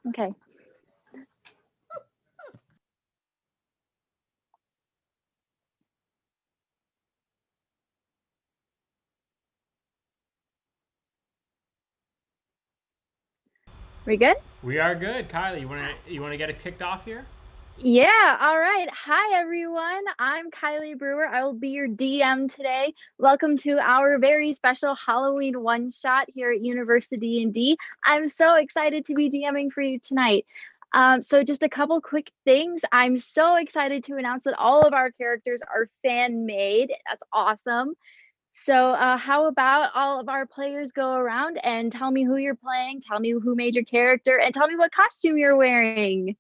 Okay. We good? We are good. Kylie, you wanna get it kicked off here? Yeah, all right. Hi, everyone. I'm Kylie Brewer. I will be your DM today. Welcome to our very special Halloween one-shot here at UniversiD&D. I'm so excited to be DMing for you tonight. So just a couple quick things. I'm so excited to announce that all of our characters are fan-made. That's awesome. So how about all of our players go around and tell me who you're playing, tell me who made your character, and tell me what costume you're wearing.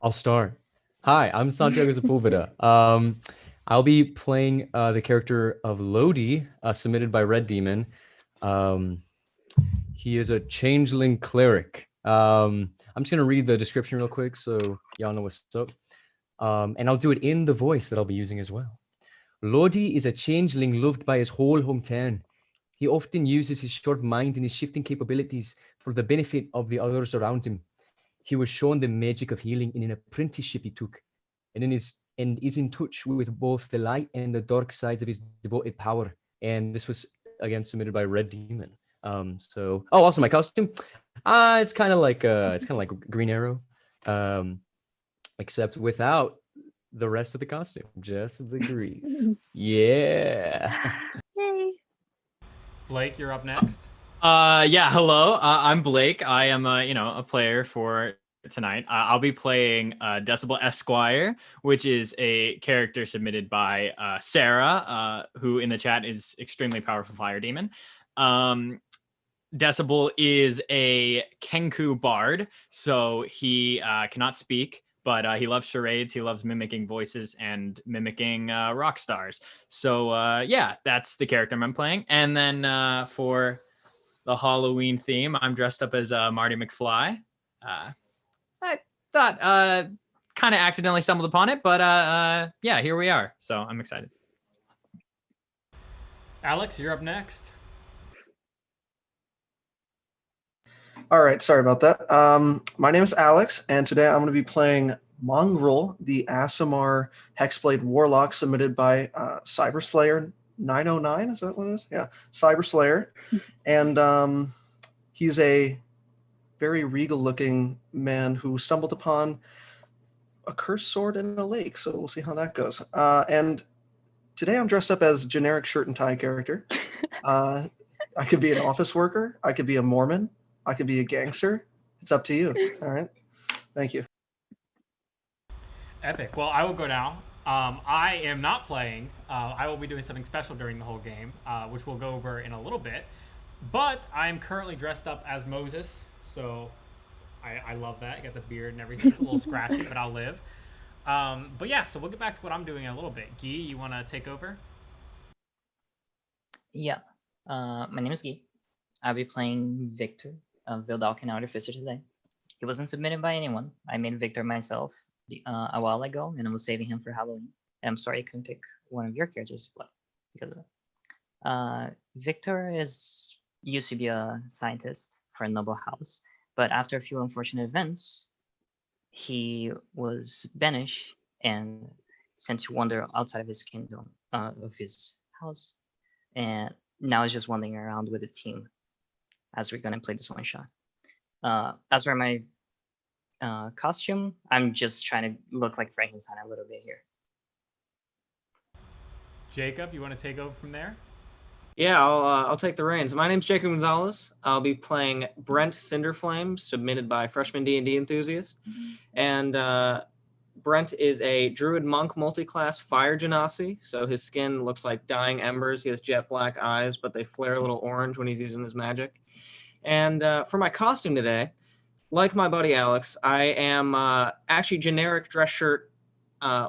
I'll start. Hi, I'm Santiago Sepulveda. I'll be playing the character of Lodi, submitted by Red Demon. Um, he is a changeling cleric. I'm just gonna read the description real quick so y'all know what's up. And I'll do it in the voice that I'll be using as well. Lodi is a changeling loved by his whole hometown. He often uses his short mind and his shifting capabilities for the benefit of the others around him. He was shown the magic of healing in an apprenticeship he took, and is in touch with both the light and the dark sides of his devoted power. And this was again submitted by Red Demon. Also my costume, it's kind of like Green Arrow, except without the rest of the costume, just the grease. Yeah. Yay. Blake, you're up next. Yeah, hello. I'm Blake. I am a player for tonight. I'll be playing Decibel Esquire, which is a character submitted by Sarah, who in the chat is extremely powerful fire demon. Decibel is a Kenku bard, so he cannot speak, but he loves charades. He loves mimicking voices and mimicking rock stars. So yeah, that's the character I'm playing. And then for the Halloween theme, I'm dressed up as Marty McFly. I thought kind of accidentally stumbled upon it, but yeah, here we are. So I'm excited. Alex, you're up next. All right, sorry about that. My name is Alex, and today I'm going to be playing Mongrel, the Aasimar Hexblade Warlock, submitted by Cyberslayer 909. Is that what it is? Yeah, Cyberslayer. And he's a very regal-looking man who stumbled upon a cursed sword in a lake, so we'll see how that goes. And today I'm dressed up as generic shirt and tie character. I could be an office worker. I could be a Mormon. I could be a gangster. It's up to you. All right. Thank you. Epic. Well, I will go now. I am not playing. I will be doing something special during the whole game, which we'll go over in a little bit. But I am currently dressed up as Moses, so I love that. I got the beard and everything. It's a little scratchy, but I'll live. But yeah, so we'll get back to what I'm doing in a little bit. Guy, you want to take over? Yeah. My name is Guy. I'll be playing Victor, Vildalkin Artificer today. He wasn't submitted by anyone. I made Victor myself a while ago, and I was saving him for Halloween. And I'm sorry I couldn't pick one of your characters to play because of it. Victor used to be a scientist for a noble house, but after a few unfortunate events, he was banished and sent to wander outside of his kingdom, of his house, and now he's just wandering around with a team as we're gonna play this one shot. As for my costume, I'm just trying to look like Frankenstein a little bit here. Jacob, you want to take over from there? Yeah, I'll take the reins. My name's Jacob Gonzalez. I'll be playing Brent Cinderflame, submitted by Freshman D&D Enthusiast. And Brent is a druid monk multi-class fire genasi, so his skin looks like dying embers. He has jet black eyes, but they flare a little orange when he's using his magic. And for my costume today, like my buddy Alex, I am actually generic dress shirt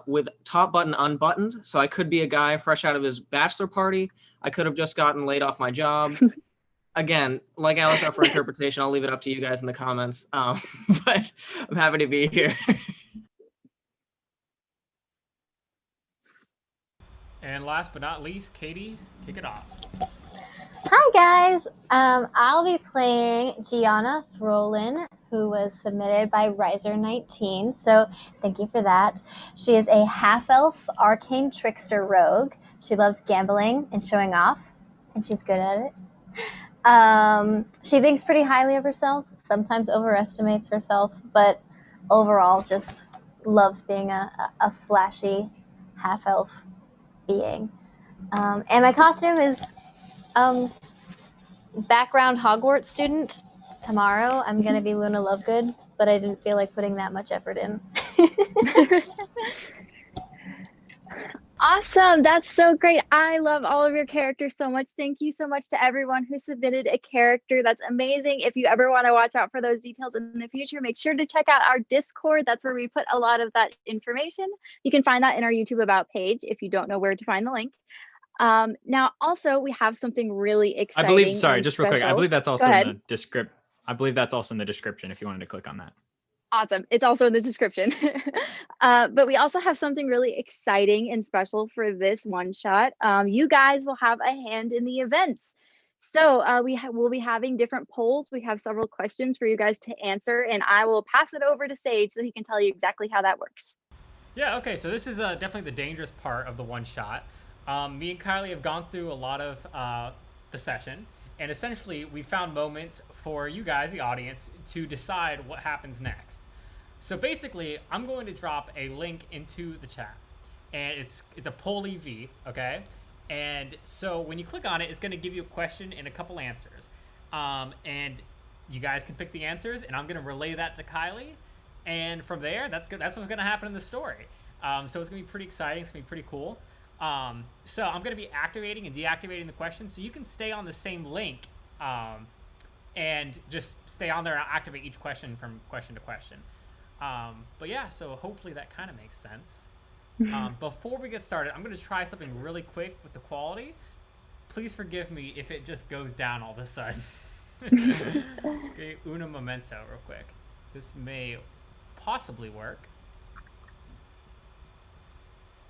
with top button unbuttoned. So I could be a guy fresh out of his bachelor party. I could have just gotten laid off my job. Again, like Alex, up for interpretation. I'll leave it up to you guys in the comments. But I'm happy to be here. And last but not least, Katie, kick it off. Hi guys, I'll be playing Gianna Throlin, who was submitted by Riser19, so thank you for that. She is a half-elf arcane trickster rogue. She loves gambling and showing off, and she's good at it. She thinks pretty highly of herself, sometimes overestimates herself, but overall just loves being a flashy half-elf being. And my costume is background Hogwarts student. Tomorrow I'm going to be Luna Lovegood, but I didn't feel like putting that much effort in. Awesome. That's so great. I love all of your characters so much. Thank you so much to everyone who submitted a character. That's amazing. If you ever want to watch out for those details in the future, make sure to check out our Discord. That's where we put a lot of that information. You can find that in our YouTube About page if you don't know where to find the link. Now, also, we have something really exciting. I believe, sorry, and just real quick. I special. believe that's Go also in ahead. the description. I believe that's also in the description if you wanted to click on that. Awesome. It's also in the description. But we also have something really exciting and special for this one shot. You guys will have a hand in the events. So we'll be having different polls. We have several questions for you guys to answer, and I will pass it over to Sage so he can tell you exactly how that works. Yeah, okay, so this is definitely the dangerous part of the one shot. Me and Kylie have gone through a lot of the session, and essentially we found moments for you guys, the audience, to decide what happens next. So basically, I'm going to drop a link into the chat, and it's a poll EV, okay? And so when you click on it, it's going to give you a question and a couple answers. And you guys can pick the answers, and I'm going to relay that to Kylie. And from there, that's good. That's what's going to happen in the story. So it's going to be pretty exciting. It's going to be pretty cool. So I'm going to be activating and deactivating the questions, so you can stay on the same link and just stay on there and I'll activate each question from question to question. But yeah, so hopefully that kind of makes sense. Before we get started, I'm going to try something really quick with the quality. Please forgive me if it just goes down all of a sudden. Okay, una momento real quick. This may possibly work.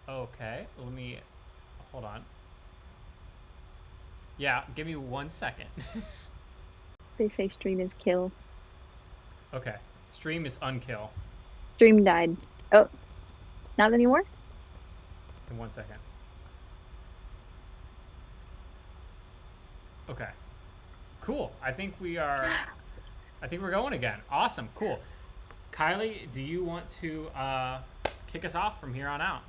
Okay, let me, hold on. Yeah, give me 1 second. They say stream is kill. Okay, stream is unkill. Stream died. Oh, not anymore? In 1 second. Okay. Cool. I think we're going again. Awesome. Cool. Kylie, do you want to kick us off from here on out?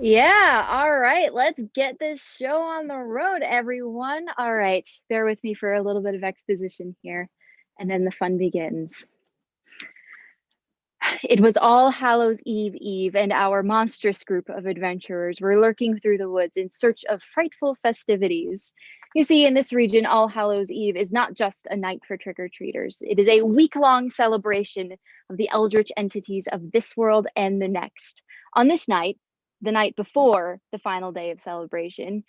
Yeah, all right. Let's get this show on the road, everyone. All right, bear with me for a little bit of exposition here, and then the fun begins. It was All Hallows Eve, and our monstrous group of adventurers were lurking through the woods in search of frightful festivities. You see, in this region, All Hallows Eve is not just a night for trick-or-treaters. It is a week-long celebration of the eldritch entities of this world and the next. On this night, the night before the final day of celebration,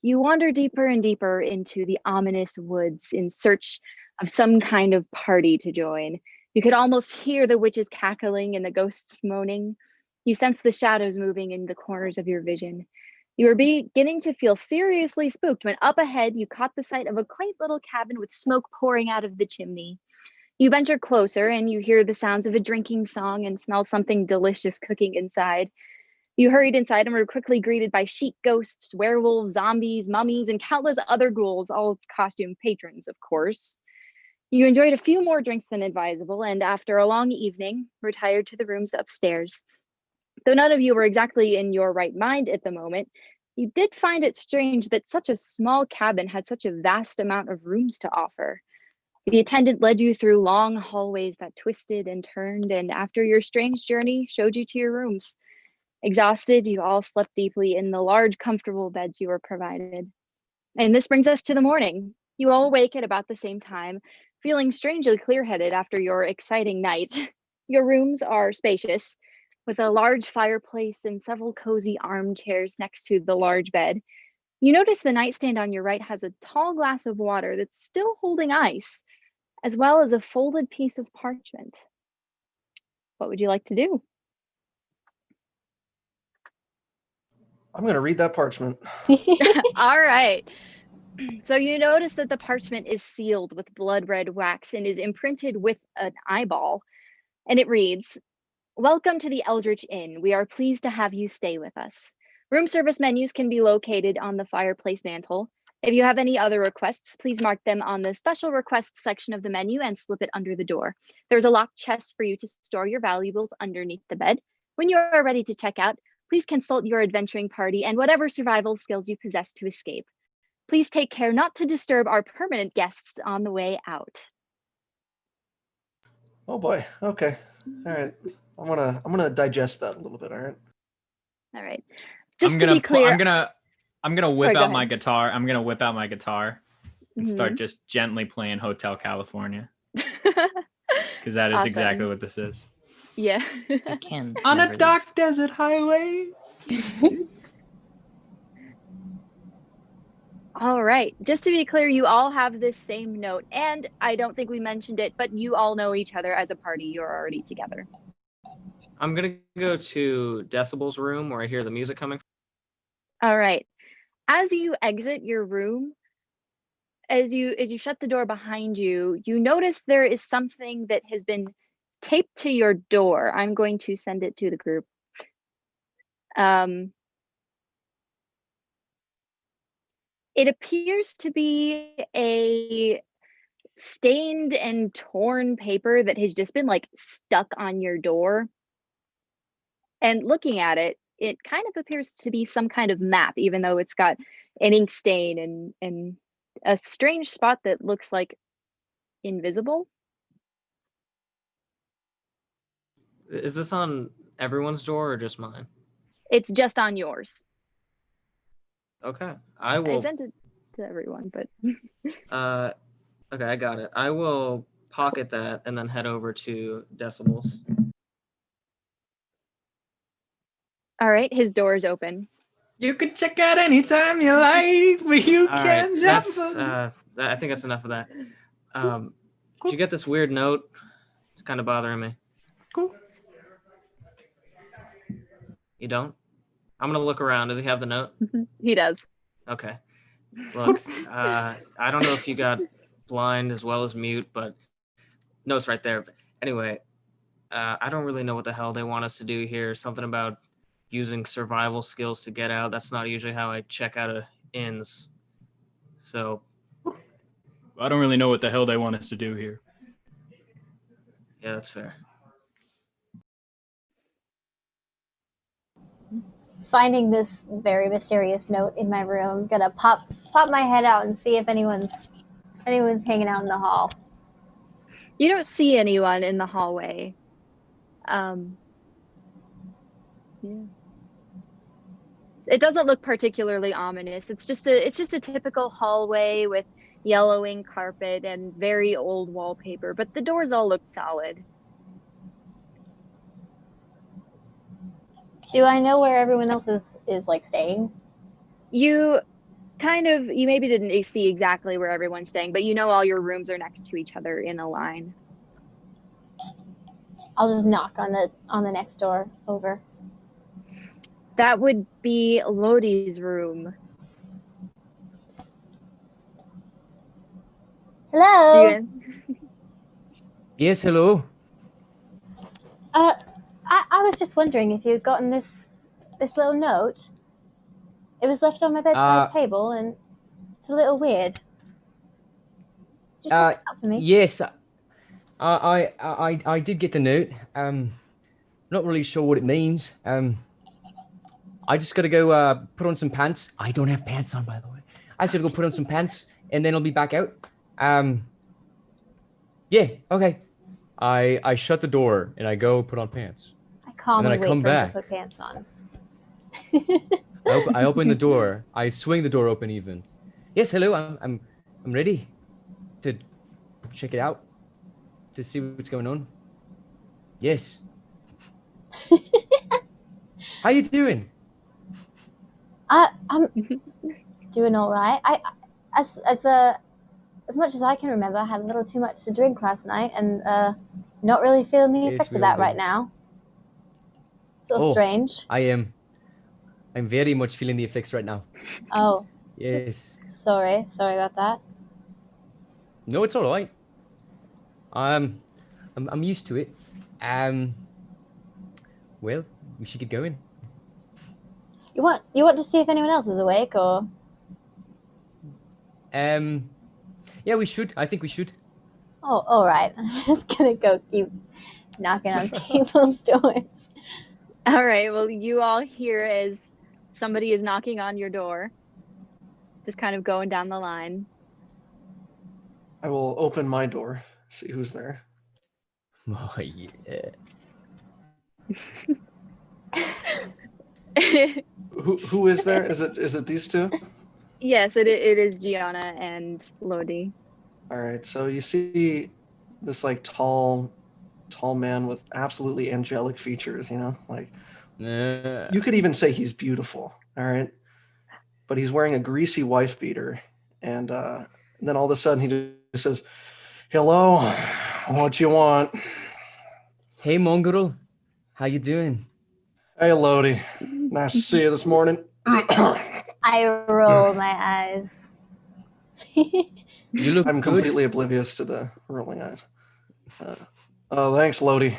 you wander deeper and deeper into the ominous woods in search of some kind of party to join. You could almost hear the witches cackling and the ghosts moaning. You sense the shadows moving in the corners of your vision. You were beginning to feel seriously spooked when up ahead you caught the sight of a quaint little cabin with smoke pouring out of the chimney. You venture closer and you hear the sounds of a drinking song and smell something delicious cooking inside. You hurried inside and were quickly greeted by sheep ghosts, werewolves, zombies, mummies, and countless other ghouls, all costume patrons, of course. You enjoyed a few more drinks than advisable, and after a long evening, retired to the rooms upstairs. Though none of you were exactly in your right mind at the moment, you did find it strange that such a small cabin had such a vast amount of rooms to offer. The attendant led you through long hallways that twisted and turned, and after your strange journey, showed you to your rooms. Exhausted, you all slept deeply in the large, comfortable beds you were provided. And this brings us to the morning. You all awake at about the same time, feeling strangely clear-headed after your exciting night. Your rooms are spacious, with a large fireplace and several cozy armchairs next to the large bed. You notice the nightstand on your right has a tall glass of water that's still holding ice, as well as a folded piece of parchment. What would you like to do? I'm going to read that parchment. All right. So you notice that the parchment is sealed with blood red wax and is imprinted with an eyeball, and it reads, "Welcome to the Eldritch Inn. We are pleased to have you stay with us. Room service menus can be located on the fireplace mantle. If you have any other requests, please mark them on the special requests section of the menu and slip it under the door. There's a locked chest for you to store your valuables underneath the bed. When you are ready to check out, please consult your adventuring party and whatever survival skills you possess to escape. Please take care not to disturb our permanent guests on the way out." Oh boy. Okay. All right. I'm gonna digest that a little bit. All right. All right. Just I'm to gonna be clear, I'm gonna whip Sorry, go out my ahead. guitar. I'm gonna whip out my guitar and start Mhm. just gently playing Hotel California, because that is exactly Awesome. what this is. Yeah. You can On never a leave. dark desert highway. All right. Just to be clear, you all have this same note, and I don't think we mentioned it, but you all know each other as a party. You're already together. I'm gonna go to Decibel's room where I hear the music coming. All right. As you exit your room, as you shut the door behind you, you notice there is something that has been taped to your door. I'm going to send it to the group. It appears to be a stained and torn paper that has just been like stuck on your door. And looking at it, it kind of appears to be some kind of map, even though it's got an ink stain and a strange spot that looks like invisible. Is this on everyone's door or just mine? It's just on yours. Okay. I I will. sent it to everyone, but Okay, I got it. I will pocket that and then head over to Decibels. all right, his door is open. You can check out anytime you like, but you All right, can that's, never. I think that's enough of that. Did you get this weird note? It's kind of bothering me. Cool. You don't? I'm gonna look around. Does he have the note? He does. Okay. Look, I don't know if you got blind as well as mute, but note's right there. But anyway, I don't really know what the hell they want us to do here. Something about using survival skills to get out. That's not usually how I check out of inns. So, I don't really know what the hell they want us to do here. yeah, that's fair. Finding this very mysterious note in my room, gonna pop my head out and see if anyone's hanging out in the hall. You don't see anyone in the hallway. Yeah. It doesn't look particularly ominous. It's just a typical hallway with yellowing carpet and very old wallpaper, but the doors all look solid. Do I know where everyone else is like staying? You maybe didn't see exactly where everyone's staying, but you know all your rooms are next to each other in a line. I'll just knock on the next door over. That would be Lodi's room. Hello. Yes, hello. I was just wondering if you'd gotten this little note. It was left on my bedside table, and it's a little weird. Could you check it out for me? Yes, I did get the note. Not really sure what it means. I just gotta go put on some pants. I don't have pants on, by the way. I just gotta go put on some pants, and then I'll be back out. Yeah, okay. I shut the door and I go put on pants. I calmly and then I wait come for him back. to put pants on. I open the door. I swing the door open even. Yes, hello. I'm ready to check it out, to see what's going on. Yes. How you doing? I'm doing all right. As much as I can remember, I had a little too much to drink last night, and not really feeling the Yes, effects we of all that do. right now. It's a little strange. I'm very much feeling the effects right now. Oh, Yes. Sorry about that. No, it's all right. I'm used to it. Well, we should get going. You want to see if anyone else is awake, or Yeah, we should. I think we should. oh, all right. I'm just gonna go keep knocking on people's doors. All right. Well, you all hear as somebody is knocking on your door, just kind of going down the line. I will open my door, see who's there. Oh yeah. Who is there? Is it these two? Yes, it is Gianna and Lodi. All right. So you see this like tall man with absolutely angelic features. Like you could even say he's beautiful. All right. But he's wearing a greasy wife beater, and then all of a sudden he just says, "Hello, what you want?" Hey, Mongrel. How you doing? Hey, Lodi. Nice to see you this morning. I roll my eyes. You look I'm good. completely oblivious to the rolling eyes. Oh, thanks, Lodi.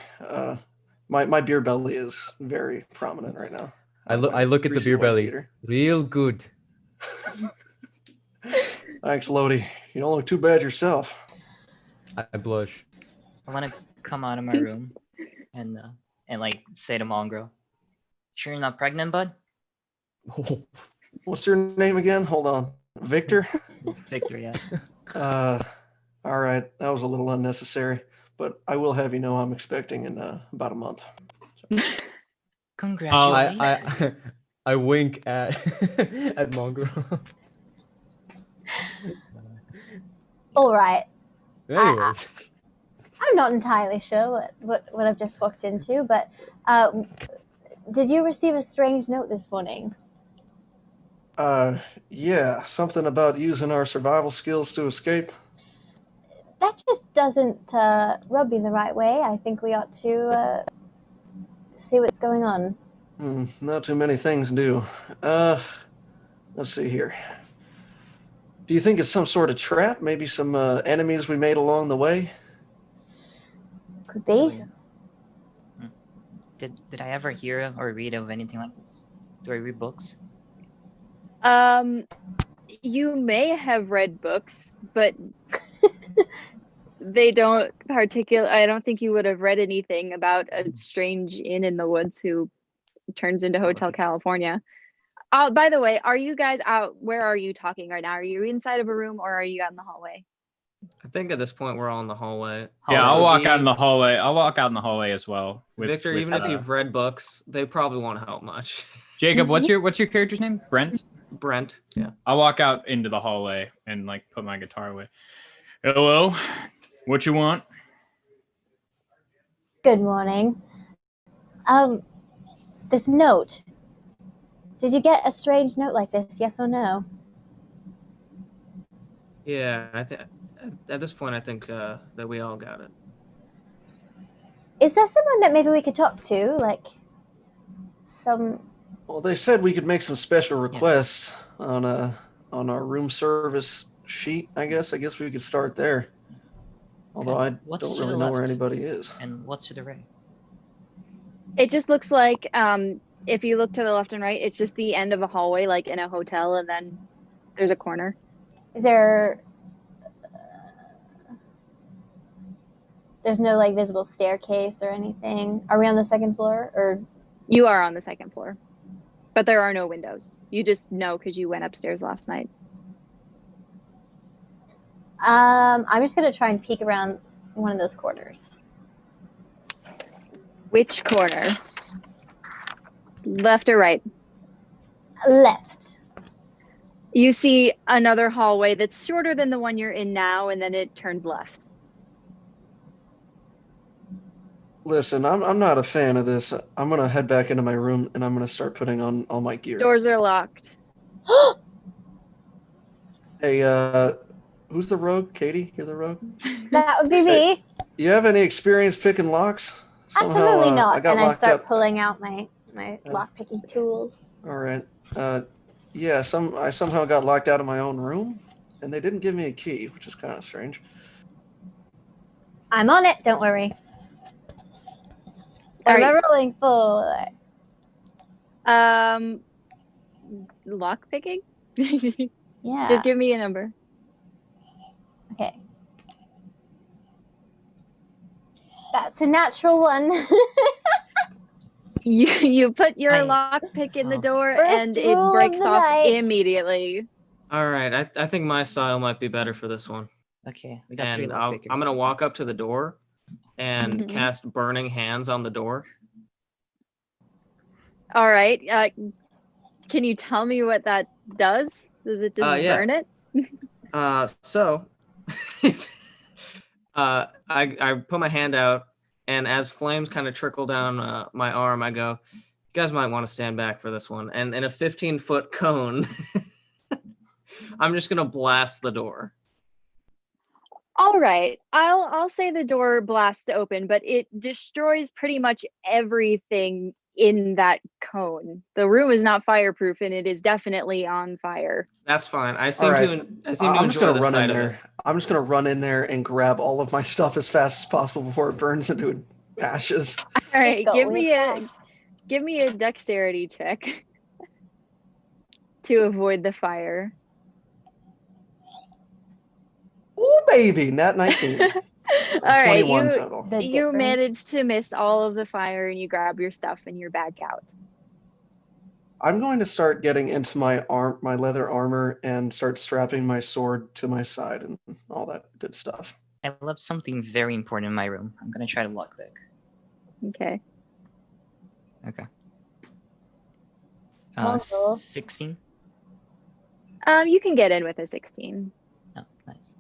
My beer belly is very prominent right now. I look at the greasy beer wife belly. beater. Real good. Thanks, Lodi. You don't look too bad yourself. I blush. I want to come out of my room and like say to Mongrel, "Sure you're not pregnant, bud?" What's your name again? Hold on. Victor? Victor, yeah. All right. That was a little unnecessary, but I will have you know I'm expecting in about a month. Congratulations. I wink at at Mongrel. All right. Anyways. I'm not entirely sure what I've just walked into, but did you receive a strange note this morning? Yeah, something about using our survival skills to escape. That just doesn't rub me the right way. I think we ought to see what's going on. Not too many things do. Let's see here. Do you think it's some sort of trap? Maybe some enemies we made along the way? Could be. Did I ever hear or read of anything like this? Do I read books? You may have read books, but they don't I don't think you would have read anything about a strange inn in the woods who turns into Hotel California. By the way, are you guys out? Where are you talking right now? Are you inside of a room or are you out in the hallway? I think at this point we're all in the hallway. Yeah, Also, I'll walk DM out in the hallway. I'll walk out in the hallway as well. Victor, even if you've read books, they probably won't help much. Jacob, what's your character's name? Brent? Brent, yeah. I'll walk out into the hallway and like put my guitar away. Hello, what you want? Good morning. This note. Did you get a strange note like this? Yes or no? Yeah, I think at this point I think that we all got it. Is there someone that maybe we could talk to, like some? Well, they said we could make some special requests on our room service sheet. I guess we could start there. Although I don't really know where anybody is. And what's to the right? It just looks like if you look to the left and right, it's just the end of a hallway, like in a hotel, and then there's a corner. Is there? There's no like visible staircase or anything. Are we on the second floor, or? You are on the second floor, but there are no windows. You just know because you went upstairs last night. I'm just gonna try and peek around one of those corners. Which corner? Left or right? Left. You see another hallway that's shorter than the one you're in now, and then it turns left. Listen, I'm not a fan of this. I'm gonna head back into my room and I'm gonna start putting on all my gear. Doors are locked. Hey, who's the rogue? Katie, you're the rogue? That would be me. Hey, you have any experience picking locks? Somehow, Absolutely not. I got And I locked start up. pulling out my lock picking tools. All right. Yeah, I somehow got locked out of my own room, and they didn't give me a key, which is kind of strange. I'm on it. Don't worry. What All am I right. rolling for? Lock picking. Yeah. Just give me a number. Okay. That's a natural one. You put your I- lock pick in the door First and it rule of breaks the off night. immediately. All right, I think my style might be better for this one. Okay, we got 3 And lockpickers. I'm gonna walk up to the door and Mhm. cast Burning Hands on the door. All right. Can you tell me what that does? Does it just Yeah. burn it? So I put my hand out, and as flames kind of trickle down my arm, I go, "You guys might want to stand back for this one." And in a 15-foot cone, I'm just gonna blast the door. All right. I'll say the door blasts open, but it destroys pretty much everything in that cone. The room is not fireproof and it is definitely on fire. That's fine. I seem right. to I seem to I'm just enjoy gonna the run in sight of it. there. I'm just gonna run in there and grab all of my stuff as fast as possible before it burns into ashes. All right, Let's go. give me a dexterity check to avoid the fire. Ooh, baby, nat 19. So All right, 21 total. The you difference. managed to miss all of the fire and you grab your stuff and you're back out. I'm going to start getting into my leather armor and start strapping my sword to my side and all that good stuff. I left something very important in my room. I'm gonna try to lockpick. Okay. Okay. Mongrel. 16. You can get in with a 16. Oh, nice.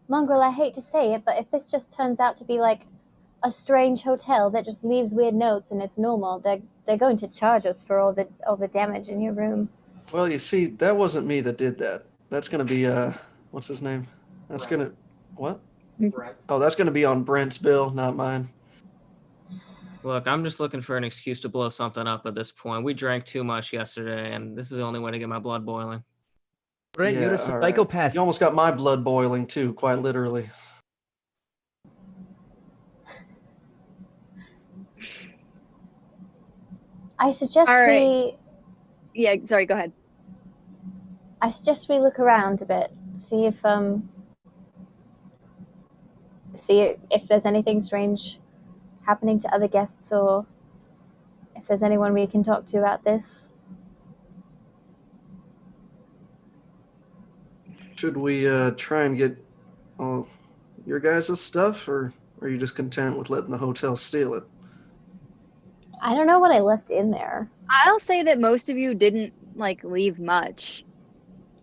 Mongrel, I hate to say it, but if this just turns out to be like a strange hotel that just leaves weird notes and it's normal, they're going to charge us for all the damage in your room. Well, you see, that wasn't me that did that. That's going to be, what's his name? That's going to, what? Right. Oh, that's going to be on Brent's bill, not mine. Look, I'm just looking for an excuse to blow something up at this point. We drank too much yesterday, and this is the only way to get my blood boiling. Brent, you're a all right. psychopath. You almost got my blood boiling too, quite literally. I suggest All right. Yeah, sorry, go ahead. I suggest we look around a bit, see if there's anything strange happening to other guests, or if there's anyone we can talk to about this. Should we try and get all your guys' stuff, or are you just content with letting the hotel steal it? I don't know what I left in there. I'll say that most of you didn't leave much,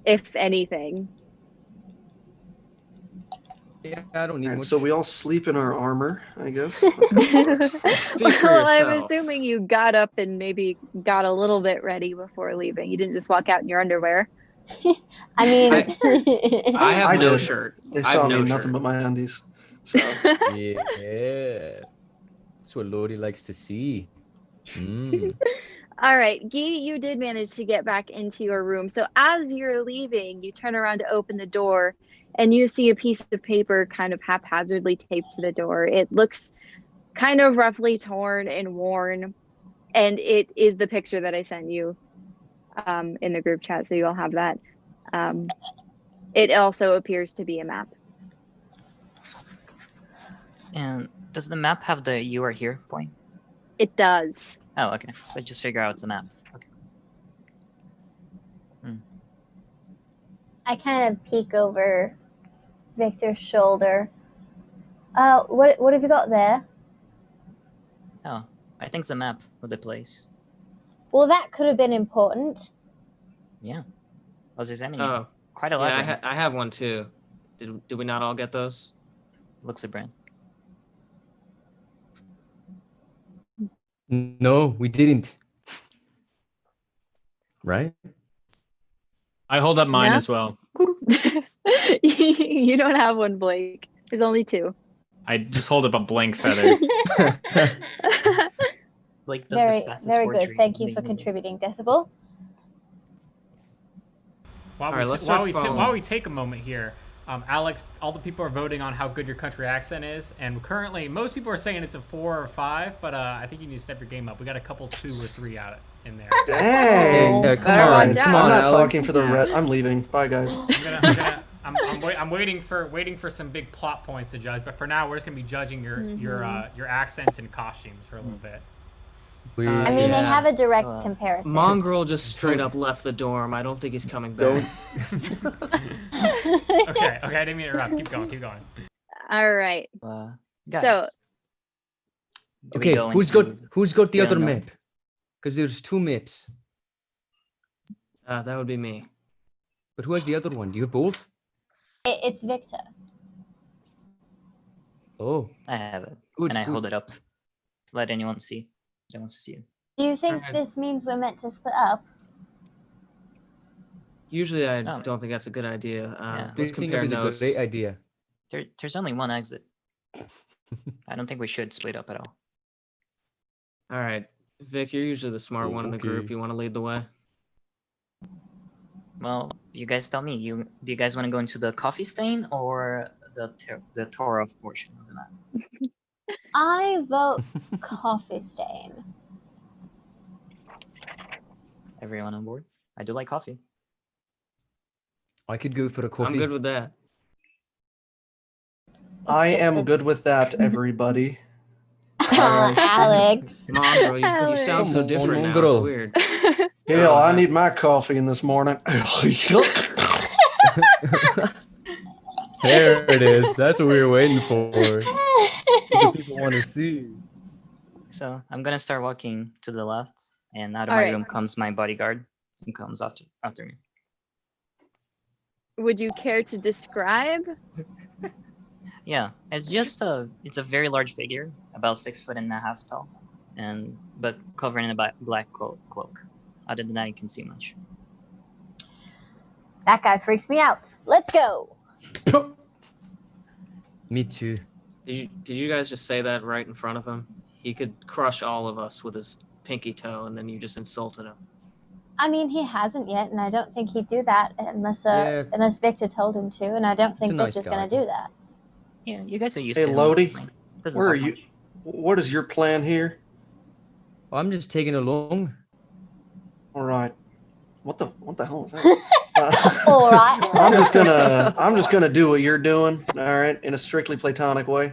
if anything. Yeah, I don't need And much. so we all sleep in our armor, I guess. Speak for Well, I'm yourself. assuming you got up and maybe got a little bit ready before leaving. You didn't just walk out in your underwear. I mean, I have I no did. shirt. They I saw have me no in nothing shirt. but my undies. So Yeah. That's what Lodi likes to see. Mm. All right, Guy, you did manage to get back into your room. So as you're leaving, you turn around to open the door and you see a piece of paper kind of haphazardly taped to the door. It looks kind of roughly torn and worn, and it is the picture that I sent you in the group chat, so you'll have that. It also appears to be a map. And does the map have the "you are here" point? It does. Oh, okay. So just figure out it's a map. Okay. I kind of peek over Victor's shoulder. What have you got there? Oh, I think it's a map of the place. Well, that could have been important. Yeah. I was examining Oh, it. Quite a lot. yeah, I have one too. Did we not all get those? Looks a brand. No, we didn't. Right? I hold up mine No? as well. You don't have one, Blake. There's only two. I just hold up a blank feather. Blake does Very, the fastest very forgery good. Thank in you the for universe. contributing, Decibel. While All right, we, let's while, start we following. while we take a moment here, Alex, all the people are voting on how good your country accent is, and currently most people are saying it's a 4 or 5, but I think you need to step your game up. We got a couple 2 or 3 out in there. Dang. Yeah, Better come watch on, out. come I'm on, not Alex. talking for the Yeah. red. I'm leaving. Bye, guys. I'm waiting for some big plot points to judge, but for now we're just gonna be judging your accents and costumes for a little bit. I mean, they Yeah. have a direct comparison. Mongrel just straight up left the dorm. I don't think he's coming back. Okay, I didn't mean to interrupt. Keep going. All right. Guys, So- do we Okay, go who's into- got the we other don't know. map? Because there's 2 maps. That would be me. But who has the other one? Do you have both? It's Victor. Oh, I have it, good. and I good. hold it up. Let anyone see. That wants to see it. Do you think Alright. this means we're meant to split up? Usually, I Oh. don't think that's a good idea. Yeah. Let's Splitting compare up is a notes. great idea. There's only one exit. I don't think we should split up at all. All right, Vic, you're usually the smart Oh, one in the group. okay. You want to lead the way? Well, you guys tell me. Do you guys want to go into the coffee stain or the tour of portion of the map? I vote coffee stain. Everyone on board? I do like coffee. I could go for a coffee. I'm good with that. I It's am just good with that, everybody. Alex. Mongrel, you Alex. sound so Come on, different now. It's Mongrel. weird. Hell, I need my coffee in this morning. There it is. That's what we were waiting for. What do people want to see? So I'm gonna start walking to the left, and out of All my right. room comes my bodyguard, and comes after me. Would you care to describe? Yeah, it's a very large figure, about 6'1.5" tall, but covered in a black cloak. Other than that, you can see much. That guy freaks me out. Let's go. Me too. Did you guys just say that right in front of him? He could crush all of us with his pinky toe, and then you just insulted him. I mean, he hasn't yet, and I don't think he'd do that unless Yeah. unless Victor told him to, and I don't think a nice Victor's guy. going to do that. Yeah, you guys are used Hey, to him. Lodi, Like, doesn't Where are talk you? much. What is your plan here? I'm just taking along. All right. What the hell is that? All right. I'm just gonna do what you're doing. All right, in a strictly platonic way.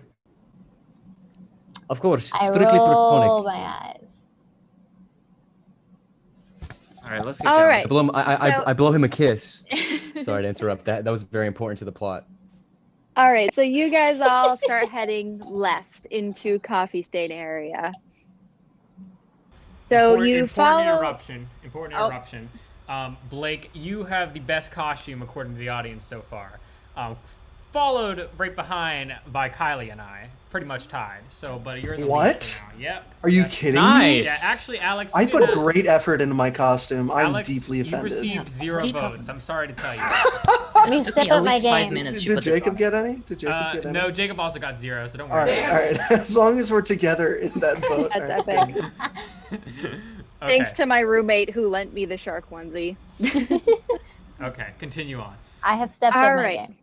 Of course, I strictly roll platonic. my eyes. All right, let's get All going. right. I blow him a kiss. Sorry to interrupt. That was very important to the plot. All right, so you guys all start heading left into coffee stain area. So you follow. Important Oh. interruption. Blake, you have the best costume according to the audience so far. Followed right behind by Kylie and I, pretty much tied. So, but you're in the lead What? for now. Yep. Are you That's- kidding me? Nice. Yeah, actually, Alex. I you put did not- great effort into my costume. I'm Alex, deeply you offended. received 0 What are you talking votes. I'm sorry to tell you. Let me Took step me at up my least 5 game. minutes to Did put this Jacob on. get any? Did Jacob get any? No, Jacob also got 0, so don't All worry. right, all right. As long as we're together in that vote. That's all right. epic. Okay. Thanks to my roommate who lent me the shark onesie. Okay, continue on. I have stepped All up my right. game.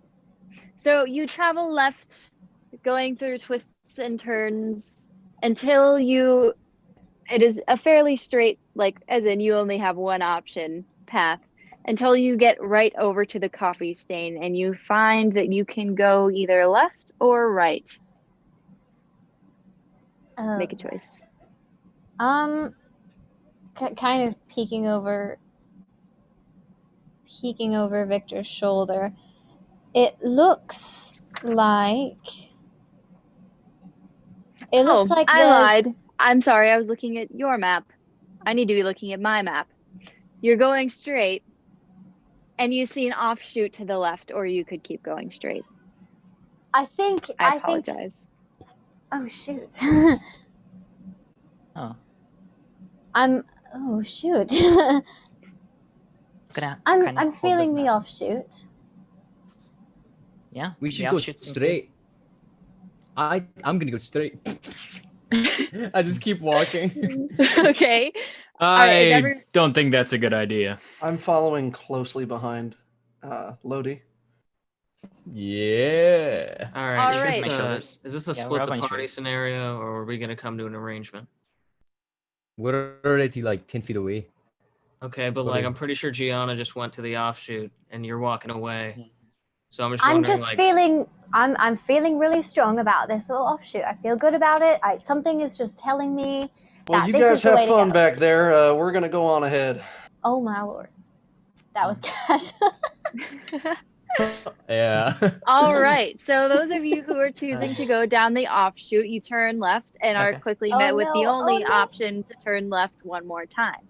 So you travel left, going through twists and turns until it is a fairly straight, like, as in you only have one option path, until you get right over to the coffee stain and you find that you can go either left or right. Make a choice. Kind of peeking over Victor's shoulder. It looks like I there's- lied. I'm sorry, I was looking at your map. I need to be looking at my map. You're going straight, and you see an offshoot to the left, or you could keep going straight. I think. I apologize. Oh shoot. Oh, Oh shoot. I'm feeling the offshoot. Yeah. We the should go offshoot seems good. straight. I'm gonna go straight. I just keep walking. Okay. I is every- don't think that's a good idea. I'm following closely behind. Lodi. Yeah. All right. All is, right. this My a, shoulders. is this a Yeah, we're split all the going party straight. scenario, or are we gonna come to an arrangement? We're already like 10 feet away. Okay, but What like do- I'm pretty sure Gianna just went to the offshoot, and you're walking away. Mhm. So I'm just I'm wondering, just like, feeling I'm feeling really strong about this little offshoot. I feel good about it. Something is just telling me Well, that you this guys is the have way to fun go. back there. We're gonna go on ahead. Oh my lord. That was cash. Yeah. All right. So those of you who are choosing to go down the offshoot, you turn left and are Okay. quickly Oh, met with the no. Oh, only no. option to turn left one more time.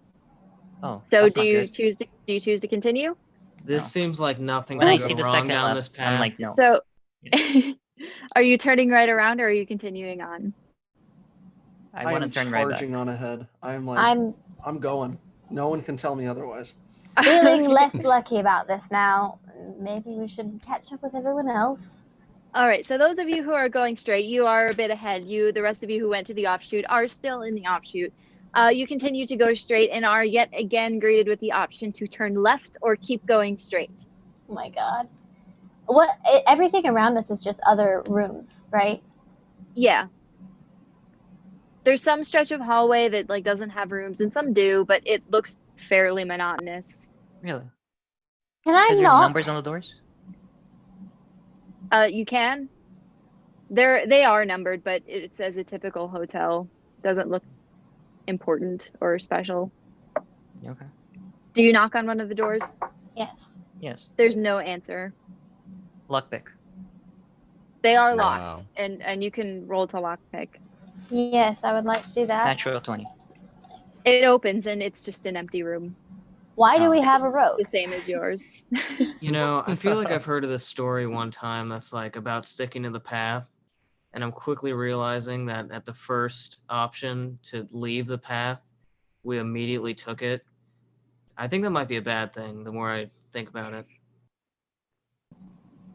Oh, So that's do not you good. choose to continue? this No. seems like nothing When I can see go the wrong second down left, this path. I'm like, no. So are you turning right around or are you continuing on? I want to am turn right back. charging on ahead. I'm going. No one can tell me otherwise. Feeling Okay. less lucky about this now. Maybe we should catch up with everyone else. All right. So those of you who are going straight, you are a bit ahead. The rest of you who went to the offshoot are still in the offshoot. You continue to go straight and are yet again greeted with the option to turn left or keep going straight. Oh my god. Everything around us is just other rooms, right? Yeah. There's some stretch of hallway that like doesn't have rooms and some do, but it looks fairly monotonous. Really? Can I Is there knock? numbers on the doors? You can. They are numbered, but it says a typical hotel. Doesn't look important or special. Okay. Do you knock on one of the doors? Yes. Yes. There's no answer. Lockpick. They are Wow. locked, and you can roll to lockpick. Yes, I would like to do that. Natural 20. It opens and it's just an empty room, Why do Oh. we have a rope? the same as yours. You know, I feel like I've heard of this story one time that's like about sticking to the path, and I'm quickly realizing that at the first option to leave the path, we immediately took it. I think that might be a bad thing the more I think about it.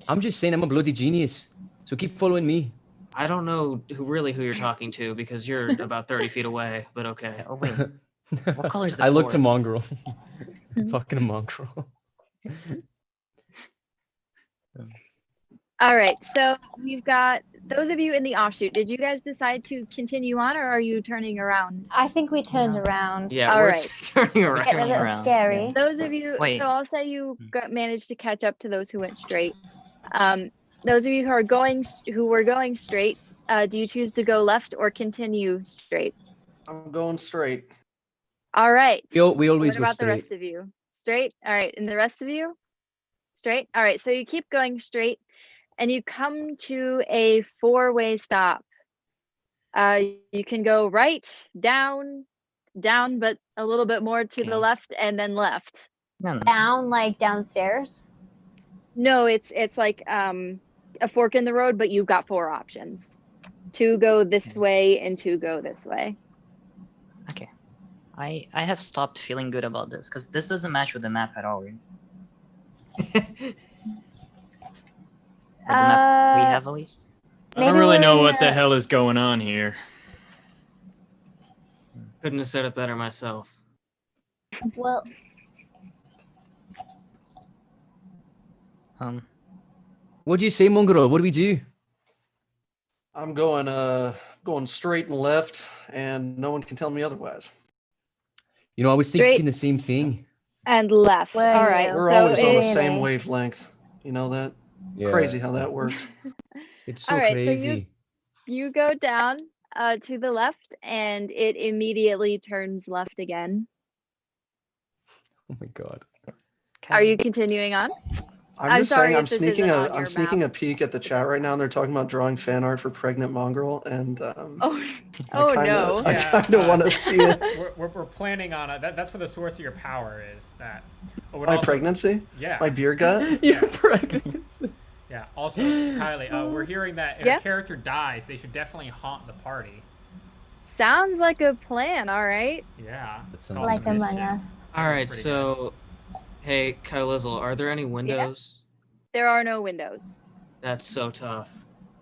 I'm just saying I'm a bloody genius. So keep following me. I don't know who you're talking to because you're about 30 feet away, but okay. Oh, wait. What color is the I look to floor? Mongrel. Talking to Mongrel. All right, so we've got those of you in the offshoot. Did you guys decide to continue on, or are you turning around? I think we turned No. around. Yeah, All we're right. turning around. Getting a Turning little around, scary. yeah. Those of you, Wait. so I'll say you managed to catch up to those who went straight. Those of you who were going straight, do you choose to go left or continue straight? I'm going straight. All right. We always What go about the straight. rest of you? Straight? All right. And the rest of you? Straight? All right. So you keep going straight and you come to a four-way stop. You can go right, down, but a little bit more to the Okay. left and then left. No. Down, like downstairs. No, it's like a fork in the road, but you've got four options. Two go this Okay. way and two go this way. Okay. I have stopped feeling good about this because this doesn't match with the map at all, right? Or the map we have at least. I don't Maybe really we're know in what the the- hell is going on here. Couldn't have said it better myself. Well, What do you say, Mongrel? What do we do? I'm going straight and left, and no one can tell me otherwise. You know, I was Straight. thinking the same thing. And left. Where All are right. you? We're So always on the it- same Really? wavelength. You know that? Yeah. Crazy how that works. It's so All right, so crazy. you go down to the left and it immediately turns left again. Oh my god. Are you continuing on? I'm I'm just sorry saying, if this isn't on your sneaking map. a peek at the chat right now, and they're talking about drawing fan art for pregnant mongrel, and Oh, I oh kinda, no. I Yeah, kind of want to see it. We're planning on it. That's where the source of your power is. That. Oh, My pregnancy, Yeah. my beer gut. You're pregnant. Yeah. Also, Kylie, we're hearing that if Yeah? a character dies, they should definitely haunt the party. Sounds like a plan, all right. Yeah. That sounds Cause like some Among mischief. Us. All right, pretty so hey, Kylizzle, are there any windows? There are no windows. That's so tough.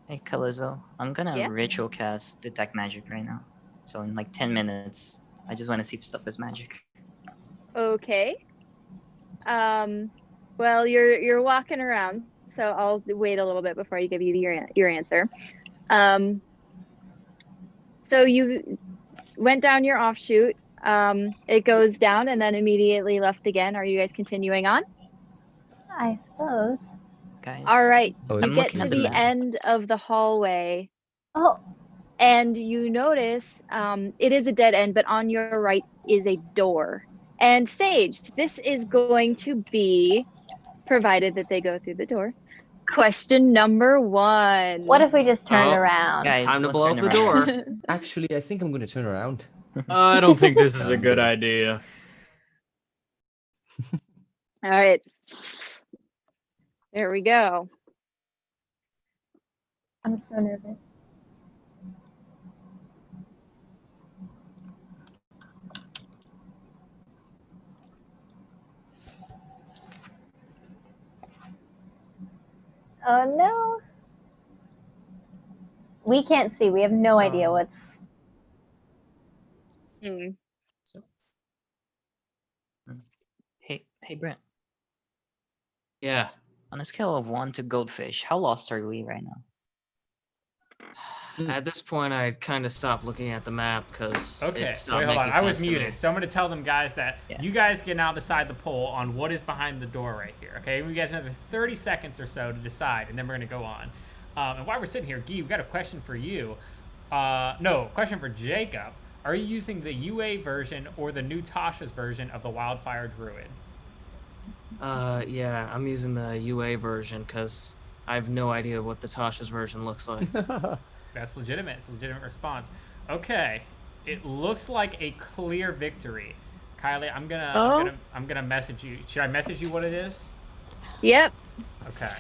Hey, Kalizo, I'm gonna Yeah? ritual cast detect magic right now. So in like 10 minutes, I just want to see if stuff is magic. Okay. Well, you're walking around, so I'll wait a little bit before I give you your answer. So you went down your offshoot. It goes down and then immediately left again. Are you guys continuing on? I suppose. Guys. All right. Oh, You I'm get looking to at the the map. end of the hallway Oh, and you notice it is a dead end, but on your right is a door. And Sage, this is going to be, provided that they go through the door, question number 1. what if we just turn Oh. around? Guys, Time to let's blow turn up the around. door. actually, I think I'm going to turn around. I don't think this is a good idea. All right. There we go. I'm so nervous. Oh no. We can't see. We have no idea what's. Hmm. Hey, Brent. Yeah. On a scale of 1 to goldfish, how lost are we right now? At this point, I kind of stopped looking at the map because Okay, it stopped wait, hold on. making I was sense to me. muted, so I'm going to tell them, guys, that Yeah. you guys can now decide the poll on what is behind the door right here. Okay, we guys have another 30 seconds or so to decide, and then we're going to go on. And while we're sitting here, Guy, we've got a question for you. No, question for Jacob. Are you using the UA version or the new Tasha's version of the Wildfire Druid? Yeah, I'm using the UA version because I have no idea what the Tasha's version looks like. That's legitimate. It's a legitimate response. Okay, it looks like a clear victory. Kylie, I'm gonna message you. Should I message you what it is? Yep. Okay.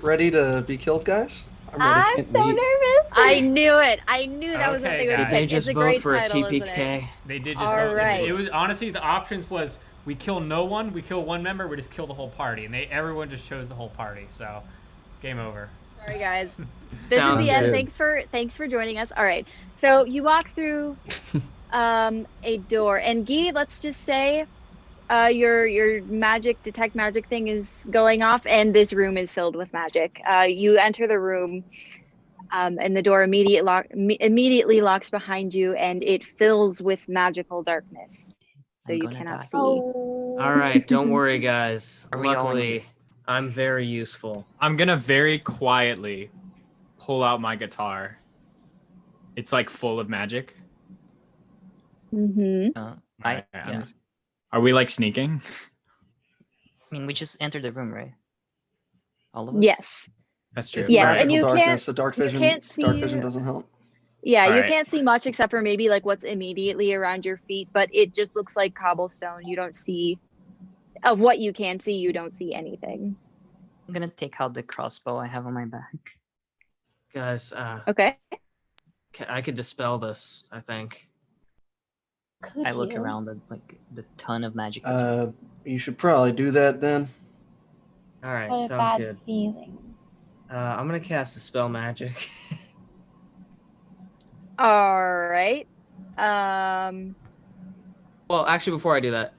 Ready to be killed, guys? I'm ready. I'm Can't so we- nervous. I knew it. I knew that was what Okay, they would guys. Did they pick. just It's a vote great for a title, isn't it? TPK? They did just All vote. right. It was honestly the options was we kill no one, we kill one member, we just kill the whole party, and everyone just chose the whole party. So, game over. Sorry, guys. This is Sounds the end. good. Thanks for joining us. All right. So you walk through a door, and Guy, let's just say your detect magic thing is going off, and this room is filled with magic. You enter the room, and the door immediately locks behind you, and it fills with magical darkness, so I'm you gonna cannot die. see. Oh. All right, don't worry, guys. Are we all in Luckily, I'm very useful. I'm gonna very quietly pull out my guitar. It's like full of magic. Mm-hmm. Alright, Yeah. Are we like sneaking? I mean, we just entered the room, right? All of us? Yes. That's true. It's Yes, Alright. and magical you darkness, can't- so dark you vision. can't Dark see- vision doesn't help. Yeah, you Alright. can't see much except for maybe like what's immediately around your feet, but it just looks like cobblestone. You don't see, of what you can see, you don't see anything. I'm gonna take out the crossbow I have on my back. Guys, Okay. I could dispel this, I think. Could I look you? around at like the ton of magic. that's You should probably do that then. All right, What a sounds bad good. feeling. I'm gonna cast Dispel Magic. All right. Well, actually, before I do that,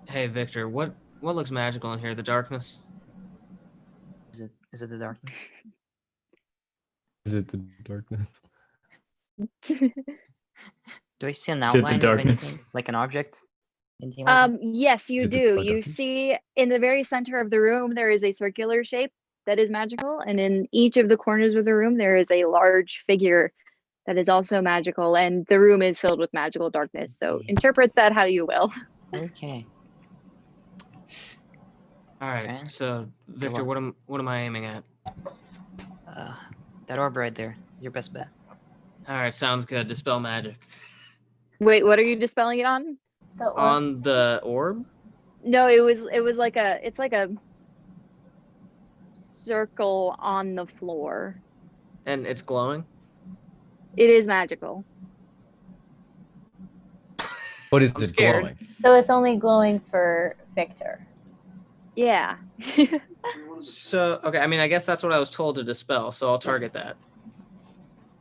hey Victor, what looks magical in here? The darkness? Is it the darkness? Is it the darkness? Do I see an Is it the outline of darkness? anything? Like an object? Anything like that? Yes, you Is it the do. dark You darkness? see in the very center of the room, there is a circular shape that is magical. And in each of the corners of the room, there is a large figure that is also magical. And the room is filled with magical darkness. So Okay. interpret that how you will. Okay. All right. Okay. So Victor, luck. what am I aiming at? That orb right there. Your best bet. All right, sounds good. Dispel Magic Wait, what are you dispelling it on? The orb. on the orb. No, it's like a circle on the floor. And it's glowing. It is magical. What is I'm it scared. glowing? So it's only glowing for Victor. Yeah. So okay, I mean, I guess that's what I was told to dispel. So I'll target that.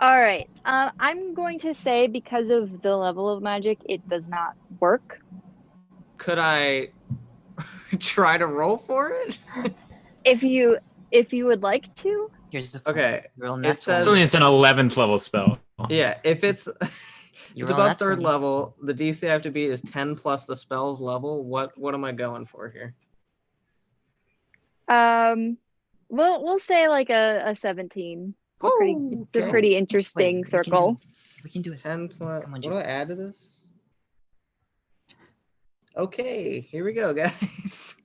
All right. I'm going to say because of the level of magic, it does not work. Could I try to roll for it? If you would like to. Here's the Okay, roll it nat says- It's only it's an 11th level spell. Yeah, if it's You it's roll above nat 3rd 20. level, the DC I have to beat is 10 plus the spell's level. What am I going for here? We'll say like a 17. It's a Okay. pretty interesting Wait, circle. We can do it. 10 plus. Come on, What Jake. do I add to this? Okay, here we go, guys.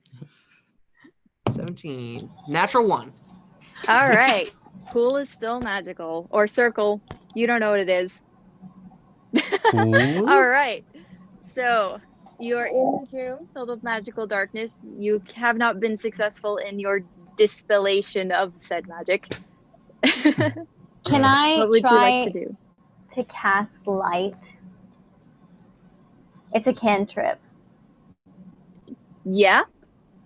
17. Natural 1. All right. Pool is still magical. Or circle. You don't know what it is. Cool. All right. So you are in this room filled with magical darkness. You have not been successful in your distillation of said magic. Can I What would you try like to do? to cast light? It's a cantrip. Yeah.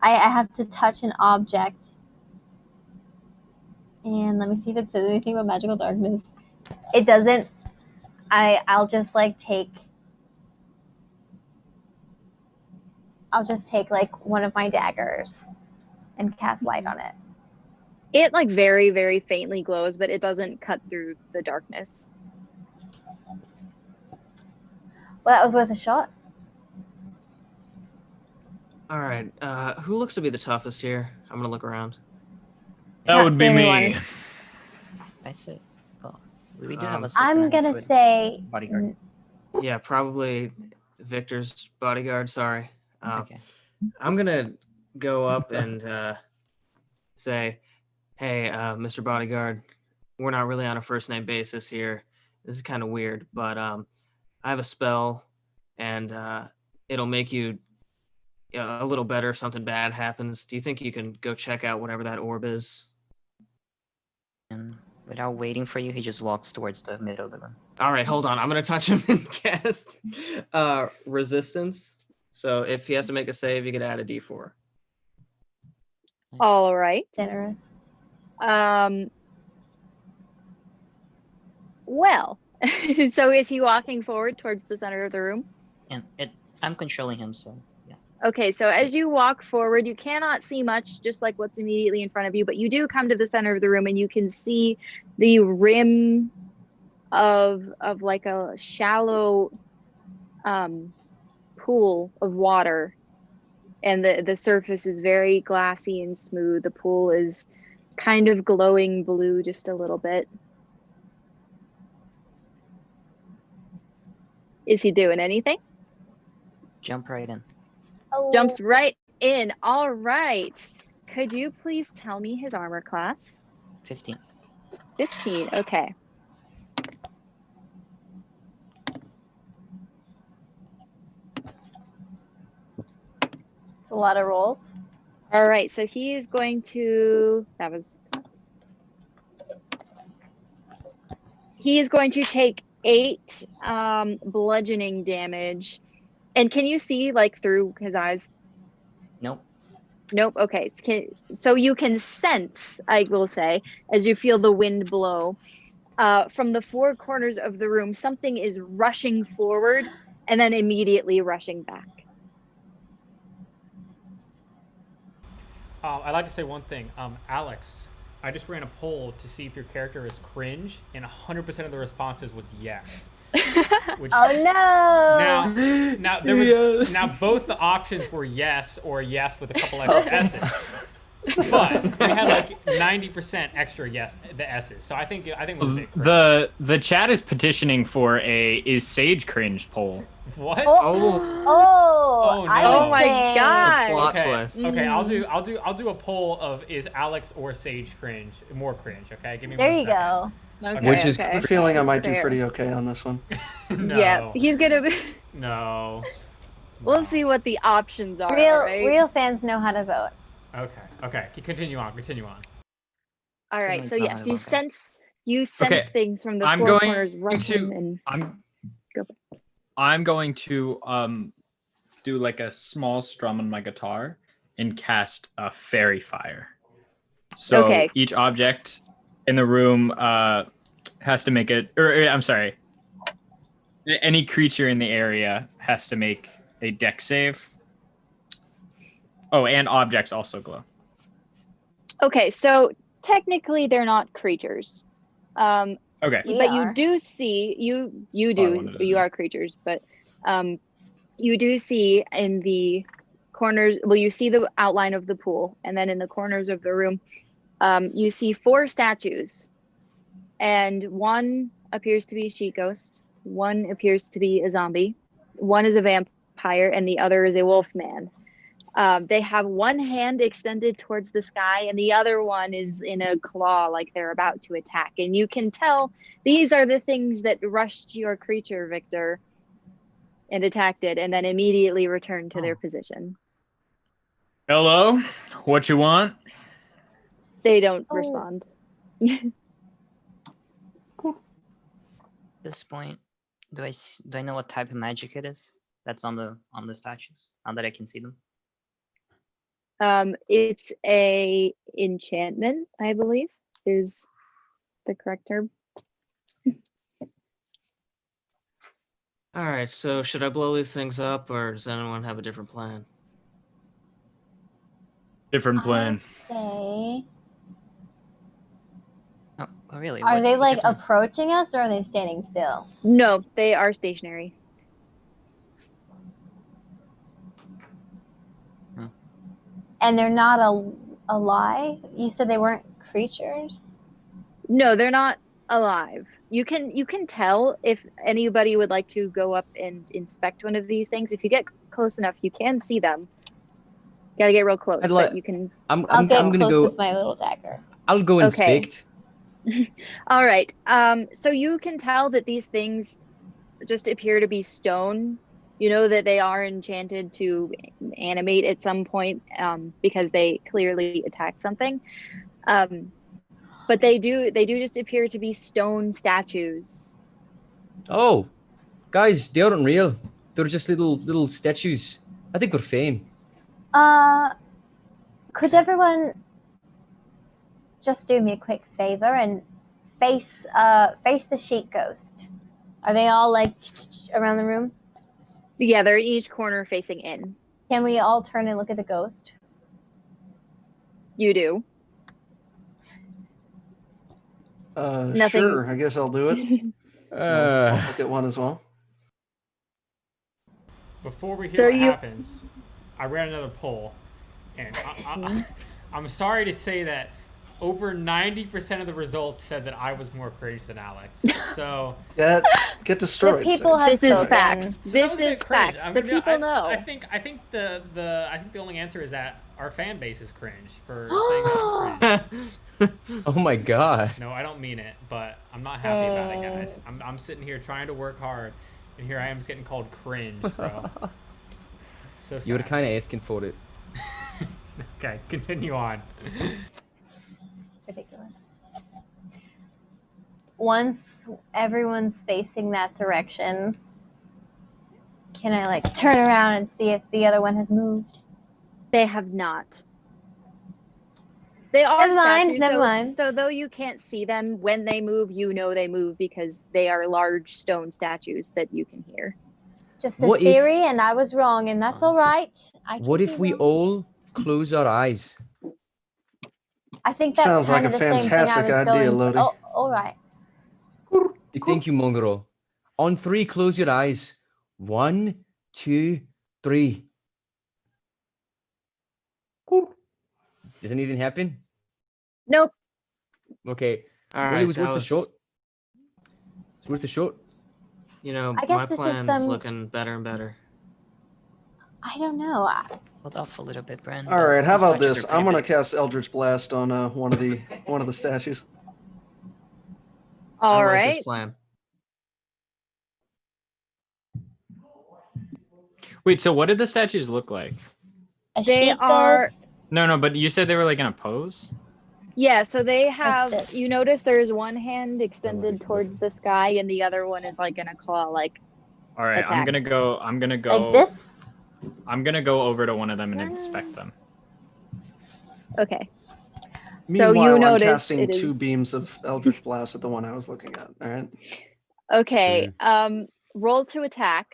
I have to touch an object. And let me see if it says anything about magical darkness. It doesn't. I'll just take like one of my daggers and cast light on it. It like very, very faintly glows, but it doesn't cut through the darkness. Well, that was worth a shot. All right. Who looks to be the toughest here? I'm gonna look around. That Not would be see me. anyone. I say. Oh, we do have Um, a. I'm 6'9" gonna foot say bodyguard. Yeah, probably Victor's bodyguard. Sorry. Okay. I'm gonna go up and say, "Hey, Mr. Bodyguard, we're not really on a first name basis here. This is kind of weird, but I have a spell, and it'll make you a little better if something bad happens. Do you think you can go check out whatever that orb is?" And without waiting for you, he just walks towards the middle of the room. All right, hold on. I'm gonna touch him and cast resistance. So if he has to make a save, you could add a D4. All right. generous. Well, so is he walking forward towards the center of the room? And I'm controlling him, so yeah. Okay, so as you walk forward, you cannot see much, just like what's immediately in front of you, but you do come to the center of the room and you can see the rim of like a shallow pool of water, and the surface is very glassy and smooth. The pool is kind of glowing blue just a little bit. Is he doing anything? Jump right in. Oh, Jumps right in. All right. Could you please tell me his armor class? 15. 15. Okay. it's a lot of rolls. All right. So he is going to. He is going to take 8 bludgeoning damage. And can you see like through his eyes? Nope. Nope. Okay. So you can sense, I will say, as you feel the wind blow from the 4 corners of the room, something is rushing forward and then immediately rushing back. I'd like to say one thing. Alex, I just ran a poll to see if your character is cringe, and 100% of the responses was yes. Which, Oh no! now there was now both the options were yes or yes with a couple extra S's. But we had like 90% extra yes, the S's. So I think it was a bit cringe. The chat is petitioning for a is Sage cringe poll. What? Oh, Oh, I no. would Oh my say- God. plot Okay. twist. Okay, I'll do a poll of is Alex or Sage cringe more cringe. Okay, give me There 1 you second. go. Okay, Which is okay. I have a feeling I might do Fair. pretty okay on this one. No. Yeah, he's gonna be. No. We'll No. see what the options are. Real right? real fans know how to vote. Okay. Continue on. All right. So yes, you Someone's sense Okay, things from the I'm 4 going corners rushing to- and. Go. I'm going to do like a small strum on my guitar and cast a fairy fire. So Okay. each object in the room has to make it, or I'm sorry, any creature in the area has to make a dex save. Oh, and objects also glow. Okay, so technically they're not creatures. Okay. We But are. you do see That's all I wanted to you know. are creatures, but you do see in the corners, well, you see the outline of the pool, and then in the corners of the room, you see 4 statues, and one appears to be a sheet ghost, one appears to be a zombie, one is a vampire, and the other is a wolf man. They have one hand extended towards the sky, and the other one is in a claw, like they're about to attack. And you can tell these are the things that rushed your creature, Victor, and attacked it, and then immediately returned to their position. Hello, what you want? They don't Oh. respond. At this point, do I know what type of magic it is that's on the statues? Now that I can see them. It's a enchantment, I believe, is the correct term. All right, so should I blow these things up, or does anyone have a different plan? Different plan. Say, Oh, really? are they like different- approaching us, or are they standing still? No, they are stationary. And they're not alive? You said they weren't creatures? No, they're not alive. You can tell if anybody would like to go up and inspect one of these things. If you get close enough, you can see them. Gotta get real close, I'd like- but you can. I'm I'll get gonna close go. with my little dagger. I'll go Okay. inspect. All right. So you can tell that these things just appear to be stone. You know that they are enchanted to animate at some point because they clearly attacked something. But they do just appear to be stone statues. Oh, guys, they aren't real. They're just little statues. I think we're fine. Could everyone just do me a quick favor and face the sheet ghost? Are they all like around the room? Yeah, they're in each corner facing in. Can we all turn and look at the ghost? You do. Nothing. Sure, I guess I'll do it. I'll look at one as well. Before we hear So what you- happens, I ran another poll, and I'm sorry to say that over 90% of the results said that I was more crazy than Alex. So Get destroyed. The people have This is spoken. facts. so that This was a bit is cringe. facts. I The mean, people I know. think the only answer is that our fan base is cringe for saying that I'm cringe. Oh my god. No, I don't mean it, but I'm not happy about it, guys. I'm sitting here trying to work hard, and here I am just getting called cringe, bro. So You were sad. kind of asking for it. Okay, continue on. Ridiculous. Once everyone's facing that direction, can I like turn around and see if the other one has moved? They have not. They are Never mind, statues, never so, mind. so though you can't see them, when they move, you know they move because they are large stone statues that you can hear. Just a What if- theory, and I was wrong, and that's all right. What if we all close our eyes? I think that's Sounds kind like of a the same thing fantastic I was idea, going. Lodi. Oh, all right. Thank you, Mongoro. On 3, close your eyes. 1, 2, 3. Does anything happen? Nope. Okay. All Well, right, it was that worth a shot. It's worth a shot. You know, I guess my this is plan's some- looking better and better. I don't know. Hold off a little bit, Brent. All right, how These about statues this? are pretty I'm gonna big. cast Eldritch Blast on one of the statues. All I like right. this plan. Wait, so what did the statues look like? A They sheet are- ghost. No, but you said they were like in a pose? Yeah, so they have, this. you notice there's one hand extended towards the sky and the other one is like in a claw, like, All right, Attack. I'm gonna go Like this? I'm gonna go over to one of them and inspect them. okay. Meanwhile, you I'm notice casting it 2 is- beams of Eldritch Blast at the one I was looking at. All right. Okay. Roll to attack.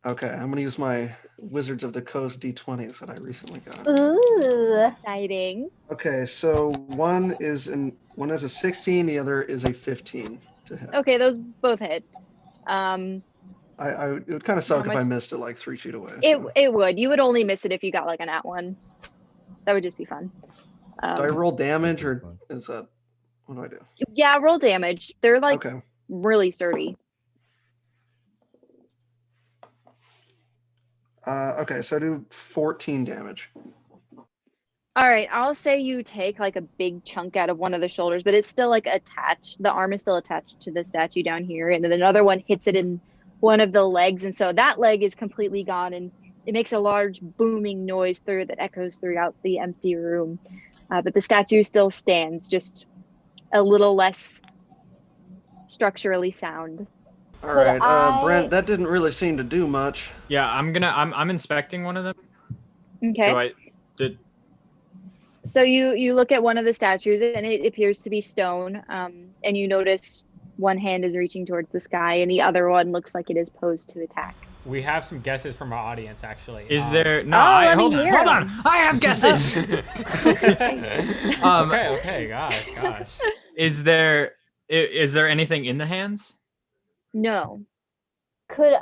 Okay, I'm gonna use my Wizards of the Coast D20s that I recently got. Ooh. Exciting. Okay, so one is a 16, the other is a 15 to hit. Okay, those both hit. Um, It would kind of suck if I much- missed it like 3 feet away. it So. it would. You would only miss it if you got like an at one. That would just be fun. Do I roll damage or is that what do I do? Yeah, roll damage. They're like Okay. really sturdy. Okay, so I do 14 damage. All right, I'll say you take like a big chunk out of one of the shoulders, but it's still like attached. The arm is still attached to the statue down here, and then another one hits it in one of the legs, and so that leg is completely gone, and it makes a large booming noise that echoes throughout the empty room. But the statue still stands, just a little less structurally sound. All Could right, I- Brent, that didn't really seem to do much. Yeah, I'm inspecting one of them. Okay. Did So you look at one of the statues, and it appears to be stone, and you notice one hand is reaching towards the sky, and the other one looks like it is posed to attack. We have some guesses from our audience, actually. is there no? let me hold on, hear hold them. on. I have guesses. Okay, gosh. Is there anything in the hands? No. Could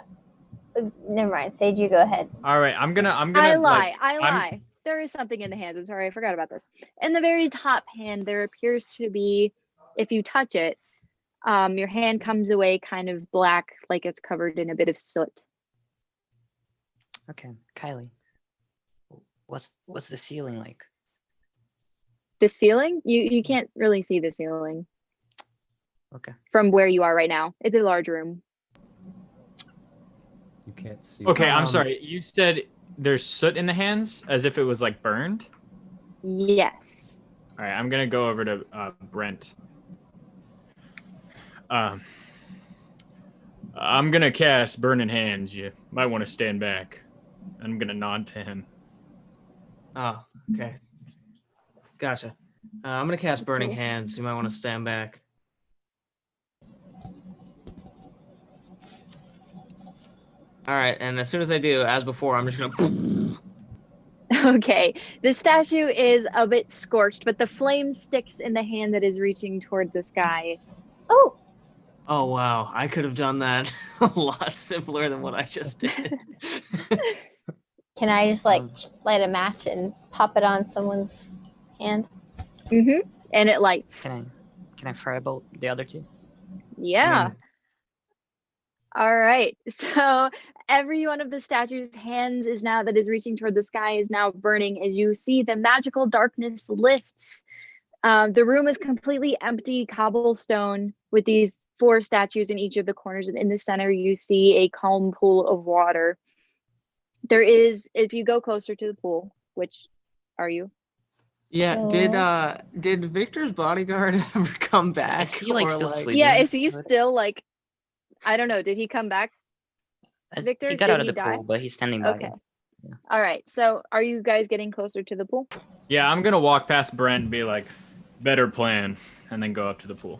never mind. Sage, you go ahead. All right, I'm gonna. I lie. like, I lie. There is something in the hands. I'm sorry, I forgot about this. In the very top hand, there appears to be, if you touch it, your hand comes away kind of black, like it's covered in a bit of soot. Okay, Kylie. What's the ceiling like? The ceiling? You can't really see the ceiling Okay. from where you are right now. It's a large room. You can't see. Okay, I'm sorry. You said there's soot in the hands, as if it was like burned. Yes. All right, I'm gonna go over to Brent. I'm gonna cast Burning Hands. You might want to stand back. I'm gonna nod to him. Oh, okay. Gotcha. I'm gonna cast Burning Hands. You might want to stand back. All right, and as soon as I do, as before, I'm just gonna. Okay. The statue is a bit scorched, but the flame sticks in the hand that is reaching toward the sky. Oh, Oh wow, I could have done that a lot simpler than what I just did. can I just light a match and pop it on someone's hand? Mm-hmm. And it lights. Can I firebolt the other two? Yeah. All right. So every one of the statue's hands that is reaching toward the sky is now burning as you see the magical darkness lifts. The room is completely empty, cobblestone, with these 4 statues in each of the corners. And in the center, you see a calm pool of water. There is, if you go closer to the pool, which are you? Yeah, did Victor's bodyguard ever come back? Is he, like, still sleeping? Yeah, is he still like, I don't know, did he come back? Victor, he got did out of he the die? pool, but he's standing by. Okay. Yeah. All right. So are you guys getting closer to the pool? Yeah, I'm gonna walk past Brent and be like, "Better plan," and then go up to the pool.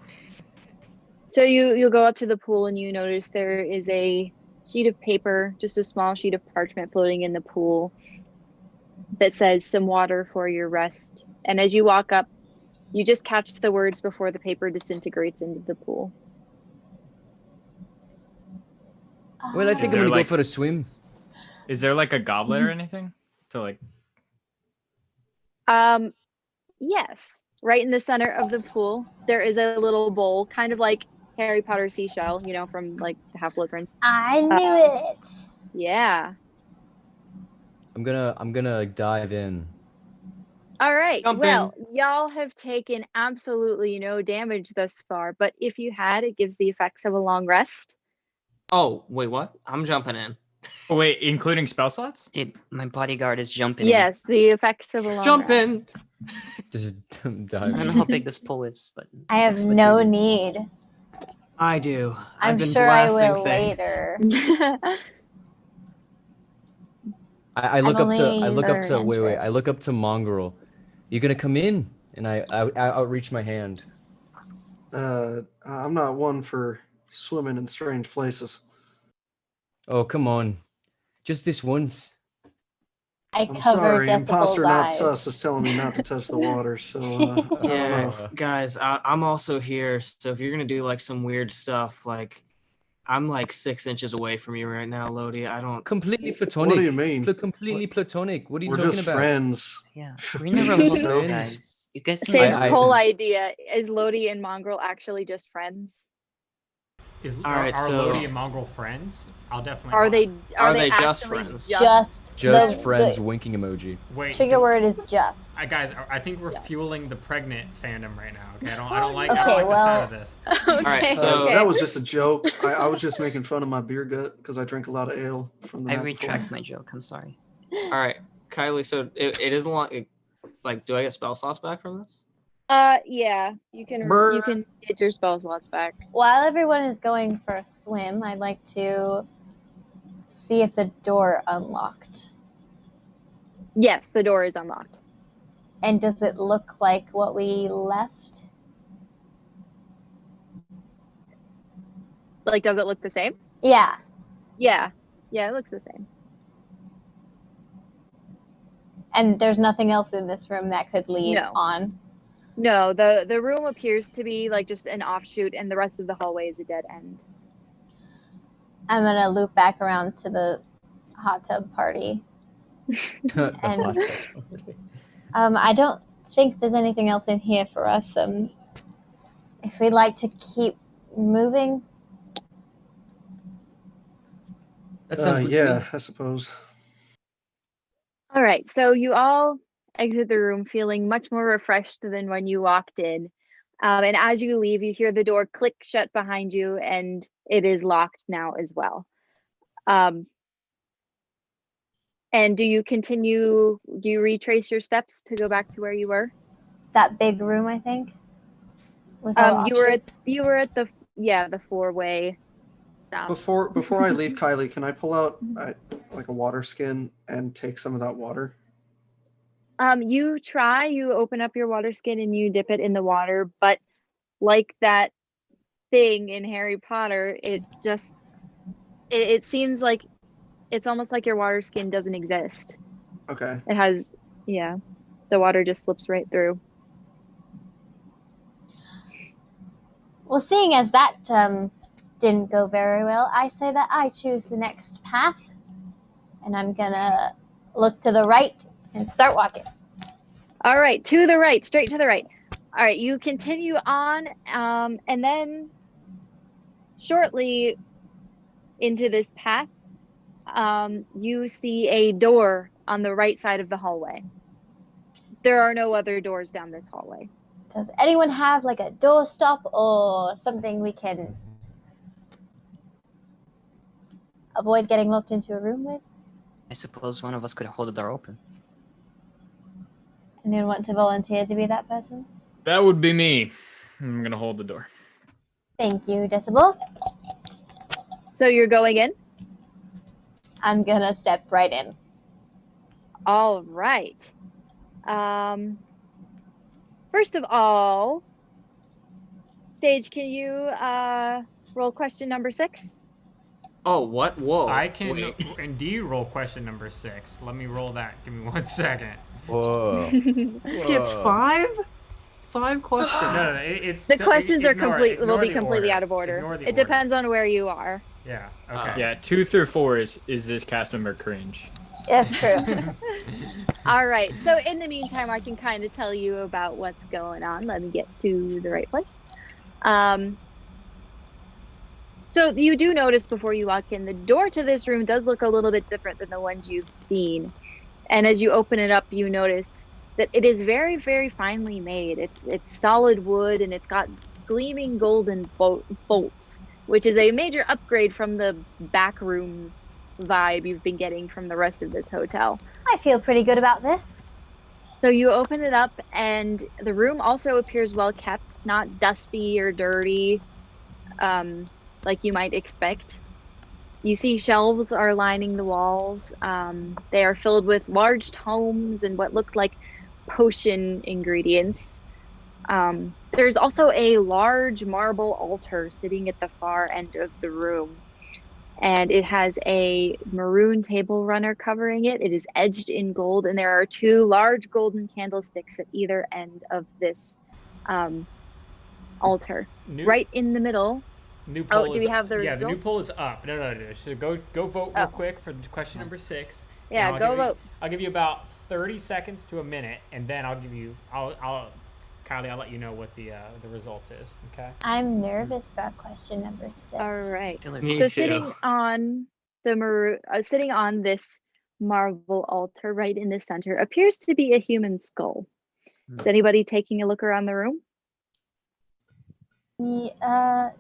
So you'll go up to the pool and you notice there is a sheet of paper, just a small sheet of parchment floating in the pool that says "some water for your rest." And as you walk up, you just catch the words before the paper disintegrates into the pool. Well, I think I'm there gonna like- go for a swim. Is there like a goblet or anything to like? Yes. Right in the center of the pool, there is a little bowl, kind of like Harry Potter seashell, from like the Half-Blood Prince. I knew it. Yeah. I'm gonna dive in. All right. Jump Well, y'all have taken absolutely no damage thus far, but if you had, it gives the effects of a long rest. Oh wait, what? I'm jumping in. Oh, wait, including spell slots? Dude, my bodyguard is jumping. Yes, the effects of a long Jump in. rest. Just I don't dive know in. how big this pool is, but I have 6 foot no cubes. need. I do. I've I'm been sure I blasting will things. later. I look up to only wait. I look up to Mongrel. You gonna come in? And I outreach my hand. I'm not one for swimming in strange places. Oh, come on. Just this once. I I'm cover sorry, Decibel's imposter not eyes. sus is telling me not to touch the water, so I don't Yeah, know. guys, I'm also here. So if you're gonna do like some weird stuff, like I'm like 6 inches away from you right now, Lodi. I don't. Completely platonic. What do you mean? Completely platonic. What are you We're talking just about? friends. Yeah, we're in a remote Just though, friends. guys. You guys can Sage's I- whole idea is Lodi and Mongrel actually just friends? All right, are so- Lodi and Mongrel friends? I'll definitely. Are they just actually friends? Just Just the, friends The winking emoji. Wait. trigger word is just. Guys, I think we're fueling the pregnant fandom right now. Okay, I don't like Okay, I don't like the well- sound of this. Okay, so- okay. That was just a joke. I was just making fun of my beer gut because I drink a lot of ale from the I night before. retract my joke. I'm sorry. All right, Kylie. So it is a lot. Like, do I get spell slots back from this? Yeah, you can get your spell slots back. While everyone is going for a swim, I'd like to see if the door unlocked. Yes, the door is unlocked. And does it look like what we left? Like, does it look the same? Yeah. Yeah, it looks the same. And there's nothing else in this room that could lead No. on. No, the room appears to be like just an offshoot, and the rest of the hallway is a dead end. I'm gonna loop back around to the hot tub party. The And- hot tub. I don't think there's anything else in here for us. If we'd like to keep moving, That sounds good to yeah, me. I suppose. All right, so you all exit the room feeling much more refreshed than when you walked in. And as you leave, you hear the door click shut behind you, and it is locked now as well. And do you retrace your steps to go back to where you were? that big room, I think. With all You were offshoots. at the four-way stop. Before I leave, Kylie, can I pull out like a water skin and take some of that water? You open up your water skin and you dip it in the water, but like that thing in Harry Potter, it seems like it's almost like your water skin doesn't exist. Okay. It has, the water just slips right through. Well, seeing as that didn't go very well, I say that I choose the next path. And I'm gonna look to the right and start walking. All right, to the right, straight to the right. All right, you continue on, and then shortly into this path, you see a door on the right side of the hallway. There are no other doors down this hallway. Does anyone have like a doorstop or something we can avoid getting locked into a room with? I suppose one of us could hold the door open. Anyone want to volunteer to be that person? That would be me. I'm gonna hold the door. Thank you, Decibel. So you're going in? I'm gonna step right in. All right. First of all, Sage, can you roll question number 6? Oh, what? Whoa. I can Wait. indeed roll question number 6. Let me roll that. Give me 1 second. Whoa. I skipped 5? 5 questions. No, it's The questions will be ignore the completely order. out of order. Ignore the It order. depends on where you are. Yeah. Okay. Yeah, 2 through 4 is this cast member cringe? That's true. All right. So in the meantime, I can kind of tell you about what's going on. Let me get to the right place. So you do notice before you walk in, the door to this room does look a little bit different than the ones you've seen. And as you open it up, you notice that it is very, very finely made. It's solid wood, and it's got gleaming golden bolts, which is a major upgrade from the back rooms vibe you've been getting from the rest of this hotel. I feel pretty good about this. So you open it up, and the room also appears well kept, not dusty or dirty, like you might expect. You see shelves are lining the walls. They are filled with large tomes and what look like potion ingredients. There's also a large marble altar sitting at the far end of the room. and it has a maroon table runner covering it. It is edged in gold, and there are 2 large golden candlesticks at either end of this altar. Right in the middle. New poll do we have the Yeah, the new results? poll is up. No. So go vote real quick for question number 6. Yeah, And go vote. I'll give you about 30 seconds to a minute, and then I'll Kylie, I'll let you know what the result is. Okay. I'm nervous about question number 6. All right. Me So too. sitting on this marble altar right in the center appears to be a human skull. Is anybody taking a look around the room? Yeah,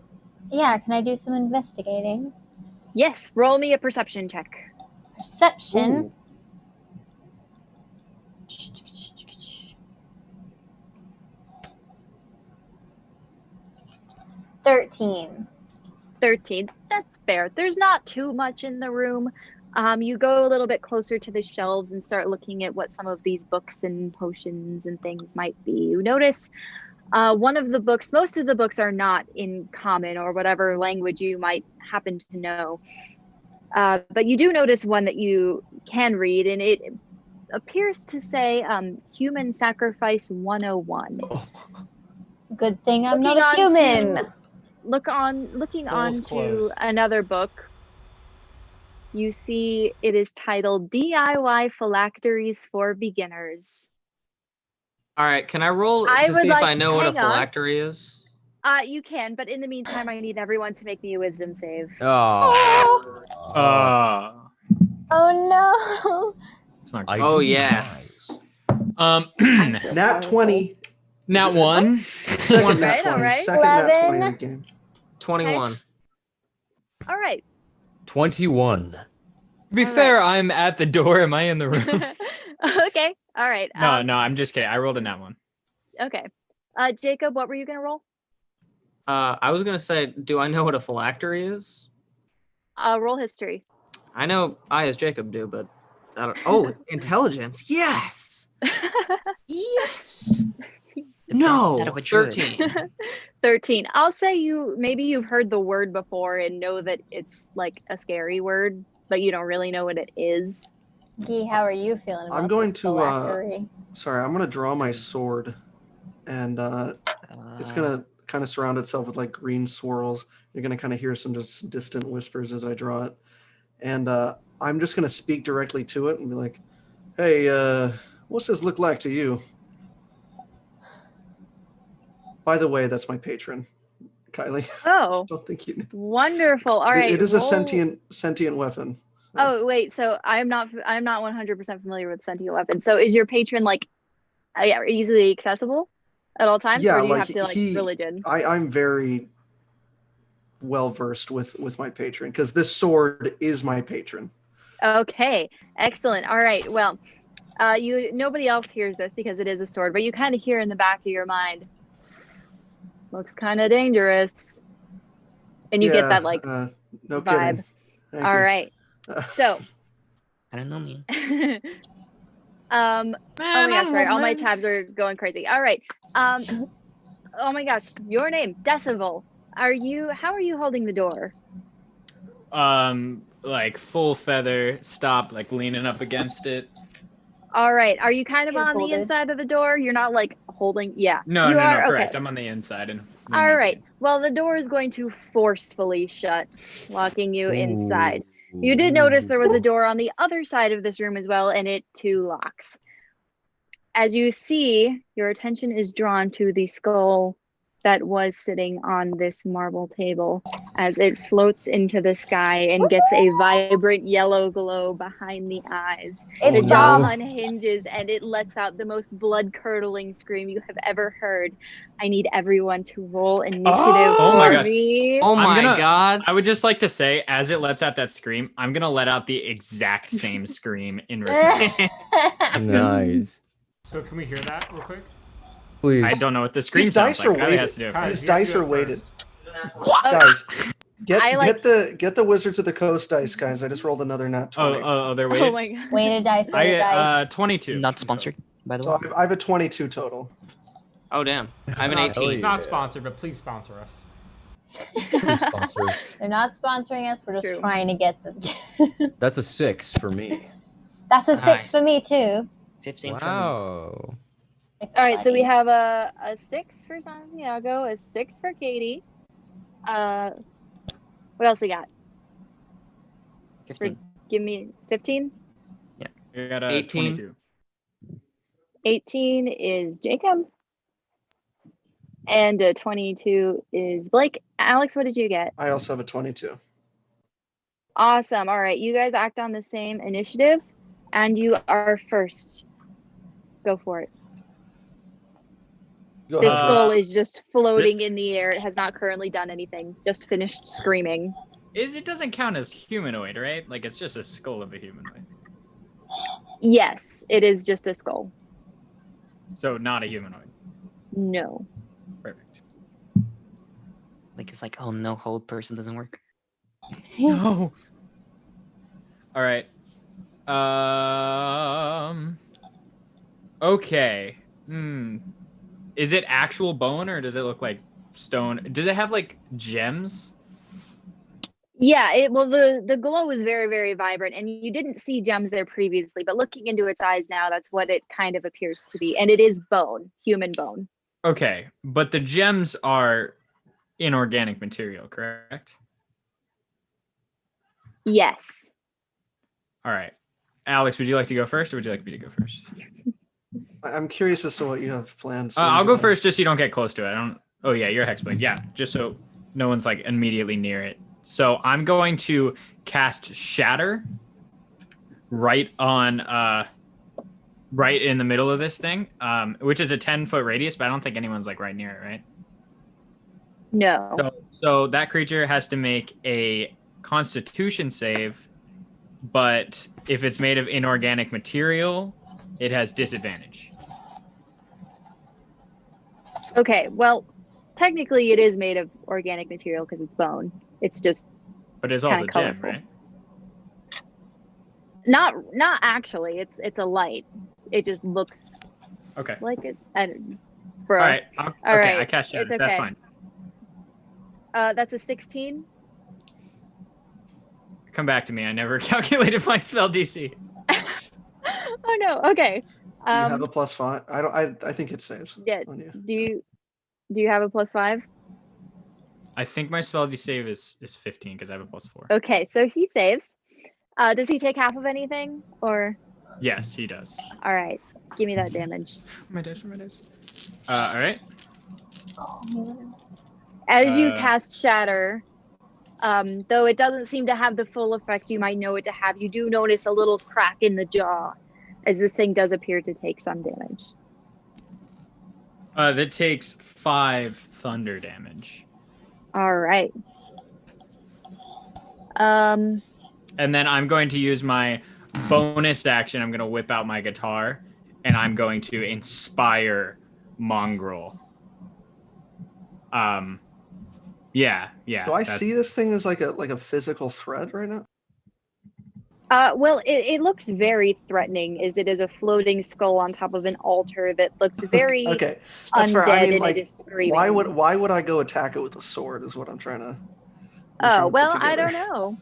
can I do some investigating? Yes, roll me a perception check. Perception. 13. 13. That's fair. There's not too much in the room. You go a little bit closer to the shelves and start looking at what some of these books and potions and things might be. You notice one of the books, most of the books are not in common or whatever language you might happen to know. But you do notice one that you can read, and it appears to say Human Sacrifice 101. Good thing I'm not a human. Looking Polls onto closed. another book, you see it is titled DIY Phylacteries for Beginners. All right, can I roll I to would see like- if I know what a hang on. phylactery is? You can, but in the meantime, I need everyone to make me a wisdom save. Oh. Oh no. It's not I good. Oh do yes. Nat 20. Nat 1. Second nat 20. All right. Second nat 20 in the 11. game. 21. All right. 21. To be All right. fair, I'm at the door. Am I in the room? Okay. All right. No, I'm just kidding. I rolled a nat 1. Okay. Jacob, what were you gonna roll? I was gonna say, do I know what a phylactery is? Roll history. I know I as Jacob do, but I don't. Oh, intelligence. Yes. Yes. No. That of a druid. 13. 13. I'll say you've heard the word before and know that it's like a scary word, but you don't really know what it is. Gee, how are you feeling about I'm going this to, phylactery? Sorry, I'm gonna draw my sword, and it's gonna kind of surround itself with like green swirls. You're gonna kind of hear some just distant whispers as I draw it, and I'm just gonna speak directly to it and be like, "Hey, what's this look like to you?" By the way, that's my patron, Kylie. Oh, Don't think you. wonderful. All right. It is a roll- sentient weapon. Oh, wait. So I'm not 100% familiar with sentient weapon. So is your patron like easily accessible at all times, Yeah, or do you like, have to like he- religion? I'm very well versed with my patron because this sword is my patron. Okay, excellent. All right. Well, nobody else hears this because it is a sword, but you kind of hear in the back of your mind, looks kind of dangerous, and you get that like no vibe. kidding. Thank all you. right. So, I don't know me. oh my gosh, sorry, all my tabs are going crazy. All right. Oh my gosh, your name, Decibel. How are you holding the door? Like full feather, stop, like leaning up against it. All right. Are you kind of You on hold the it. inside of the door? You're not like holding. Yeah. No, you no, are? no, correct. Okay. I'm on the inside and. All right. Well, the door is going to forcefully shut, locking you inside. You did notice there was a door on the other side of this room as well, and it too locks. As you see, your attention is drawn to the skull that was sitting on this marble table as it floats into the sky and gets a vibrant yellow glow behind the eyes. It's The jaw off. unhinges and it lets out the most blood-curdling scream you have ever heard. I need everyone to roll initiative Oh my for gosh. me. Oh my gonna- god. I would just like to say, as it lets out that scream, I'm gonna let out the exact same scream in return. Nice. So can we hear that real quick? Please. I don't know what the scream These sounds dice like. are Kylie weighted. has to do it Kylie, first. These you have to dice do are it weighted. first. Guys, I like- get the Wizards of the Coast dice, guys. I just rolled another nat 20. Oh, they're Oh weighted. my god. Weighted dice, weighted dice. 22. Not sponsored, by the So way. I have a 22 total. Oh damn. I have an It's 18. not yeah. sponsored, but please sponsor us. Please sponsor us. They're not sponsoring us. We're just True. trying to get them. To. That's a 6 for me. That's a 6 Nice. for me too. 15 for me. Wow. All right, so we have a 6 for Santiago, a 6 for Katie. What else we got? 15. Give me 15. You got a 18. 22. 18 is Jacob. And 22 is Blake. Alex, what did you get? I also have a 22. Awesome. All right, you guys act on the same initiative, and you are first. Go for it. Go This ahead. skull is just floating in the air. It has not currently done anything. Just finished screaming. It doesn't count as humanoid, right? Like it's just a skull of a humanoid. Yes, it is just a skull. So not a humanoid. No. Perfect. Like it's like, oh no, hold person doesn't work. No. All right. Okay. Is it actual bone or does it look like stone? Does it have like gems? Yeah, the glow is very, very vibrant, and you didn't see gems there previously, but looking into its eyes now, that's what it kind of appears to be. And it is bone, human bone. Okay, but the gems are inorganic material, correct? Yes. All right. Alex, would you like to go first or would you like me to go first? I'm curious as to what you have planned. so I'll you go can- first just so you don't get close to it. Oh yeah, you're a hexblade. Yeah, just so no one's like immediately near it. So I'm going to cast Shatter right in the middle of this thing, which is a 10-foot radius, but I don't think anyone's like right near it, right? No. So that creature has to make a Constitution save, but if it's made of inorganic material, it has disadvantage. Okay, well, technically it is made of organic material because it's bone. It's just But it's also Kinda gem, colorful. right? not actually. It's a light. It just looks Okay. like it's bro. All right. All okay, right, I cast Shatter. it's okay. That's fine. That's a 16. Come back to me. I never calculated my spell DC. Oh no. Okay. You have a +5. I think it saves. Yeah. On you. Do you have a +5? I think my spell DC is 15 because I have a +4. Okay, so he saves. Does he take half of anything or? Yes, he does. All right, give me that damage. My dice. All right. As you Uh, cast Shatter, though it doesn't seem to have the full effect you might know it to have, you do notice a little crack in the jaw as this thing does appear to take some damage. That takes 5 thunder damage. All right. And then I'm going to use my bonus action. I'm going to whip out my guitar, and I'm going to inspire Mongrel. Yeah. Do I see this thing as like a physical threat right now? Well, it looks very threatening, as it is a floating skull on top of an altar that looks very Okay, that's undead, fair. I mean, and like, it is screaming. why would I go attack it with a sword? Is what I'm trying to. Oh, well, put I together. don't know.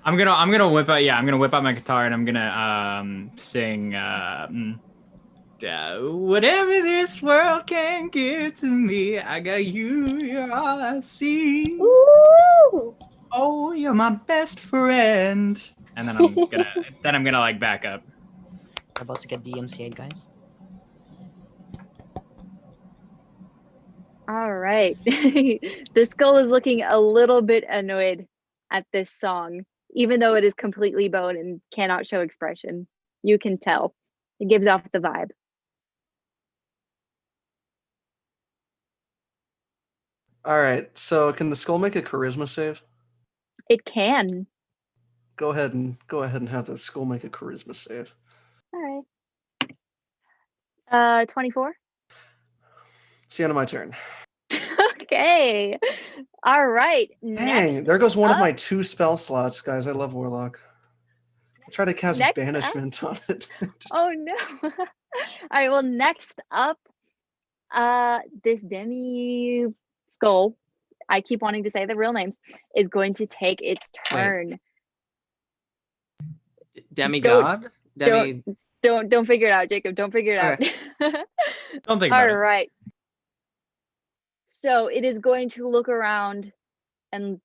I'm gonna whip out. Yeah, I'm gonna whip out my guitar and I'm gonna sing. Whatever this world can give to me, I got you. You're all I see. Ooh! Oh, you're my best friend. And then I'm gonna like back up. We're about to get DMCA'd, guys. All right. The skull is looking a little bit annoyed at this song, even though it is completely bone and cannot show expression. You can tell. It gives off the vibe. All right. So can the skull make a charisma save? It can. Go ahead and have the skull make a charisma save. All right. 24. It's the end of my turn. Okay. All right. Dang, Next there goes one of up- my 2 spell slots, guys. I love Warlock. I try to cast Next banishment on it. Oh no. All right. Well, next up, this demi skull I keep wanting to say the real names, is going to take its turn. Demigod? Don't figure it out, Jacob. Don't figure it out. Don't think about All it. right. So it is going to look around, and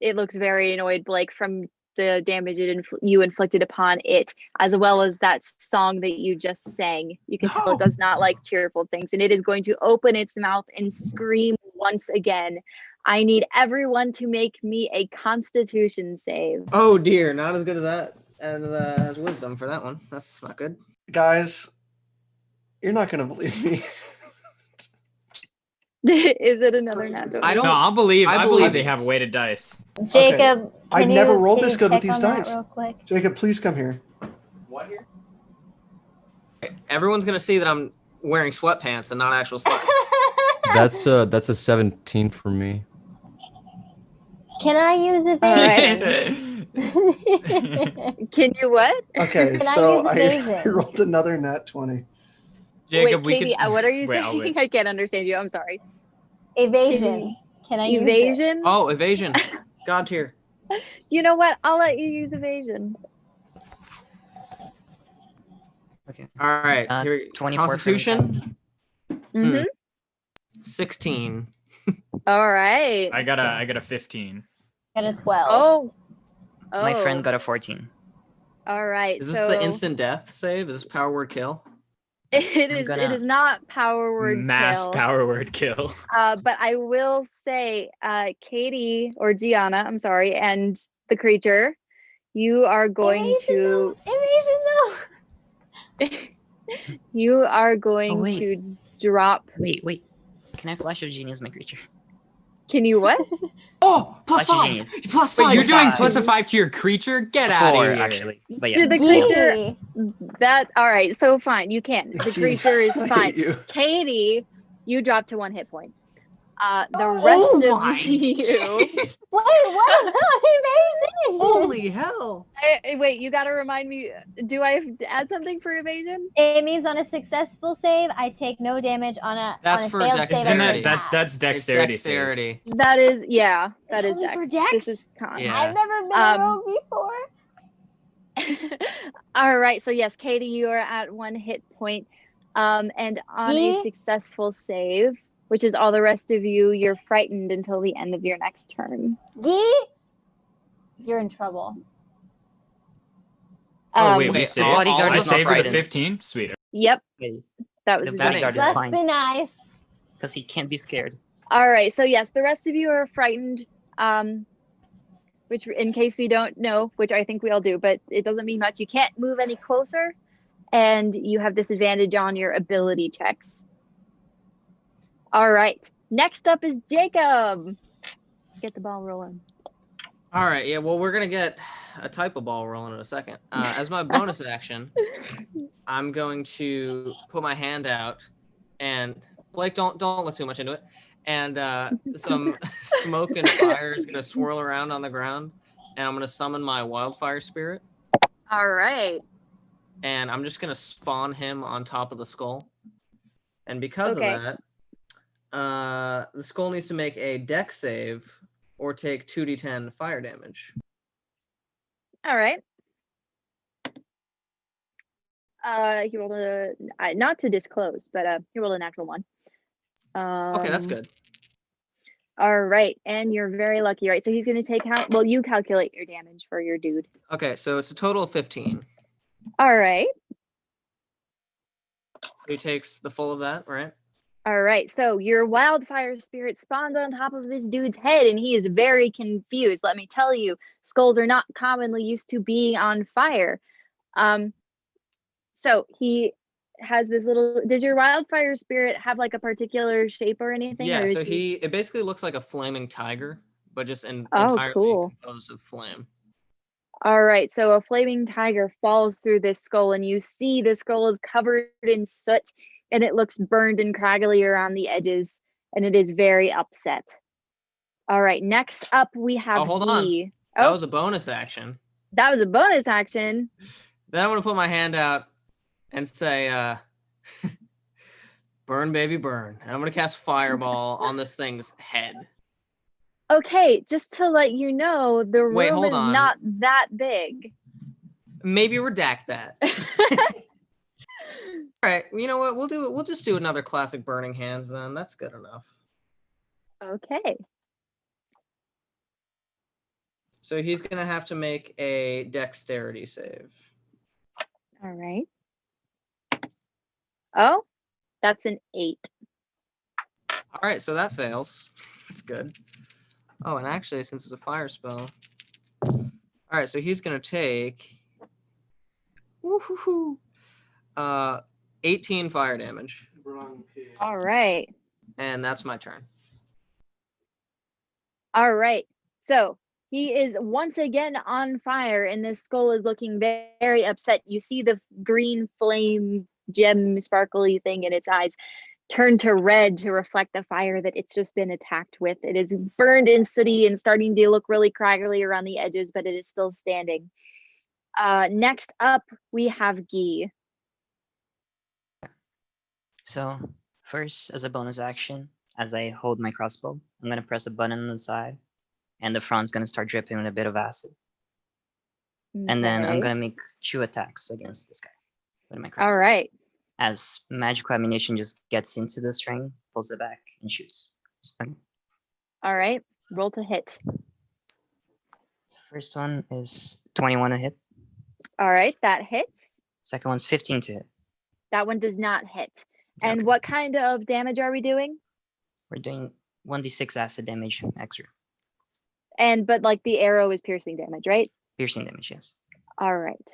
it looks very annoyed, Blake, from the damage you inflicted upon it, as well as that song that you just sang. You can tell it does not like cheerful things, and it is going to open its mouth and scream once again. I need everyone to make me a Constitution save. Oh dear, not as good as that as wisdom for that one. That's not good. Guys, you're not gonna believe me. Is it another nat 20? I don't- No, I believe they you. have weighted dice. Jacob, I've can never you- rolled can this you good with check these on that dice. real quick? Jacob, please come here. What here? Everyone's gonna see that I'm wearing sweatpants and not actual sweat. That's a 17 for me. Can I use evasion? Can you what? Okay, Can I so use I evasion? rolled another nat 20. Jacob, Wait, Katie, what are you Wait, I'll saying? wait. I can't understand you. I'm sorry. Evasion. Can I use it? Evasion? Oh, evasion. God tier. You know what? I'll let you use evasion. Okay. All right. Here, 24 for me. Constitution. Mm-hmm. 16. All right. I got a 15. Got a 12. Oh. My friend got a 14. All right. Is this so the instant death save? Is this power word kill? It is. gonna- It is not power word Mass kill. power word kill. But I will say, Katie or Gianna, I'm sorry, and the creature, you are going to. Evasion, no. You are going wait. to drop. Wait. Can I flash of genius my creature? Can you what? Oh, plus Flash of 5. genius. Plus Wait, 5. you're doing Five. plus a 5 to your creature? Get out Four, of here. actually. But To yeah. the yeah. creature. Gee. That all right. So fine, you can. The creature is I hate fine. you. Katie, you dropped to 1 hit point. The Oh rest my. of you. Jeez. Wait, what about evasion? Holy hell. Wait, you got to remind me. Do I have to add something for evasion? It means on a successful save, I take no damage. On a That's on a for failed save, I Isn't dexterity. take that half. that's It's dexterity. dexterity. That is, yeah, that is Only for dex. dex? This is con. Yeah. I've never been Um, a rogue before. All right, so yes, Katie, you are at 1 hit point. And on a Gee. successful save, which is all the rest of you, you're frightened until the end of your next turn. Gee, you're in trouble. Oh wait, we Wait, saved. the bodyguard I is not saved with a frightened. 15. Sweet. Yep, Wait, that was The his bodyguard next is turn. fine. Let's be nice. because he can't be scared. All right, so yes, the rest of you are frightened. Which, in case we don't know, which I think we all do, but it doesn't mean much. You can't move any closer, and you have disadvantage on your ability checks. All right, next up is Jacob. Get the ball rolling. All right. Yeah. Well, we're gonna get a type of ball rolling in a second. As my bonus action, I'm going to put my hand out, and Blake, don't look too much into it. And some smoke and fire is gonna swirl around on the ground, and I'm gonna summon my wildfire spirit, All right. and I'm just gonna spawn him on top of the skull. And because Okay. of that, the skull needs to make a dex save or take 2d10 fire damage. All right. He rolled a not to disclose, but he rolled a natural 1. Okay, that's good. All right, and you're very lucky, right? So he's going to take how? Well, you calculate your damage for your dude. Okay, so it's a total of 15. All right. He takes the full of that, right? All right, so your wildfire spirit spawns on top of this dude's head, and he is very confused. Let me tell you, skulls are not commonly used to being on fire. So he has this little. Does your wildfire spirit have like a particular shape or anything? Yeah, or so is it basically looks like a flaming tiger, but just Oh, entirely cool. composed of flame. All right, so a flaming tiger falls through this skull, and you see the skull is covered in soot, and it looks burned and craggly around the edges, and it is very upset. All right, next up we have Oh, hold on. Guy. That Oh, was a bonus action. that was a bonus action. Then I'm gonna put my hand out and say, burn baby burn. And I'm gonna cast fireball on this thing's head. Okay, just to let you know, the Wait, room hold is on. not that big. Maybe redact that. All right, you know what? We'll just do another classic Burning Hands then. That's good enough. Okay. So he's gonna have to make a dexterity save. All right. Oh, that's an 8. All right, so that fails. That's good. Oh, and actually, since it's a fire spell, all right, so he's gonna take 18 fire damage, All right. and that's my turn. All right. So he is once again on fire, and this skull is looking very upset. You see the green flame gem sparkly thing in its eyes turn to red to reflect the fire that it's just been attacked with. It is burned and sooty and starting to look really craggly around the edges, but it is still standing. Next up, we have Guy. So first, as a bonus action, as I hold my crossbow, I'm gonna press a button on the side, and the front's gonna start dripping with a bit of acid. And then I'm Okay. gonna make 2 attacks against this guy with my crossbow. All right. As magical ammunition just gets into the string, pulls it back, and shoots. All right. Roll to hit. So first one is 21 to hit. All right. That hits. Second one's 15 to hit. That one does not hit. And Okay. what kind of damage are we doing? We're doing 1d6 acid damage extra. But like the arrow is piercing damage, right? Piercing damage, yes. All right.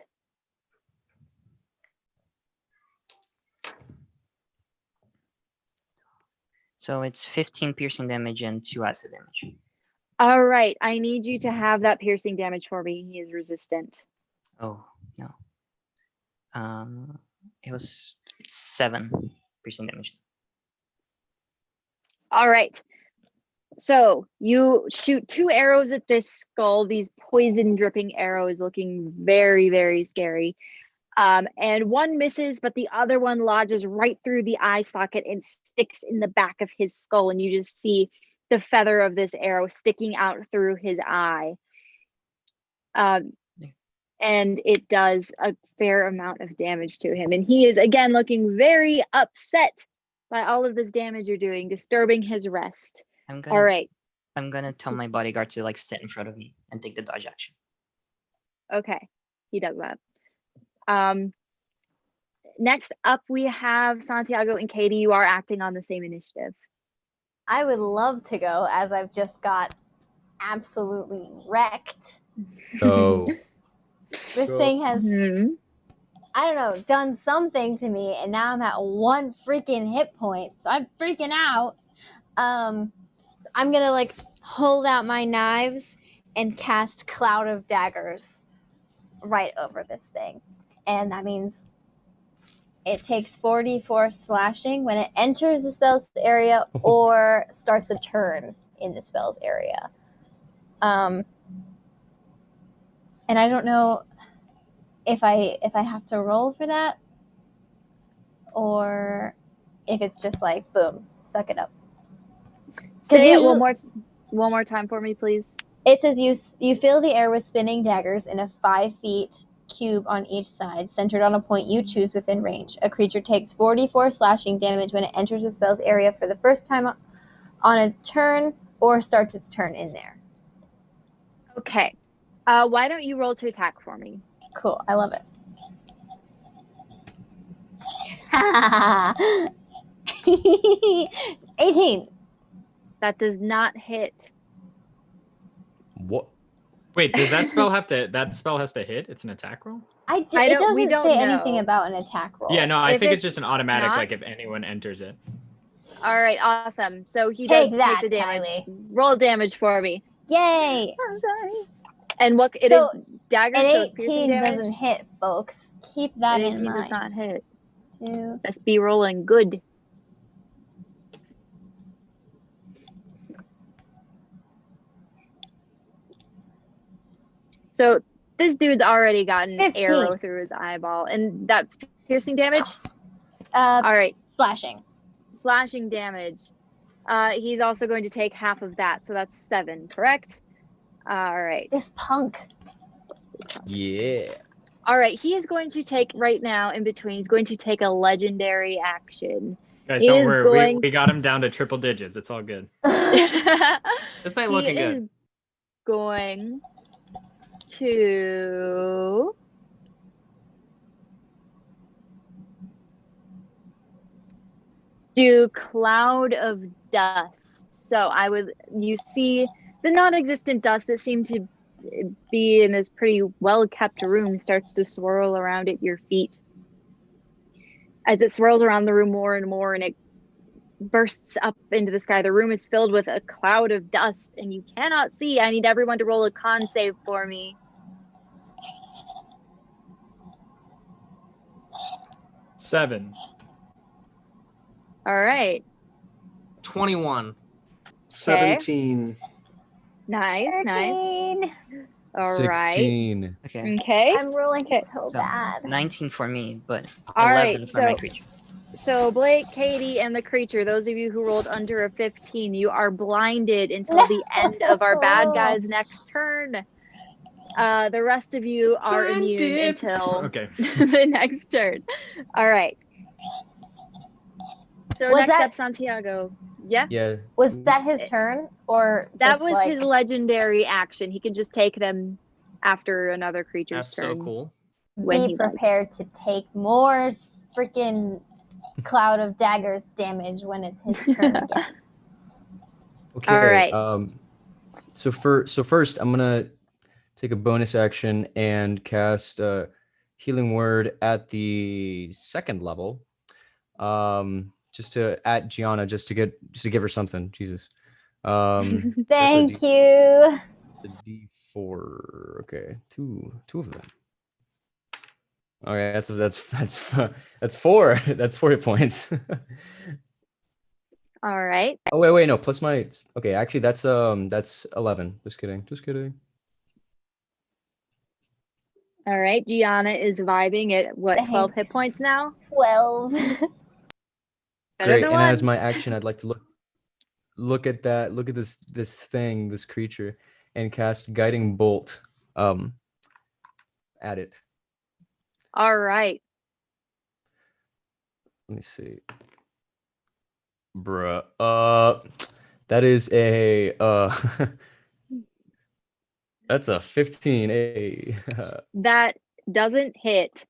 So it's 15 piercing damage and 2 acid damage. All right. I need you to have that piercing damage for me. He is resistant. Oh, no. It's 7 piercing damage. All right. So you shoot 2 arrows at this skull, these poison dripping arrows looking very, very scary. And one misses, but the other one lodges right through the eye socket and sticks in the back of his skull. And you just see the feather of this arrow sticking out through his eye. And it does a fair amount of damage to him. And he is again looking very upset by all of this damage you're doing, disturbing his rest. All right. I'm gonna tell my bodyguard to like sit in front of me and take the dodge action. Okay. He does that. Next up, we have Santiago and Katie. You are acting on the same initiative. I would love to go, as I've just got absolutely wrecked. Oh. This Go. thing has, Mhm. I don't know, done something to me, and now I'm at 1 freaking hit point, so I'm freaking out. So I'm gonna like hold out my knives and cast Cloud of Daggers right over this thing, and that means it takes 44 slashing when it enters the spell's area or starts a turn in the spell's area. And I don't know if I have to roll for that, or if it's just like boom, suck it up. Say it usually- one more time for me, please. It says you fill the air with spinning daggers in a 5 feet cube on each side, centered on a point you choose within range. A creature takes 44 slashing damage when it enters the spell's area for the first time on a turn or starts its turn in there. Okay. Why don't you roll to attack for me? Cool, I love it. 18. That does not hit. What? Wait, does that spell have to? That spell has to hit. It's an attack roll. I It don't- we doesn't don't say anything know. about an attack roll. Yeah, no, I If think it's it's just an automatic. not- Like if anyone enters it. All right, awesome. So he does Take that, take the damage. Kylie. Roll damage for me. Yay! I'm sorry. And what it So, is dagger, An so it's piercing 18 damage. doesn't hit, folks. Keep that An in 18 does mind. not hit. 2. Best be rolling good. So this dude's already gotten an 15. arrow through his eyeball, and that's piercing damage. Uh, All right, slashing. slashing damage. He's also going to take half of that, so that's 7, correct? All right. This punk. Yeah. All right, he is going to take right now in between. He's going to take a legendary action. Guys, He don't is worry. going- We got him down to triple digits. It's all good. This ain't looking He is good. going to do cloud of dust. So you see the non-existent dust that seemed to be in this pretty well-kept room starts to swirl around at your feet. As it swirls around the room more and more, and it bursts up into the sky. The room is filled with a cloud of dust, and you cannot see. I need everyone to roll a con save for me. 7. All right. 21. 17. Nice. 13. All right. 16. Okay. Okay. I'm rolling so So bad. 19 for me, but All 11 right, for my so- creature. So Blake, Katie, and the creature, those of you who rolled under a 15, you are blinded until the end of our bad guy's next turn. The rest of you are immune until Okay. the next turn. All right. So Was next that- up, Santiago. Yeah, Yeah. Was that his turn or that just was like, his legendary action. He can just take them after another creature's That's turn. so cool. when be he likes. prepared to take more freaking cloud of daggers damage when it's his turn again. Okay. All right. So first, I'm gonna take a bonus action and cast Healing Word at the 2nd level. Just to at Gianna, just to give her something. Jesus. Thank you. The D4. Okay, two of them. Okay, that's 4. That's 4 hit points. All right. Oh wait, no, plus my. Okay, actually that's 11. Just kidding. All right. Gianna is vibing at what, 12 hit points now? 12. Better Great. than And as one. my action, I'd like to look at this thing, this creature, and cast Guiding Bolt at it. All right. Let me see. Bruh. That is a that's a 15. That doesn't hit.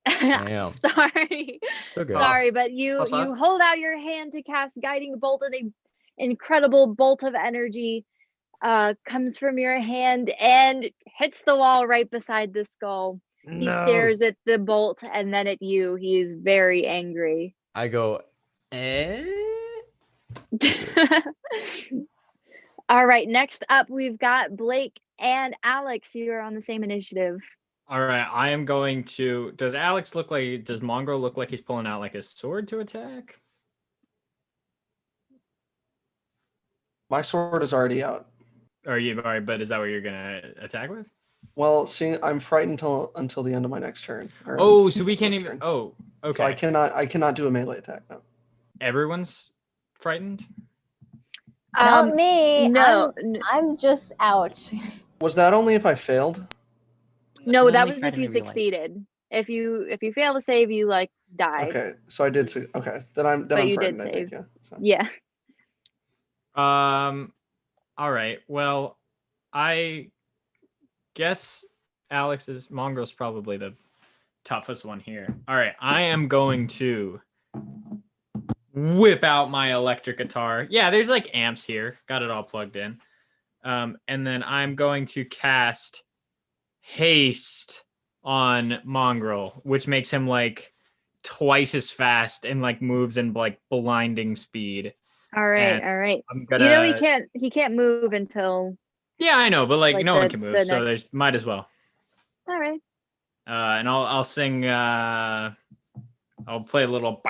Damn. Sorry. Okay. Sorry, but you +5. hold out your hand to cast Guiding Bolt, and an incredible bolt of energy comes from your hand and hits the wall right beside the skull. He stares at the bolt and then at you. He is very angry. I go, eh? All right, next up we've got Blake and Alex. You are on the same initiative. All right. I am going to. Does Mongrel look like he's pulling out like a sword to attack? My sword is already out. Or but is that what you're gonna attack with? Well, seeing I'm frightened until the end of my next turn. or Oh, next- so we can't next even. turn. Oh, okay. So I cannot do a melee attack now. Everyone's frightened. Not me. No, I'm just ouch. Was that only if I failed? no, You that only was if frighten you in real life. succeeded. If you fail to save, you like die. Okay, so I did. Okay, then I'm But you frightened. did I think. save. Yeah. So. Yeah. All right. Well, I guess Mongrel's probably the toughest one here. All right. I am going to whip out my electric guitar. Yeah, there's like amps here. Got it all plugged in. And then I'm going to cast Haste on Mongrel, which makes him like twice as fast and like moves in like blinding speed. All right. And All right. I'm gonna. You know he can't move until. Yeah, I know, but like no one can move, the so next- there's might as well. All right. And I'll sing. I'll play a little.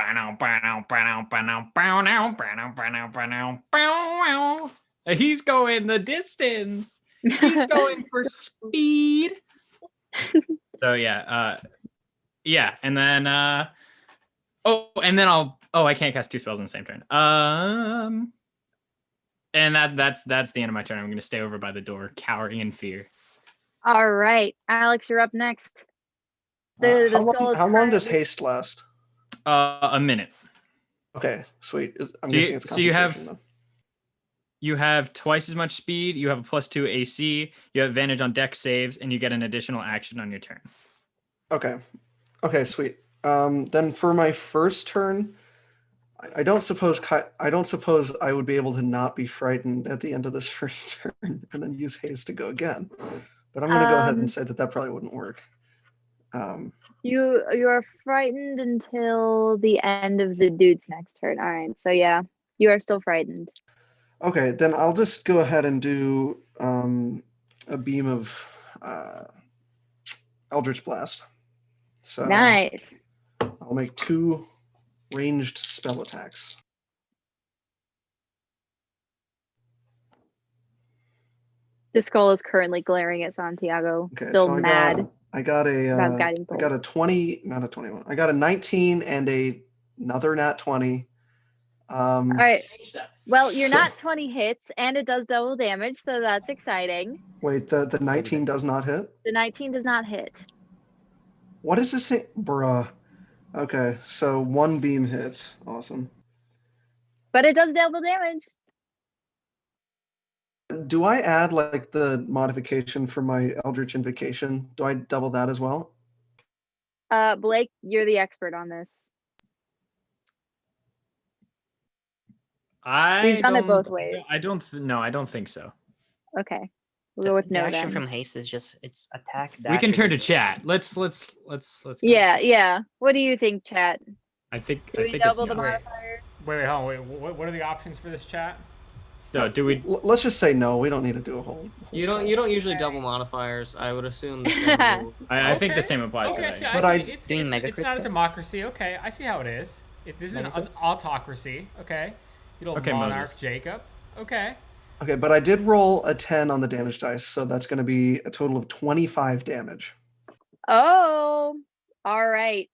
He's going the distance. He's going for speed. So yeah, and then and then I can't cast 2 spells in the same turn. And that's the end of my turn. I'm going to stay over by the door, cowering in fear. All right, Alex, you're up next. The skull is how long does currently- haste last? A minute. Okay, sweet. I'm So you- guessing it's so you have- concentration then. You have twice as much speed. You have a +2 AC. You have advantage on dex saves, and you get an additional action on your turn. Okay. Okay, sweet. Then for my first turn, I don't suppose I would be able to not be frightened at the end of this first turn and then use haste to go again. But I'm going to go ahead and say that probably wouldn't work. You are frightened until the end of the dude's next turn. All right, so yeah, you are still frightened. Okay, then I'll just go ahead and do a beam of Eldritch Blast. So Nice. I'll make 2 ranged spell attacks. The skull is currently glaring at Santiago, Okay, still so mad. I got about guiding I got a 20, not a 21. I got a 19 and another nat 20. All right. Well, your so- nat 20 hits, and it does double damage, so that's exciting. Wait, the 19 does not hit? The 19 does not hit. What is this thing? Bruh. Okay, so 1 beam hits. Awesome. But it does double damage. Do I add like the modification for my Eldritch Invocation? Do I double that as well? Blake, you're the expert on this. We've done it both ways. I don't think so. Okay. We'll go with The no action then. from haste is just it's attack. We can dash, turn to it's- chat. Let's. go to Yeah, chat. yeah. What do you think, chat? I think. Do I we think it's double the no. modifier? Wait, hold on. Wait, what are the options for this chat? No, do we? Let's just say no. We don't need to do a whole. You don't usually double modifiers. I would assume the same rule. I think the Okay. same applies Okay, I to see, that. But I I- see. It's Doing mega it's crits, not a guys? democracy. Okay, I see how it is. This is an Mega crits? autocracy. Okay, you little Okay, monarch Moses. Jacob. Okay. Okay, but I did roll a 10 on the damage dice, so that's going to be a total of 25 damage. Oh, all right.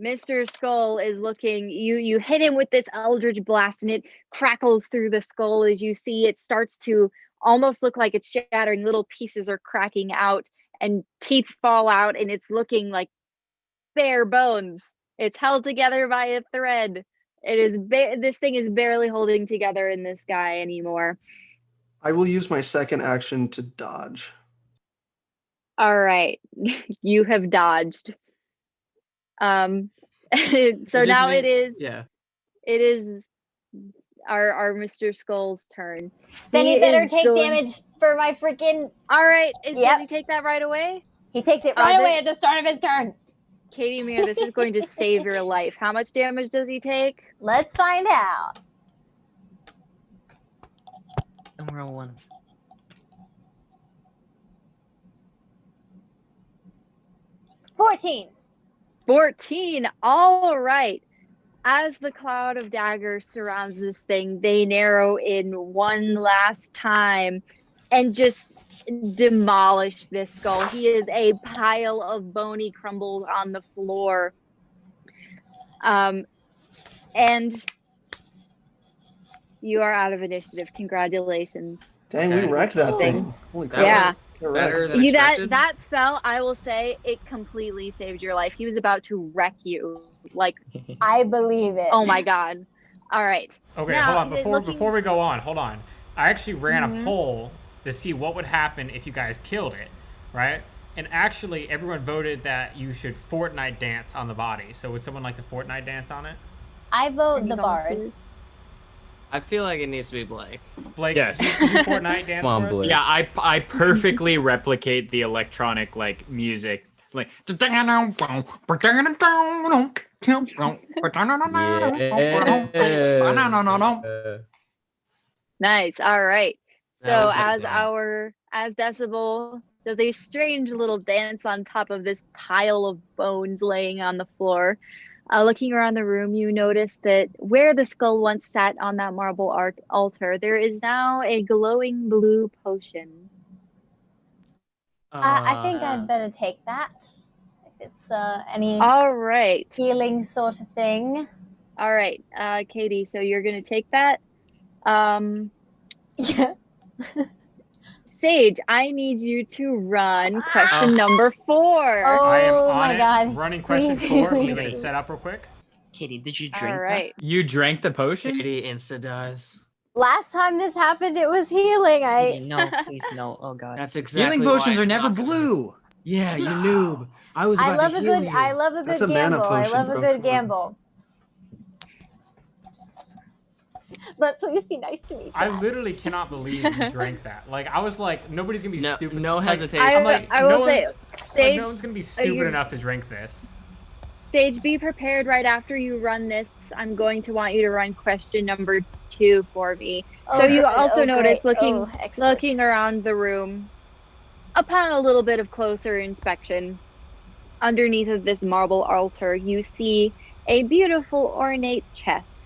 Mr. Skull is looking. You hit him with this Eldritch Blast, and it crackles through the skull as you see it starts to almost look like it's shattering. Little pieces are cracking out, and teeth fall out, and it's looking like bare bones. It's held together by a thread. It is this thing is barely holding together in this guy anymore. I will use my second action to dodge. All right, you have dodged. So It just now mean- it is Yeah. our Mr. Skull's turn. Then He he better is take going- damage for my freaking. All right, does Yep. he take that right away? He takes it right then- away at the start of his turn. Katie Mir, this is going to save your life. How much damage does he take? Let's find out. Don't roll ones. 14. 14. All right. As the cloud of daggers surrounds this thing, they narrow in one last time and just demolish this skull. He is a pile of bony crumbles on the floor. And you are out of initiative. Congratulations. Dang, we Okay. wrecked that Oh. thing. Holy crap. Yeah. Get wrecked. Better than You, expected. that spell, I will say, it completely saved your life. He was about to wreck you. Like, I believe it. oh my god. All right. Okay, Now, hold on. is it Before looking- before we go on, hold on. I actually ran a Mhm. poll to see what would happen if you guys killed it, right? And actually, everyone voted that you should Fortnite dance on the body. So would someone like to Fortnite dance on it? I vote Any the bard. volunteers? I feel like it needs to be Blake. Blake, Yes. could you Fortnite dance Come on, for us? Blake. Yeah, I perfectly replicate the electronic like music. Like Yeah. Nice. All right. So That was as something. as Decibel does a strange little dance on top of this pile of bones laying on the floor, looking around the room, you notice that where the skull once sat on that marble altar, there is now a glowing blue potion. I think I'd better take that. If it's any All right. healing sort of thing. All right. Katie, so you're going to take that. Yeah. Sage, I need you to run question number 4. I am Oh on my it. God. Running question Please, 4. please. Let me get it set up real quick. Katie, did you All drink right. You drank the potion? Katie insta does. Last time this happened, it was healing. that? Katie, no, please, no. Oh God. That's exactly Healing potions why I are did never not come. blue. Yeah, you noob. I was I about love to a heal good. you. I love a That's good a mana gamble. I potion, love a bro. good Come on. gamble. But please be nice to me, I chat. literally cannot believe you drank that. Like, I was like, nobody's gonna be No, stupid. no Like, hesitation. I'm like, I no will say, one's- like, Sage, no one's gonna be stupid you- enough to drink this. Sage, be prepared right after you run this. I'm going to want you to run question number 2 for me. Oh, So you good. also Oh, notice great. looking Oh, excellent. looking around the room, upon a little bit of closer inspection, underneath of this marble altar, you see a beautiful ornate chest.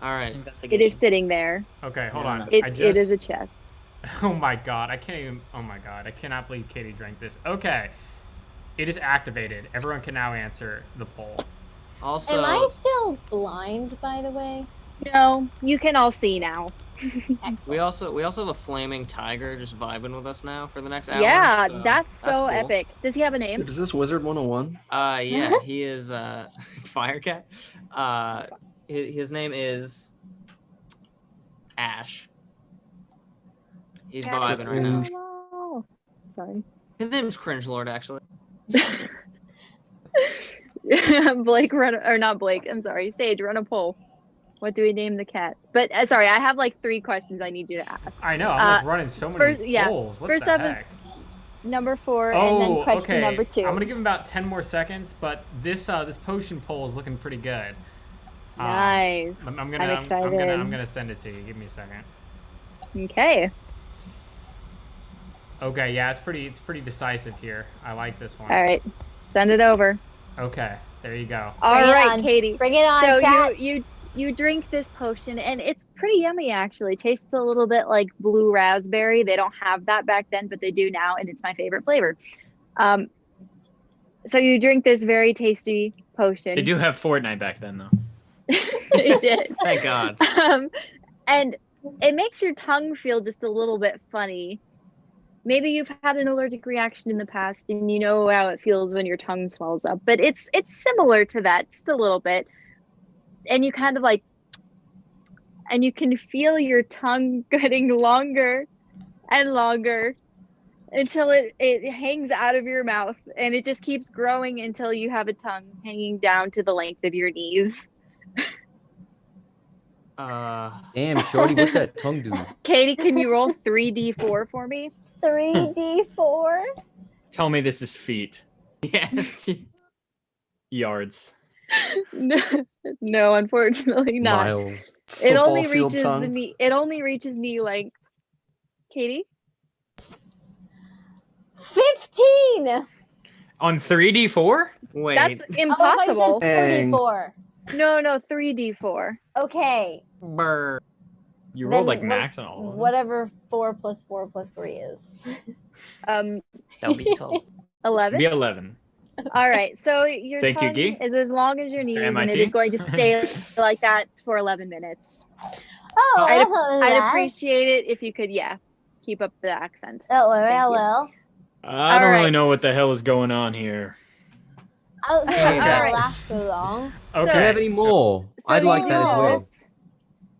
All right. Investigation. It is sitting there. Okay, hold No, on. no. It is a chest. Oh my god, I can't even. Oh my god, I cannot believe Katie drank this. Okay, it is activated. Everyone can now answer the poll. Also, Am I still blind, by the way? No, you can all see now. we also have a flaming tiger just vibing with us now for the next hour. Yeah, so that's so cool. epic. Does he have a name? Dude, is this Wizard 101? Yeah, he is Firecat. His name is Ash. He's vibing right now. Oh, sorry. His name's Cringe Lord, actually. Blake, or not Blake. I'm sorry. Sage, run a poll. What do we name the cat? But sorry, I have like 3 questions I need you to ask. I know, I'm like running so many polls. What first the up is heck? Number 4, and then question okay. number 2. I'm gonna give him about 10 more seconds, but this potion poll is looking pretty good. Nice. I'm excited. gonna send it to you. Give me a second. Okay. Okay, yeah, it's pretty decisive here. I like this one. All right. Send it over. Okay, there you go. All Bring it right, on. Katie. Bring it on, So chat. you drink this potion, and it's pretty yummy actually. Tastes a little bit like blue raspberry. They don't have that back then, but they do now, and it's my favorite flavor. So you drink this very tasty potion. They do have Fortnite back then, though. They did. Thank God. And it makes your tongue feel just a little bit funny. Maybe you've had an allergic reaction in the past and you know how it feels when your tongue swells up, but it's similar to that, just a little bit. And you kind of like, and you can feel your tongue getting longer and longer until it hangs out of your mouth, and it just keeps growing until you have a tongue hanging down to the length of your knees. Damn, shorty, what that tongue do? Katie, can you roll 3d4 for me? 3d4. Tell me this is feet. Yes. Yards. No, unfortunately not. Miles. It only Football field reaches tongue. the knee. It only reaches knee length. Katie? 15. On 3d4? Wait. That's Oh, I thought impossible. you said Dang. 4d4. No, 3d4. Okay. Brr. You then rolled like max what's- on all of them. Whatever 4 plus 4 plus 3 is. That would be 12. 11. Be 11. All right. So your Thank you, tongue Guy. is as long as your Mr. knees, and it MIT. is going to stay like that for 11 minutes. Oh, I'd, that's not I'd bad. appreciate it if you could, keep up the accent. Don't worry, Thank I you. will. I don't All really right. know what the hell is going on here. I don't think Hey, it's gonna alright. last too long. Do you Okay. have any more? So I'd like you that as well. notice-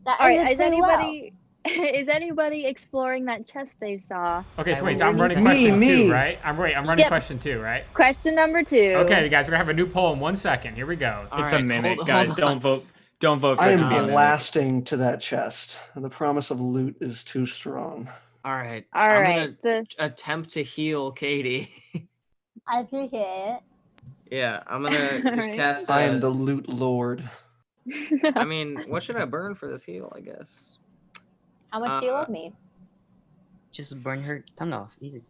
That All right. ended Is pretty anybody is anybody exploring that chest they saw? Okay, so I wait, will so I'm running Me, question me. 2, right? I'm running Yep. question 2, right? Question number 2. Okay, you guys, we're gonna have a new poll in 1 second. Here we go. All It's right, a mimic, hold guys. on. Don't vote for I it to be a am mimic. blasting to that chest. The promise of loot is too strong. All right. All I'm right. gonna attempt to heal Katie. I appreciate it. Yeah, I'm gonna just Alright. cast. I am the loot lord. I mean, what should I burn for this heal? I guess. How much do you Uh, love me? Just burn her tongue off. Easy.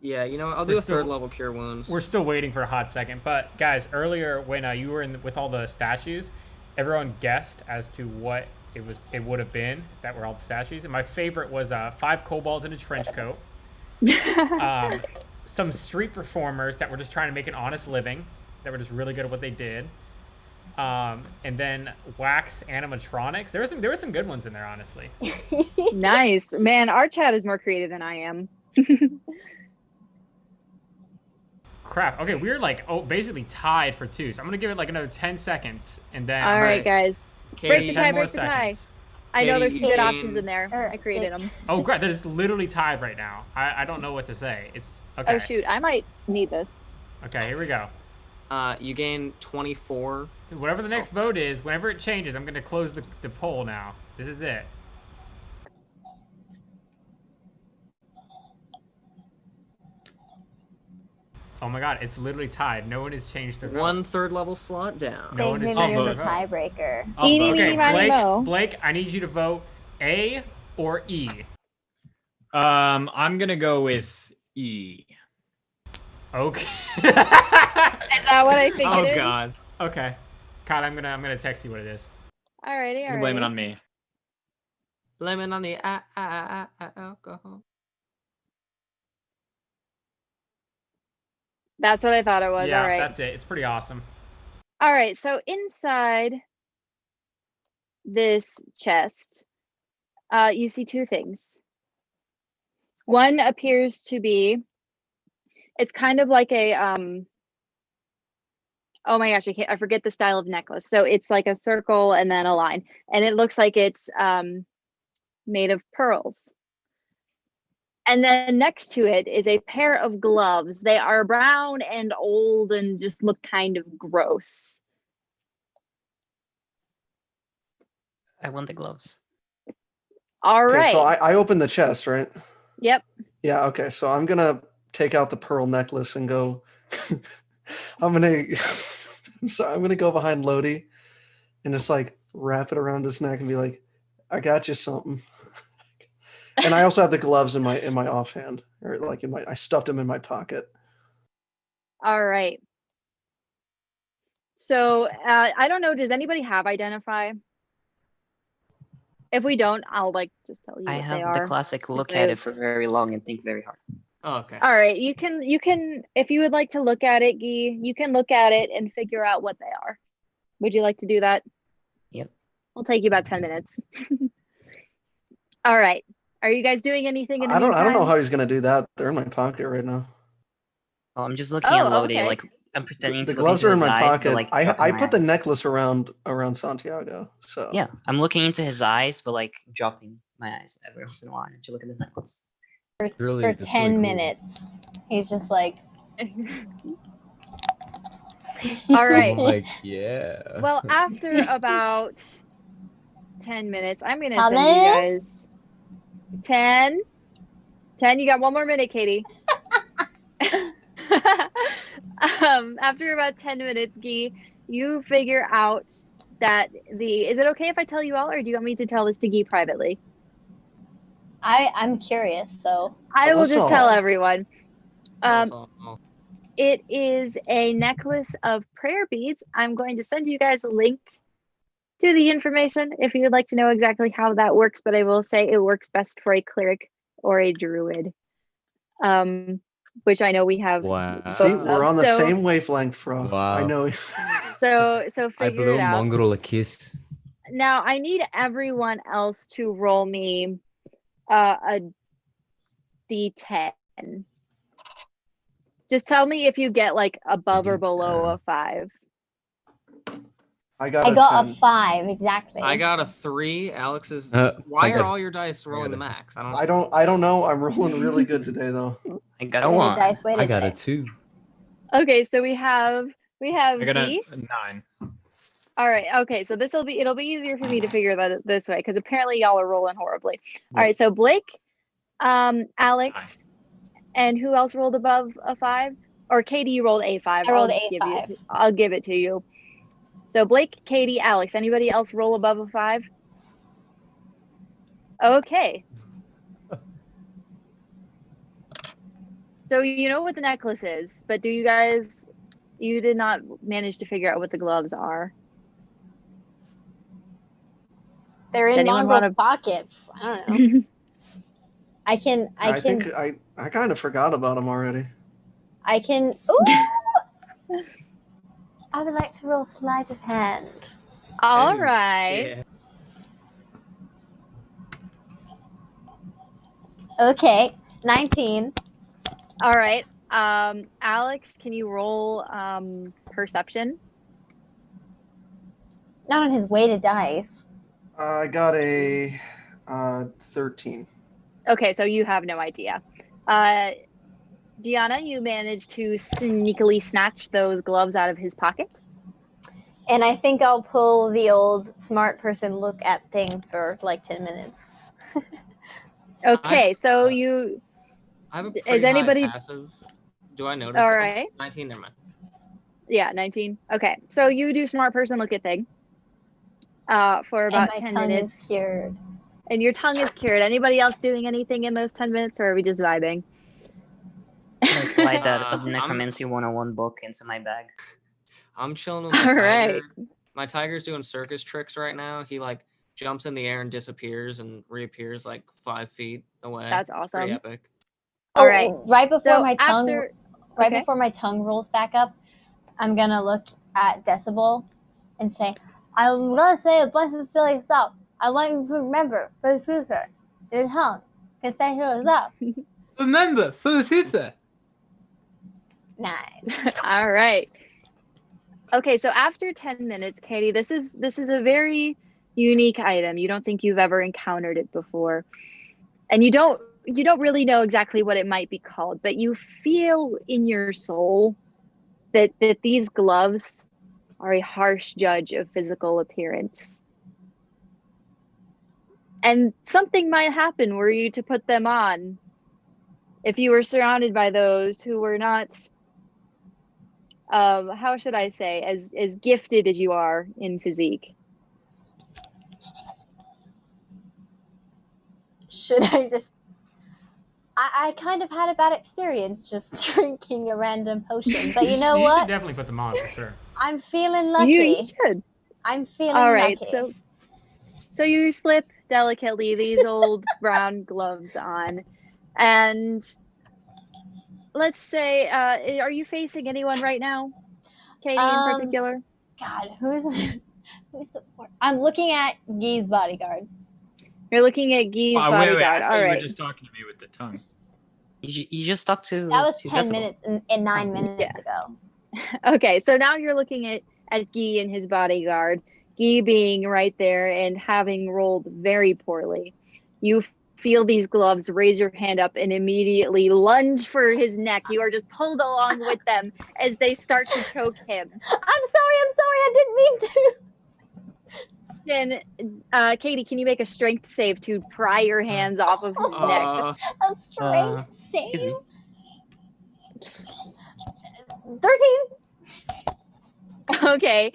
Yeah, you know, what, I'll We're do a still- third level cure wounds. We're still waiting for a hot second, but guys, earlier when you were in with all the statues, everyone guessed as to what it would have been that were all the statues, and my favorite was 5 kobolds in a trench coat, some street performers that were just trying to make an honest living, that were just really good at what they did, and then wax animatronics. There were some good ones in there, honestly. Nice. Man, our chat is more creative than I am. Crap. Okay, we're like basically tied for 2. So I'm gonna give it like another 10 seconds, and then All right, guys. Katie, Break the 10 tie, more break the tie. seconds. I know there's Katie, some good you options gain- in there. I created them. Oh, crap! That is literally tied right now. I don't know what to say. It's okay. Oh shoot, I might need this. Okay, here we go. You gain 24. Whatever the next vote is, whenever it changes, I'm gonna close the poll now. This is it. Oh my god, it's literally tied. No one has changed their vote. 1 third level slot down. No one Maybe is you're changing the their vote. tiebreaker. I'll Eeny, vote. meeny, Okay, miny, mo. Blake, I need you to vote A or E. I'm gonna go with E. Okay. Is that what I think Oh it is? god. Okay. Kyle, I'm gonna text you what it is. Alrighty, You alrighty. can blame it on me. Blame it on the alcohol. That's what I thought it was. Yeah, All right. that's it. It's pretty awesome. All right. So inside this chest, you see 2 things. One appears to be, it's kind of like a, oh my gosh, I forget the style of necklace. So it's like a circle and then a line, and it looks like it's made of pearls. And then next to it is a pair of gloves. They are brown and old and just look kind of gross. I want the gloves. All Okay, right. so I opened the chest, right? Yep. Yeah, okay. So I'm gonna take out the pearl necklace and go. I'm gonna. I'm sorry. I'm gonna go behind Lodi, and just like wrap it around his neck and be like, "I got you something." And I also have the gloves in my offhand, or like I stuffed them in my pocket. All right. So I don't know. Does anybody have identify? If we don't, I'll like just tell you I what they have the are. classic look Great. at it for very long and think very hard. Oh, okay. All right. You can if you would like to look at it, Guy, you can look at it and figure out what they are. Would you like to do that? Yep. It'll take you about 10 minutes. All right. Are you guys doing anything in the I don't know meantime? how he's gonna do that. They're in my pocket right now. Oh, I'm just looking at Oh, Lodi, okay. like I'm pretending The to look gloves into are in his my eyes, pocket. but like I dropping my put the eyes. necklace around Santiago. So Yeah, I'm looking into his eyes, but like dropping my eyes every once in a while to look at the necklace. Really, For that's 10 really cool. minutes. He's just like, All right. I'm like, yeah. Well, after about 10 minutes, I'm going to How send you many? guys 10. 10. You got 1 more minute, Katie. After about 10 minutes, Guy, you figure out that is it okay if I tell you all, or do you want me to tell this to Guy privately? I'm curious, so I will Let's just all- tell everyone. Also, It is a necklace of prayer beads. I'm going to send you guys a link to the information if you would like to know exactly how that works, but I will say it works best for a cleric or a druid, which I know we have. Wow. both see, of. we're on the So- same wavelength, bro. Wow. I know. So I figure blew it out. Mongrel a kiss. Now I need everyone else to roll me a d10. Just tell me if you get like above or below D10. a 5. I got I got 10. a 5 exactly. I got a 3. Alex is. I Why are got- all your dice rolling the got a- max? I don't know. I'm rolling really good today though. I got a Maybe one. dice weighted I got a today. 2. Okay, so we have I got D. a 9. All right. Okay, so it'll be easier for me to figure that this way because apparently y'all are rolling horribly. All right, so Blake, Alex, and who else rolled above a 5? Or Katie, you rolled a 5. I rolled I'll a give you 5. I'll give it to you. So Blake, Katie, Alex. Anybody else roll above a 5? Okay. So you know what the necklace is, but do you guys? You did not manage to figure out what the gloves are. They're Does in anyone Mongrel's wanna- pockets. I don't know. I can. think I kind of forgot about them already. I can. Ooh! I would like to roll sleight of hand. All Ooh, right. Yeah. Okay, 19. All right. Alex, can you roll perception? Not on his weighted dice. I got a 13. Okay, so you have no idea. Deanna, you managed to sneakily snatch those gloves out of his pocket. And I think I'll pull the old smart person look at thing for like 10 minutes. Okay, so you I have a Is pretty anybody- high passive. Do I notice? All that? right. 19. Never mind. Yeah, 19. Okay, so you do smart person look at thing for about and my 10 tongue minutes. is cured. And your tongue is cured. Anybody else doing anything in those 10 minutes, or are we just vibing? I'm gonna slide that I'm- Necromancy 101 book into my bag. I'm chilling with my All tiger. right. My tiger's doing circus tricks right now. He like jumps in the air and disappears and reappears like 5 feet away. That's It's pretty awesome. epic. All right. Right before So my tongue after, right okay. before my tongue rolls back up, I'm gonna look at Decibel and say, I'm gonna say a bunch of silly stuff. I want you to remember for the future. Your tongue can say silly stuff. Remember for the future. Nice. All right. Okay, so after 10 minutes, Katie, this is a very unique item. You don't think you've ever encountered it before. And you don't really know exactly what it might be called, but you feel in your soul that these gloves are a harsh judge of physical appearance. And something might happen were you to put them on if you were surrounded by those who were not how should I say, as gifted as you are in physique. Should I just I kind of had a bad experience just drinking a random potion. But you know You what? should definitely put them on for sure. I'm feeling lucky. You should. I'm feeling All right, lucky. so you slip delicately these old brown gloves on, and let's say, are you facing anyone right now, Katie in particular? God, who's the I'm looking at Guy's bodyguard. You're looking at Guy's Wait, bodyguard. I thought All you right. were just talking to me with the tongue. You just talked to. That was to 10 Decibel. minutes and 9 minutes ago. Okay, so now you're looking at Guy and his bodyguard. Guy being right there and having rolled very poorly. You feel these gloves, raise your hand up, and immediately lunge for his neck. You are just pulled along with them as they start to choke him. I'm sorry, I didn't mean to. And Katie, can you make a strength save to pry your hands off of his neck? A strength Excuse save. me. 13. Okay.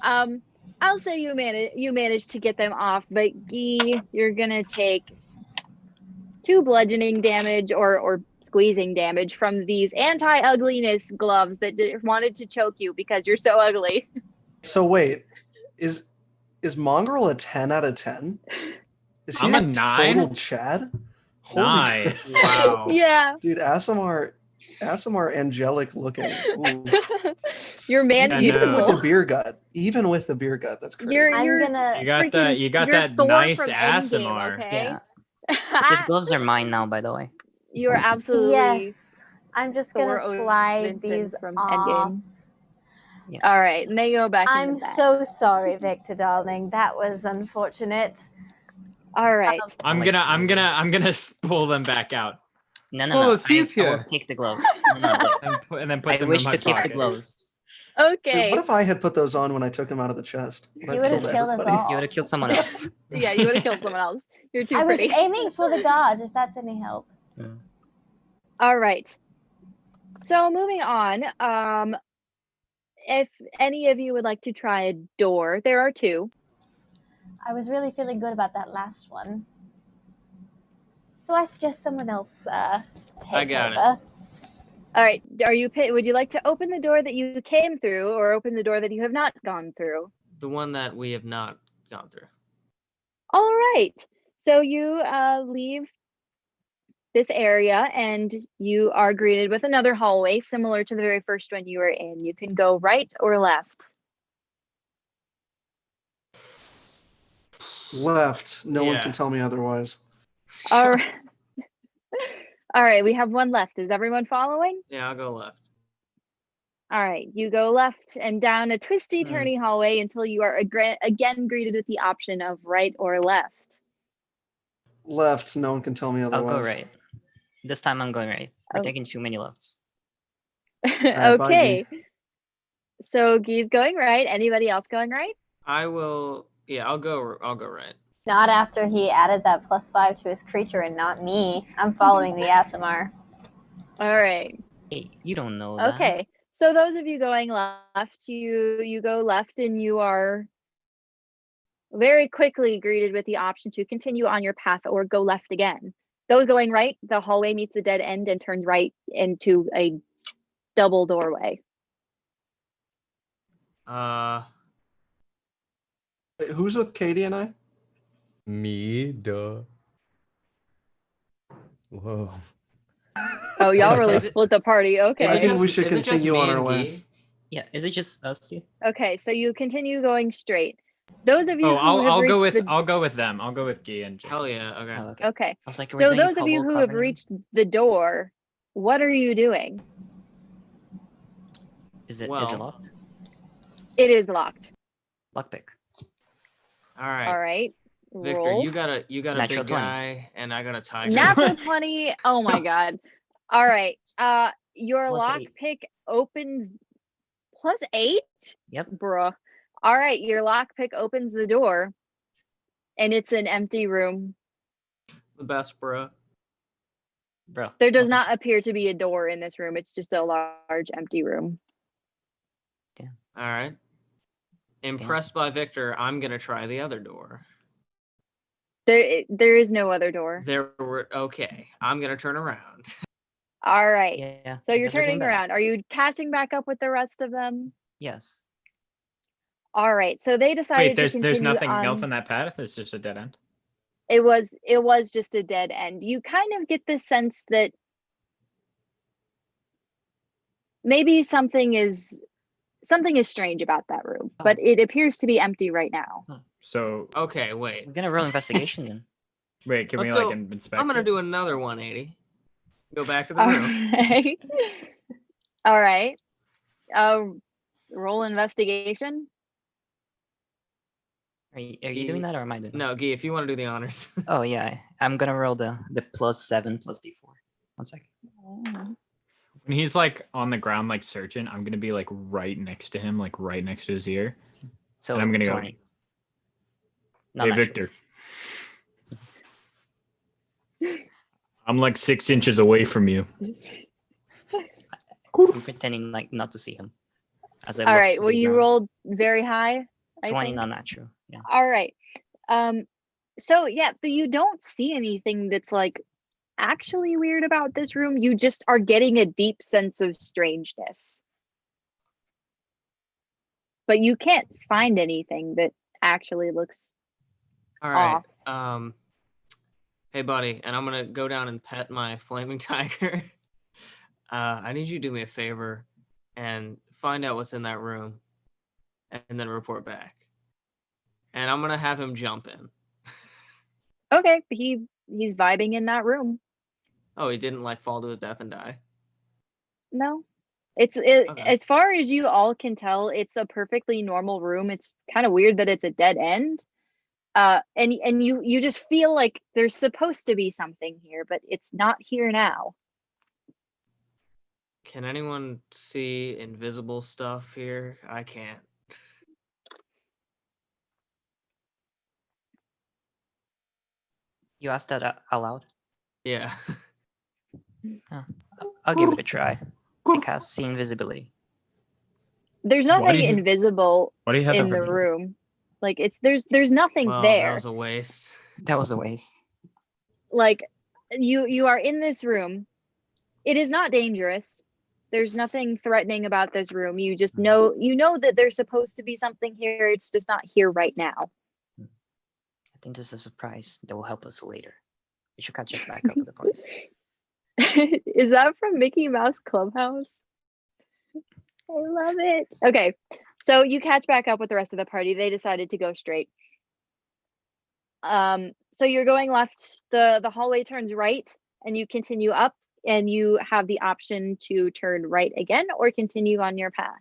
I'll say you managed to get them off, but Guy, you're gonna take 2 bludgeoning damage or squeezing damage from these anti-ugliness gloves that wanted to choke you because you're so ugly. So wait, is Mongrel a 10 out of 10? Is he I'm a 9? total Chad? Holy Nice. crap. Wow. Yeah. Dude, Asimar angelic looking. Ooh. You're man I Even with the beautiful. beer gut. Even with the beer gut, that's crazy. You're I'm gonna You got freaking- you got you're that Thor nice from Endgame, ASMR. okay? Yeah. His gloves are mine now, by the way. You are absolutely Yes. I'm just Thor gonna slide Odinson these from off. Endgame. Yeah. All right, and they go back in I'm the bag. so sorry, Victor, darling. That was unfortunate. All right. I'm Like- gonna pull them back out No, For no, no. the I will future. take the gloves. No, no, and then put I them wish in my to keep the pocket. gloves. Okay. Dude, what if I had put those on when I took him out of the chest? Would I You would've killed killed us everybody? all. You would have killed someone else. Yeah, you would have killed someone else. You're too I was pretty. aiming for the god, if that's any help. All right. So moving on, if any of you would like to try a door, there are 2. I was really feeling good about that last one. So I suggest someone else take I got it. over. All right. Would you like to open the door that you came through or open the door that you have not gone through? The one that we have not gone through. All right. So you leave this area, and you are greeted with another hallway similar to the very first one you were in. You can go right or left. Left. No one Yeah. can tell me otherwise. All right. All right, we have one left. Is everyone following? Yeah, I'll go left. All right, you go left and down a twisty, turny hallway until you are again greeted with the option of right or left. Left. No one can tell me I'll otherwise. go right. This time I'm going right. We're Oh. taking too many lefts. right, bye, Okay. So Guy's going right. Anybody else going right? I will. Yeah, I'll go right. Not after he added that +5 to his creature and not me. I'm following the Asimar. All right. Hey, you don't know that. Okay. So those of you going left, you go left and you are very quickly greeted with the option to continue on your path or go left again. Those going right, the hallway meets a dead end and turns right into a double doorway. Wait, who's with Katie and I? Me, duh. Whoa. Oh, y'all really Is it- split the party. I Okay. think we should is it just continue me on our and way. Guy? Yeah, is it just us two? Okay, so you continue going straight. Those of you Oh, who have I'll go reached with the I'll go with them. I'll go with Guy and Jake. Hell yeah. Okay. Oh, okay. okay. I was like, So those of you who have reached the door, what are you doing? Is it Well- locked? It is locked. Lockpick. All right. All right. Victor, Roll. you got a Natural big 20. guy, and I got a tiger. Natural 20. Oh my god. All right. Your Plus lock 8. pick opens +8? Yep. Bruh. All right, your lock pick opens the door and it's an empty room. The best, bro. Bro. There does okay. not appear to be a door in this room. It's just a large empty room. All right. Impressed by Victor, I'm gonna try the other door. There is no other door. Okay. I'm gonna turn around. All right. Yeah. So I you're guess we're getting turning better. around. Are you catching back up with the rest of them? Yes. All right. So they decided Wait, there's to continue nothing on. else on that path. It's just a dead end. It was just a dead end. You kind of get the sense that maybe something is strange about that room, but it appears to be empty right now. So Okay, wait. We're gonna roll investigation then. wait, can Let's we like go. inspect? I'm gonna it? do another 180. Go back to the All room. right. All right. Roll investigation. Are you doing that or am I doing that? No, Guy, if you want to do the honors. Oh yeah, I'm gonna roll the +7 +d4. 1 second. When he's like on the ground, like searching, I'm gonna be like right next to him, like right next to his ear. So And I'm gonna go, 20. Not Hey, natural. Victor. I'm like 6 inches away from you. I'm pretending like not to see him. As I All look right. to Well, the you ground. rolled very high. I 20 think. not natural. Yeah. All right. So yeah, so you don't see anything that's like actually weird about this room. You just are getting a deep sense of strangeness. But you can't find anything that actually looks All right. off. Hey, buddy, and I'm gonna go down and pet my flaming tiger. I need you to do me a favor and find out what's in that room, and then report back. And I'm gonna have him jump in. Okay, he's vibing in that room. Oh, he didn't like fall to his death and die. No. Okay. As far as you all can tell, it's a perfectly normal room. It's kind of weird that it's a dead end. And you just feel like there's supposed to be something here, but it's not here now. Can anyone see invisible stuff here? I can't. You asked that out loud? Yeah. I'll give it a try. I cast see invisibility. There's Why do nothing you- invisible Why do you have in that the for me? room. Like there's nothing Well, that there. was a waste. That was a waste. Like you are in this room. It is not dangerous. There's nothing threatening about this room. You just know that there's supposed to be something here. It's just not here right now. I think this is a surprise that will help us later. We should catch up back up with the party. Is that from Mickey Mouse Clubhouse? I love it. Okay, so you catch back up with the rest of the party. They decided to go straight. So you're going left. The hallway turns right, and you continue up, and you have the option to turn right again or continue on your path.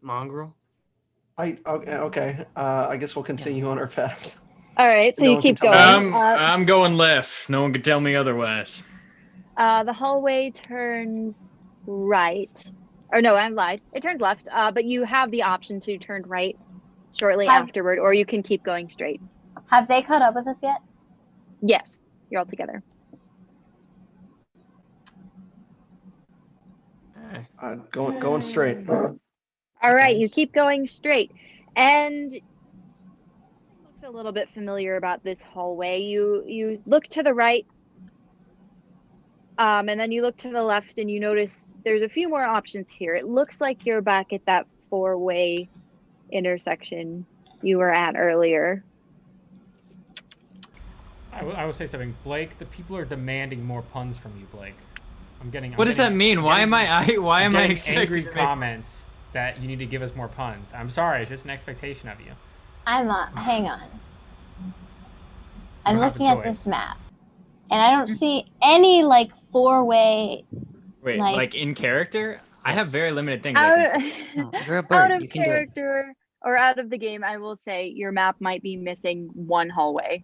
Mongrel. Okay. I guess we'll continue on our path. All right, so No you one can keep tell me. going. I'm going left. No one can tell me otherwise. The hallway turns right. Or no, I lied. It turns left, but you have the option to turn right shortly afterward, or you can keep going straight. Have they caught up with us yet? Yes, you're all together. Going straight. All right, you guys. keep going straight. And looks a little bit familiar about this hallway. You look to the right, and then you look to the left, and you notice there's a few more options here. It looks like you're back at that four-way intersection you were at earlier. I will say something, Blake. The people are demanding more puns from you, Blake. What does that mean? Why am I expected angry to make... comments that you need to give us more puns? I'm sorry, it's just an expectation of you. Hang on. I'm don't have a looking at choice. this map, and I don't see any like four-way. Wait, Like- like in character? I have Yes. very limited things I can say. No, you're a Out bird. of You can do it. character or out of the game, I will say your map might be missing one hallway.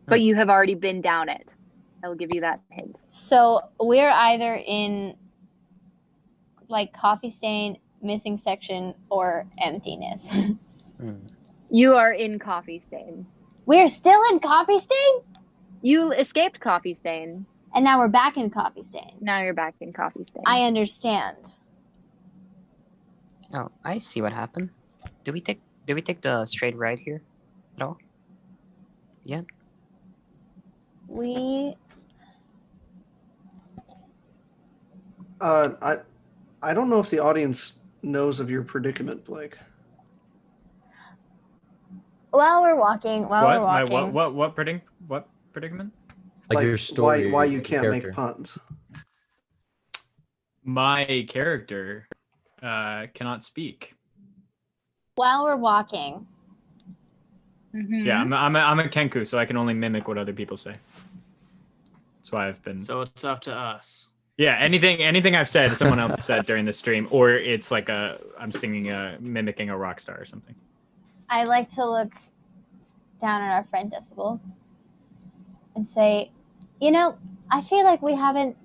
But you have already been down it. I will give you that hint. So we're either in like coffee stain, missing section, or emptiness. You are in Coffee Stain. We're still in coffee stain, You escaped Coffee Stain. and now we're back in coffee stain. Now you're back in Coffee Stain. I understand. Oh, I see what happened. Did we take the straight right here at all? Yeah. We I don't know if the audience knows of your predicament, Blake. while we're walking. What predicament? Like your story. Why your you can't character. make puns. My character cannot speak. While we're walking. Mhm. Yeah, I'm a Kenku, so I can only mimic what other people say. That's why I've been. So it's up to us. Yeah, anything I've said, someone else said during the stream, or it's like I'm singing mimicking a rock star or something. I like to look down at our friend Decibel and say, you know, I feel like we haven't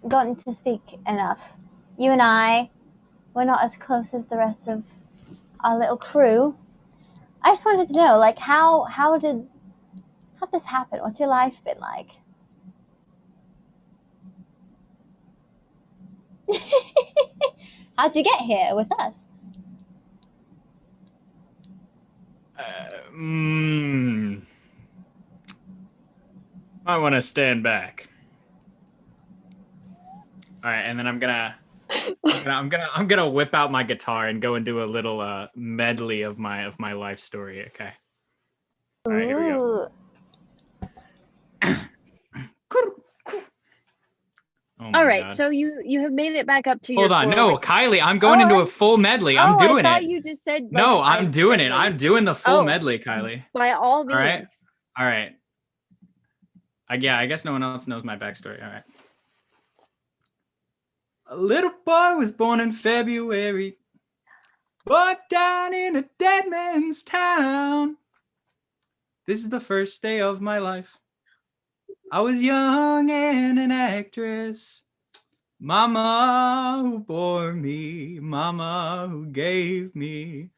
gotten to speak enough. You and I, we're not as close as the rest of our little crew. I just wanted to know, like, how did this happen? What's your life been like? How'd you get here with us? I want to stand back. All right, and then I'm gonna whip out my guitar and go and do a little medley of my life story. Okay. All right, here we go. Ooh. Oh my All right, God. so you have made it back up to your Hold on, no, four-way- Kylie, I'm going into a full medley. I'm doing I thought it. you just said like, No, I'm I've doing said it. maybe. I'm doing the full Oh. medley, Kylie. By all means. All right. All right. Yeah, I guess no one else knows my backstory. All right. A little boy was born in February, but down in a dead man's town. This is the first day of my life. I was young and an actress. Mama who bore me, mama who gave me.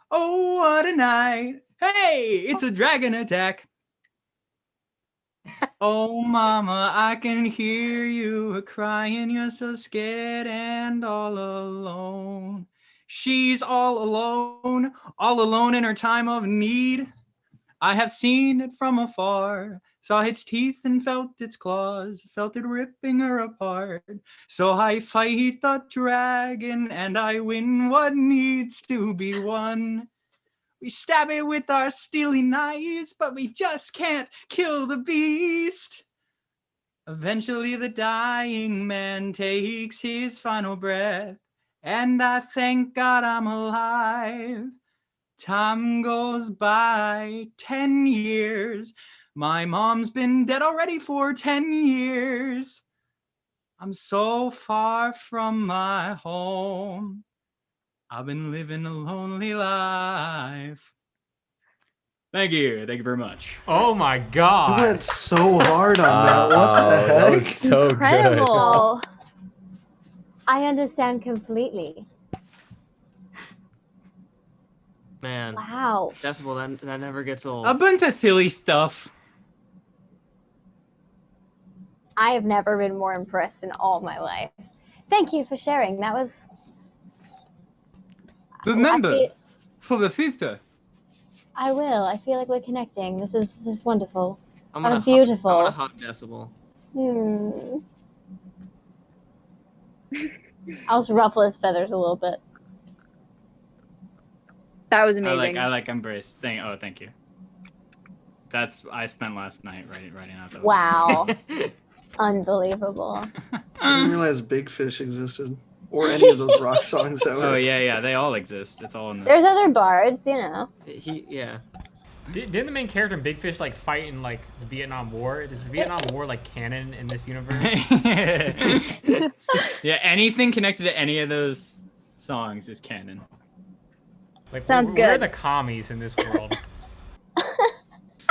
Oh, what a night. Hey, it's a dragon attack. Oh, mama, I can hear you crying. You're so scared and all alone. She's all alone in her time of need. I have seen it from afar, saw its teeth and felt its claws, felt it ripping her apart. So I fight the dragon and I win what needs to be won. We stab it with our steely knives, but we just can't kill the beast. Eventually the dying man takes his final breath, and I thank God I'm alive. Time goes by, 10 years. My mom's been dead already for 10 years. I'm so far from my home. I've been living a lonely life. Thank you. Thank you very much. Oh my You god. went so hard on that. What the heck? That was so Incredible. Oh, I understand completely. Man, Wow. Decibel, that never gets old. A bunch of silly stuff. I have never been more impressed in all my life. Thank you for sharing. That was. Remember, for the future. I will. I feel like we're connecting. This is wonderful. I'm That gonna was beautiful. I'm gonna hug Decibel. I'll just ruffle his feathers a little bit. That was amazing. I like embrace. Thank you. I spent last night writing out those. Wow. Unbelievable. I didn't realize Big Fish existed. Or any of those rock songs that were. Oh yeah, they all exist. It's all in the. There's other bards, you know. Yeah. Didn't the main character in Big Fish like fight in like the Vietnam War? Is the Vietnam War like canon in this universe? Yeah, anything connected to any of those songs is canon. Like, Sounds where are good. the commies in this world?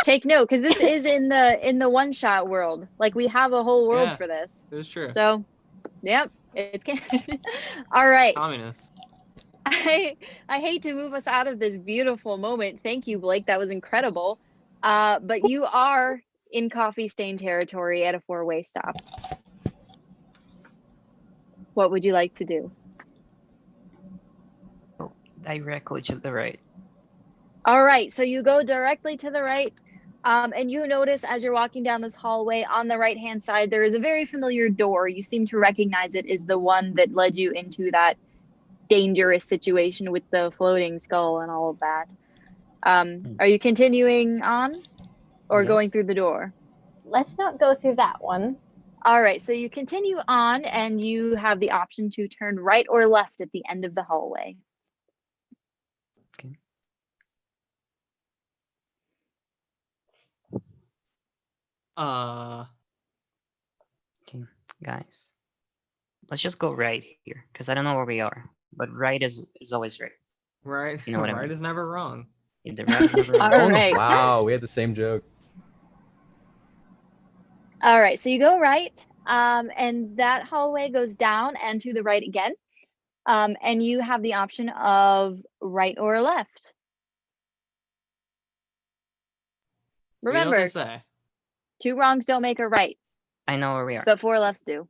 Take note, because this is in the one-shot world. Like, we have a whole world Yeah. for this. It's true. So, yep, it's all right. Communist. I hate to move us out of this beautiful moment. Thank you, Blake. That was incredible. But you are in coffee stain territory at a 4-way stop. What would you like to do? Directly to the right. All right, so you go directly to the right, and you notice as you're walking down this hallway on the right-hand side, there is a very familiar door. You seem to recognize it as the one that led you into that dangerous situation with the floating skull and all of that. Are you continuing on or Yes. going through the door? Let's not go through that one. All right, so you continue on and you have the option to turn right or left at the end of the hallway. Okay, guys. Let's just go right here, because I don't know where we are. But right is always right. Right. You know what I Right mean. is never wrong. The right is never All wrong. right. Wow, we had the same joke. All right, so you go right, and that hallway goes down and to the right again. And you have the option of right or left. You know what Remember, they say. 2 wrongs don't make a right, I know where we are. but 4 lefts do.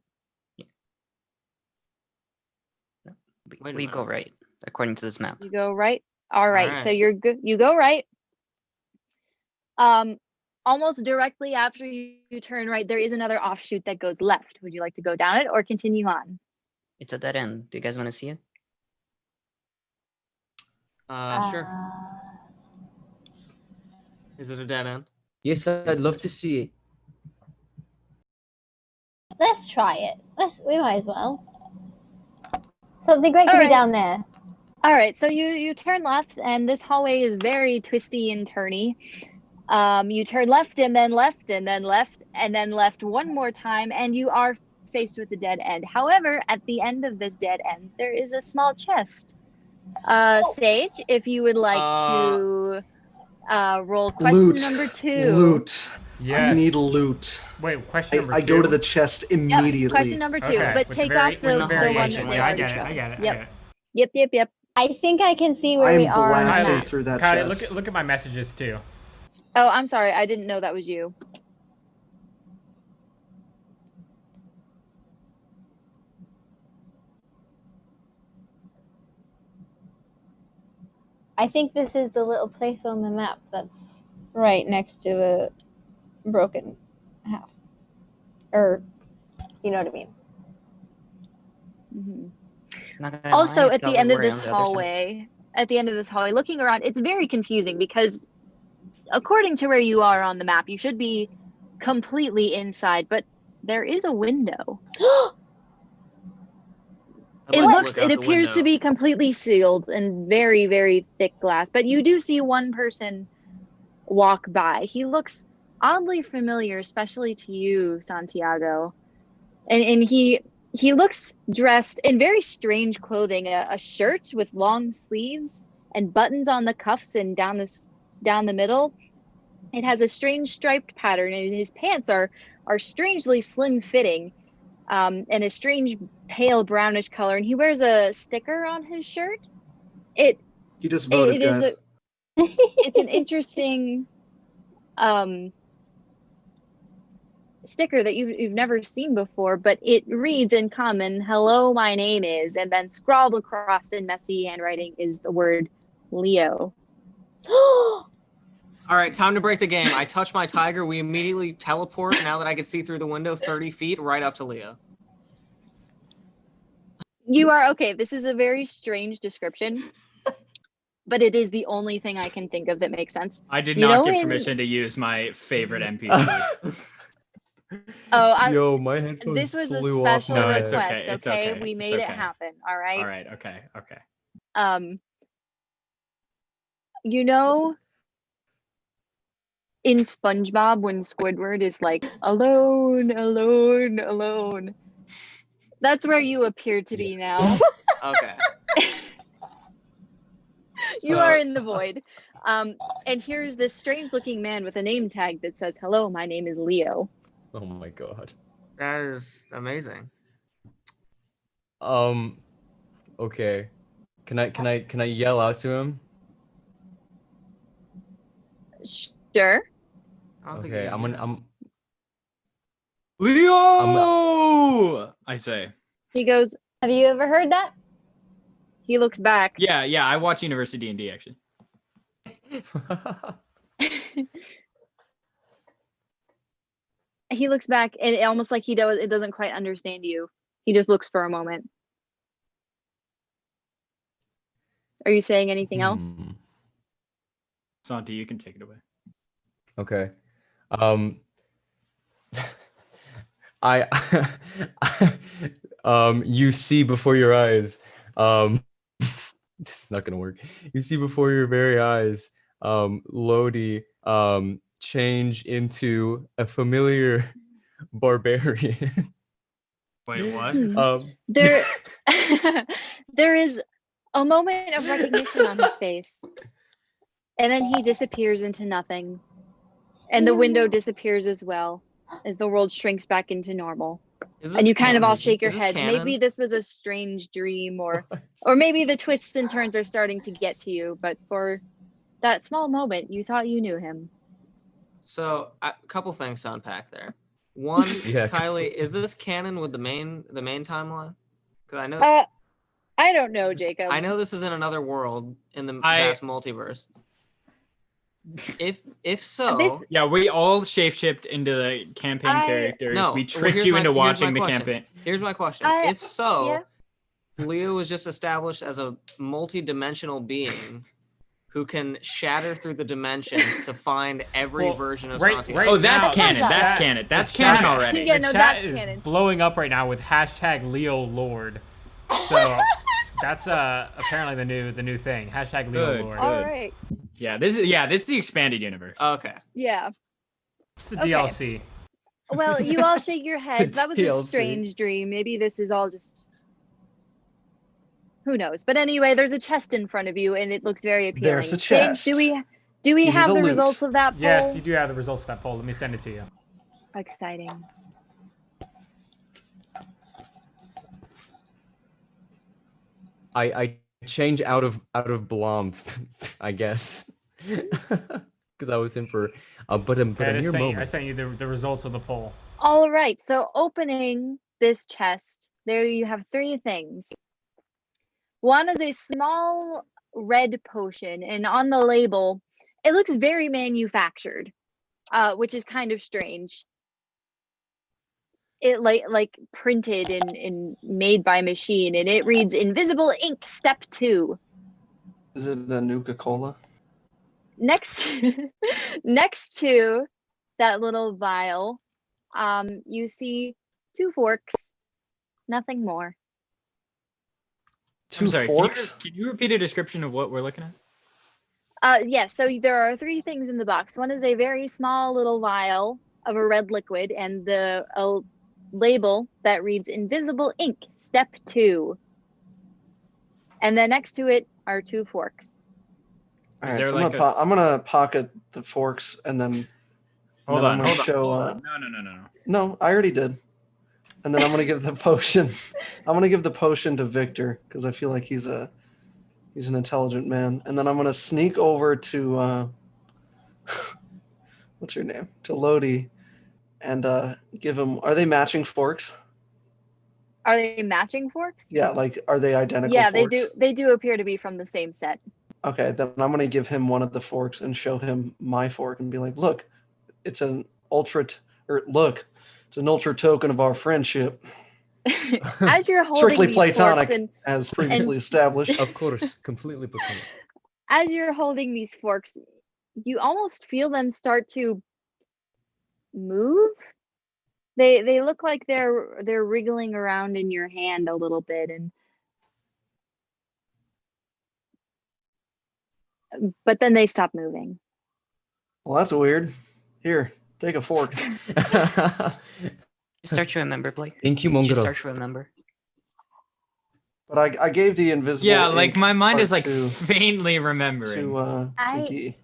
Wait a We go minute. right, according to this map. You go right. All right, so right. you're good. You go right. Almost directly after you turn right, there is another offshoot that goes left. Would you like to go down it or continue on? It's a dead end. Do you guys want to see it? Sure. Is it a dead end? Yes, I'd love to see it. Let's try it. We might as well. Something great All could be right. down there. All right, so you turn left, and this hallway is very twisty and turny. You turn left and then left and then left and then left one more time, and you are faced with a dead end. However, at the end of this dead end, there is a small chest. Sage, if you would like to roll question Loot. number 2. Loot. Yes. I need loot. Wait, question number 2. I go to the chest Yep, immediately. question number 2, Okay, but with take the off the one variation. that they Yeah, I already get it. chose. I get it. Yep. I get it. Yep. I think I can see where I'm we are on the blasting map. through that Kylie, chest. look at my messages too. Oh, I'm sorry. I didn't know that was you. I think this is the little place on the map that's right next to a broken half. Or, you know what I mean. Mhm. Not gonna Also, lie, I at the probably end of worry this on the other side. hallway, looking around, it's very confusing because according to where you are on the map, you should be completely inside, but there is a window. I'd It like to looks, look out it the appears to window. be completely sealed and very, very thick glass, but you do see one person walk by. He looks oddly familiar, especially to you, Santiago. And he looks dressed in very strange clothing, a shirt with long sleeves and buttons on the cuffs and down the middle. It has a strange striped pattern, and his pants are strangely slim fitting, and a strange pale brownish color. And he wears a sticker on his shirt. It You just voted, it is guys. it's an interesting sticker that you've never seen before, but it reads in common, "Hello, my name is," and then scrawled across in messy handwriting is the word Leo. All right, time to break the game. I touch my tiger. We immediately teleport, now that I can see through the window 30 feet, right up to Leo. You are okay. This is a very strange description, but it is the only thing I can think of that makes sense. I did You not know get in- permission to use my favorite NPC. Yo, my headphones This was a flew off special my No, head. it's request. okay, it's Okay, okay, we it's made it okay. happen. All right. All right, okay. You know, in SpongeBob when Squidward is like alone, alone, alone. That's where you appear to be now. Okay. You So- are in the void. And here's this strange looking man with a name tag that says, "Hello, my name is Leo." Oh my god. That is amazing. Okay. Can I yell out to him? Sure. I don't think Okay, you I'm can gonna use- Leo! I say. He goes, Have you ever heard that? he looks back. Yeah, I watch UniversiD&D actually. He looks back and almost like it doesn't quite understand you. He just looks for a moment. Are you saying anything else? Santi, you can take it away. Okay. I you see before your eyes. This is not gonna work. You see before your very eyes, Lodi change into a familiar barbarian. Wait, what? There there is a moment of recognition on his face. And then he disappears into nothing. And the window disappears as well as the world shrinks back into normal. And you kind of all shake your Is this heads. canon? Maybe this was a strange dream or maybe the twists and turns are starting to get to you, but for that small moment you thought you knew him. So a couple things to unpack there. One, Yeah, Kylie, is this canon with the main timeline? Because I know I don't know, Jacob. I know this is in another world in the I- vast multiverse. If so, This- Yeah, we all shapeshipped into the campaign characters. No, We well, tricked here's you my- into here's my watching the question. campaign. Here's my question. I- If so, yeah. Leo was just established as a multi-dimensional being who can shatter through the dimensions to find every Well, version of right- Santiago. right Oh, that's now, canon. the That's chat- canon. That's the canon chat- already. Yeah, the no, chat that's is canon. blowing up right now with hashtag Leo Lord. So that's apparently the new thing. Hashtag Leo Good. Lord. All right. Yeah, this is the expanded universe. Okay. Yeah. It's the Okay. DLC. Well, you all shake your heads. It's That was a TLC. strange dream. Maybe this is all just who knows. But anyway, there's a chest in front of you and it looks very appealing. There's a Sage, chest. do we Give me have the the loot. results of that poll? Yes, you do have the results of that poll. Let me send it to you. Exciting. I change out of Blom, I guess, because I was in for but a I mere just sent you, I moment. sent you the results of the poll. All right. So opening this chest, there you have three things. One is a small red potion, and on the label It looks very manufactured, which is kind of strange. It like printed and made by machine, and it reads Invisible Ink Step 2. Is it a Nuka-Cola? Next next to that little vial, you see 2 forks, nothing more. I'm sorry, forks? Can you repeat a description of what we're looking at? Yes, so there are 3 things in the box. One is a very small little vial of a red liquid, and the label that reads Invisible Ink Step 2. And then next to it are 2 forks. All Is right, there so like I'm gonna pocket the forks and then Hold I'm on. gonna show. No. No, I already did. And then I'm gonna give the potion. I'm gonna give the potion to Victor because I feel like he's an intelligent man. And then I'm gonna sneak over to what's your name? To Lodi, and give him. Are they matching forks? Are they matching forks? Yeah, like are they identical? Yeah, forks? they do appear to be from the same set. Okay, then I'm gonna give him one of the forks and show him my fork and be like, look, it's an ultra token of our friendship. As you're holding Strictly these platonic, forks as previously established. Of course, completely platonic. as you're holding these forks, you almost feel them start to move. They look like they're wriggling around in your hand a little bit, but then they stop moving. Well, that's weird. Here, take a fork. You start to remember, Blake. Thank you, You Mongoro. start to remember. But I gave the invisible. Yeah, like ink my mind part is like to faintly remembering. to I- Gee.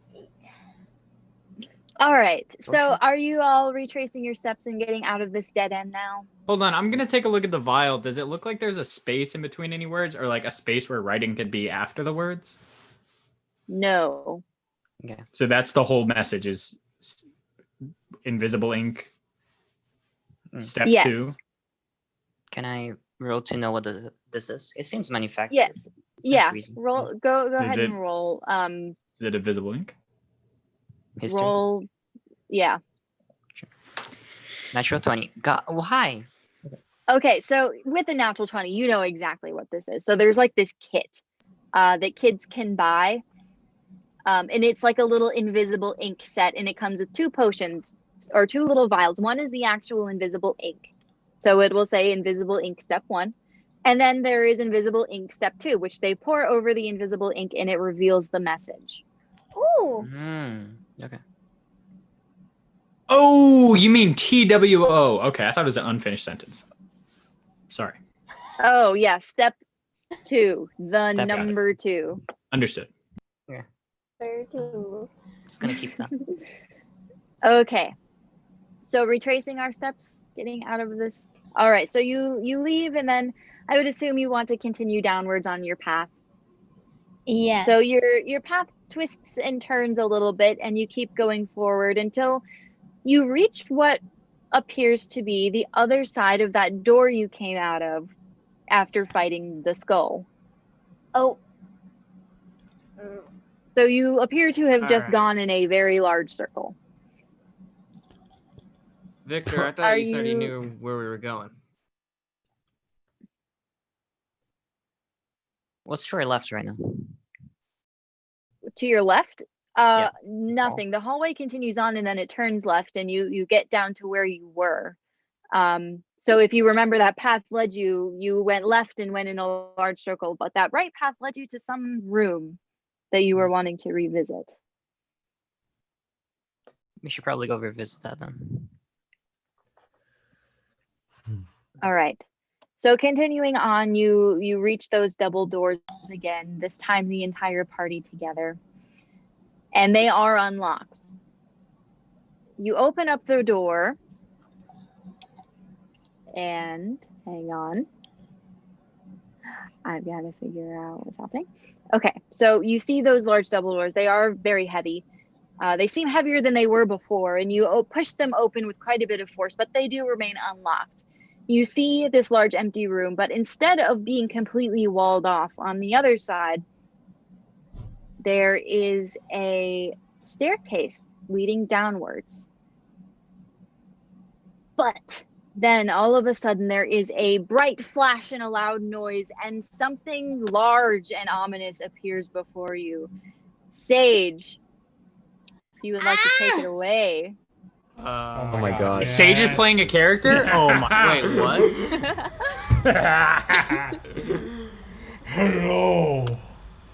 All right. So Okay. are you all retracing your steps and getting out of this dead end now? Hold on, I'm gonna take a look at the vial. Does it look like there's a space in between any words, or like a space where writing could be after the words? No. Okay. So that's the whole message: is invisible ink. Step Yes. 2. Can I roll to know what this is? It seems manufactured. Yes. It seems Yeah. reasonable. Roll. Go Is ahead it- and roll. Is it invisible ink? History. Roll. Yeah. Natural 20. God, why? Okay. So with a natural 20, you know exactly what this is. So there's like this kit that kids can buy. And it's like a little invisible ink set, and it comes with 2 potions or 2 little vials. One is the actual invisible ink. So it will say invisible ink step 1. And then there is invisible ink step 2, which they pour over the invisible ink and it reveals the message. Ooh. Okay. Oh, you mean TWO? Okay, I thought it was an unfinished sentence. Sorry. Oh, yeah. Step 2, the Step- number 2. Understood. There too. Just gonna keep that. Okay. So retracing our steps, getting out of this. All right. So you leave, and then I would assume you want to continue downwards on your path. Yes. So your path twists and turns a little bit, and you keep going forward until you reach what appears to be the other side of that door you came out of after fighting the skull. Oh. So you appear to have just Alright. gone in a very large circle. Victor, I Are thought you said you you- knew where we were going. What's to our left right now? To your left, Yeah. nothing. The hallway continues on, and then it turns left, and you get down to where you were. So if you remember, that path led you went left and went in a large circle, but that right path led you to some room that you were wanting to revisit. We should probably go revisit that then. All right. So continuing on, you reach those double doors again, this time the entire party together. And they are unlocked. You open up the door, and hang on. I've got to figure out what's happening. Okay, so you see those large double doors. They are very heavy. They seem heavier than they were before, and you push them open with quite a bit of force, but they do remain unlocked. You see this large empty room, but instead of being completely walled off, on the other side, there is a staircase leading downwards. But then all of a sudden there is a bright flash and a loud noise, and something large and ominous appears before you. Sage, if you would like to take it away. Oh my god. Sage is playing a character? Oh my. Wait, what? Hello.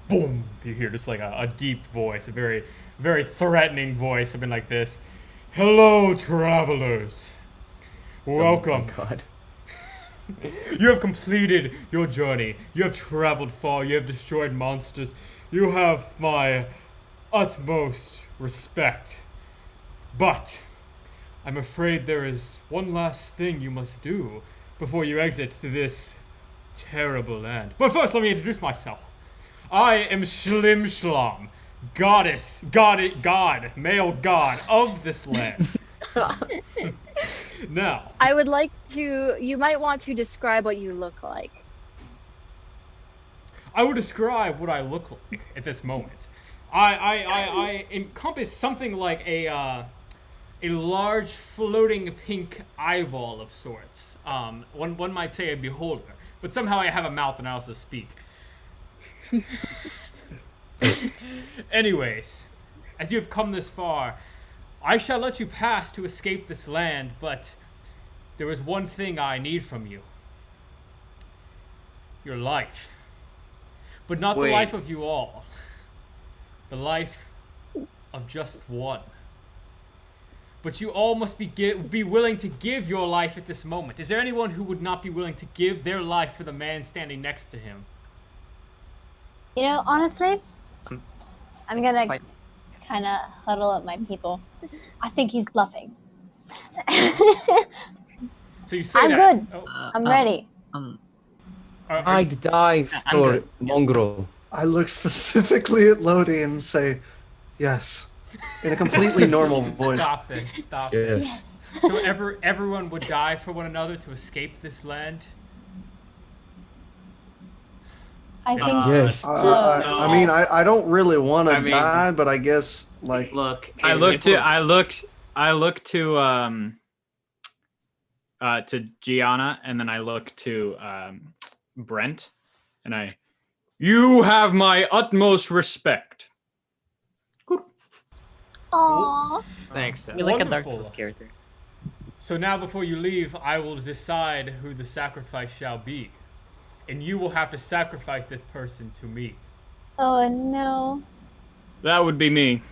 Boom. You hear just like a deep voice, a very, very threatening voice, something like this. Hello, travelers. Welcome. Oh my god. You have completed your journey. You have traveled far. You have destroyed monsters. You have my utmost respect. But I'm afraid there is one last thing you must do before you exit this terrible land. But first, let me introduce myself. I am Shlim Shlam, male god of this land. Now, I would like to, you might want to describe what you look like. I will describe what I look like at this moment. I encompass something like a large floating pink eyeball of sorts. One might say a beholder, but somehow I have a mouth and I also speak. Anyways, as you have come this far, I shall let you pass to escape this land, but there is one thing I need from you. Your life. But not the life of you all. The life of just one. But you all must be willing to give your life at this moment. Is there anyone who would not be willing to give their life for the man standing next to him? You know, honestly, I'm gonna kind of huddle up my people. I think he's bluffing. So you say I'm that. good. Oh, I'm ready. I'd die for good. mongrel. I look specifically at Lodi and say, yes, in a completely normal voice. Stop this. Stop Yes. this. So everyone would die for one another to escape this land? I think Yes. I mean, I don't really want to I mean- die, but I guess, like, Look, I look to Gianna, and then I look to Brent, and you have my utmost respect. Aww. Thanks. You're like a Dark Wonderful. Souls character. So now before you leave, I will decide who the sacrifice shall be. And you will have to sacrifice this person to me. Oh no. That would be me.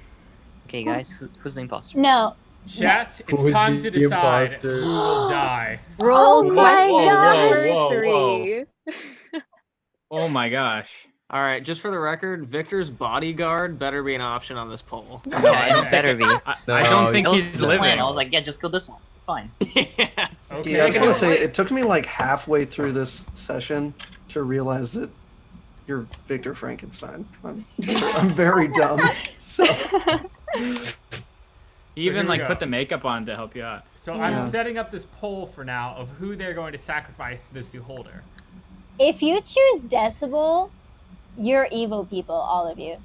Okay, guys, who's the imposter? No. Chat, it's Who's time the to decide imposter? who will die. Roll Oh my question gosh. number Whoa. 3. Oh my gosh. All right, just for the record, Victor's bodyguard better be an option on this poll. Yeah, it better be. I No, don't think That was he's the plan. living. I was like, yeah, just go this one. It's fine. Yeah. Okay. yeah, I was going to say, it took me like halfway through this session to realize that you're Victor Frankenstein. I'm very dumb. So, He even here we like go. put the makeup on to help you out. So Yeah. I'm setting up this poll for now of who they're going to sacrifice to this beholder. If you choose Decibel, you're evil people, all of you.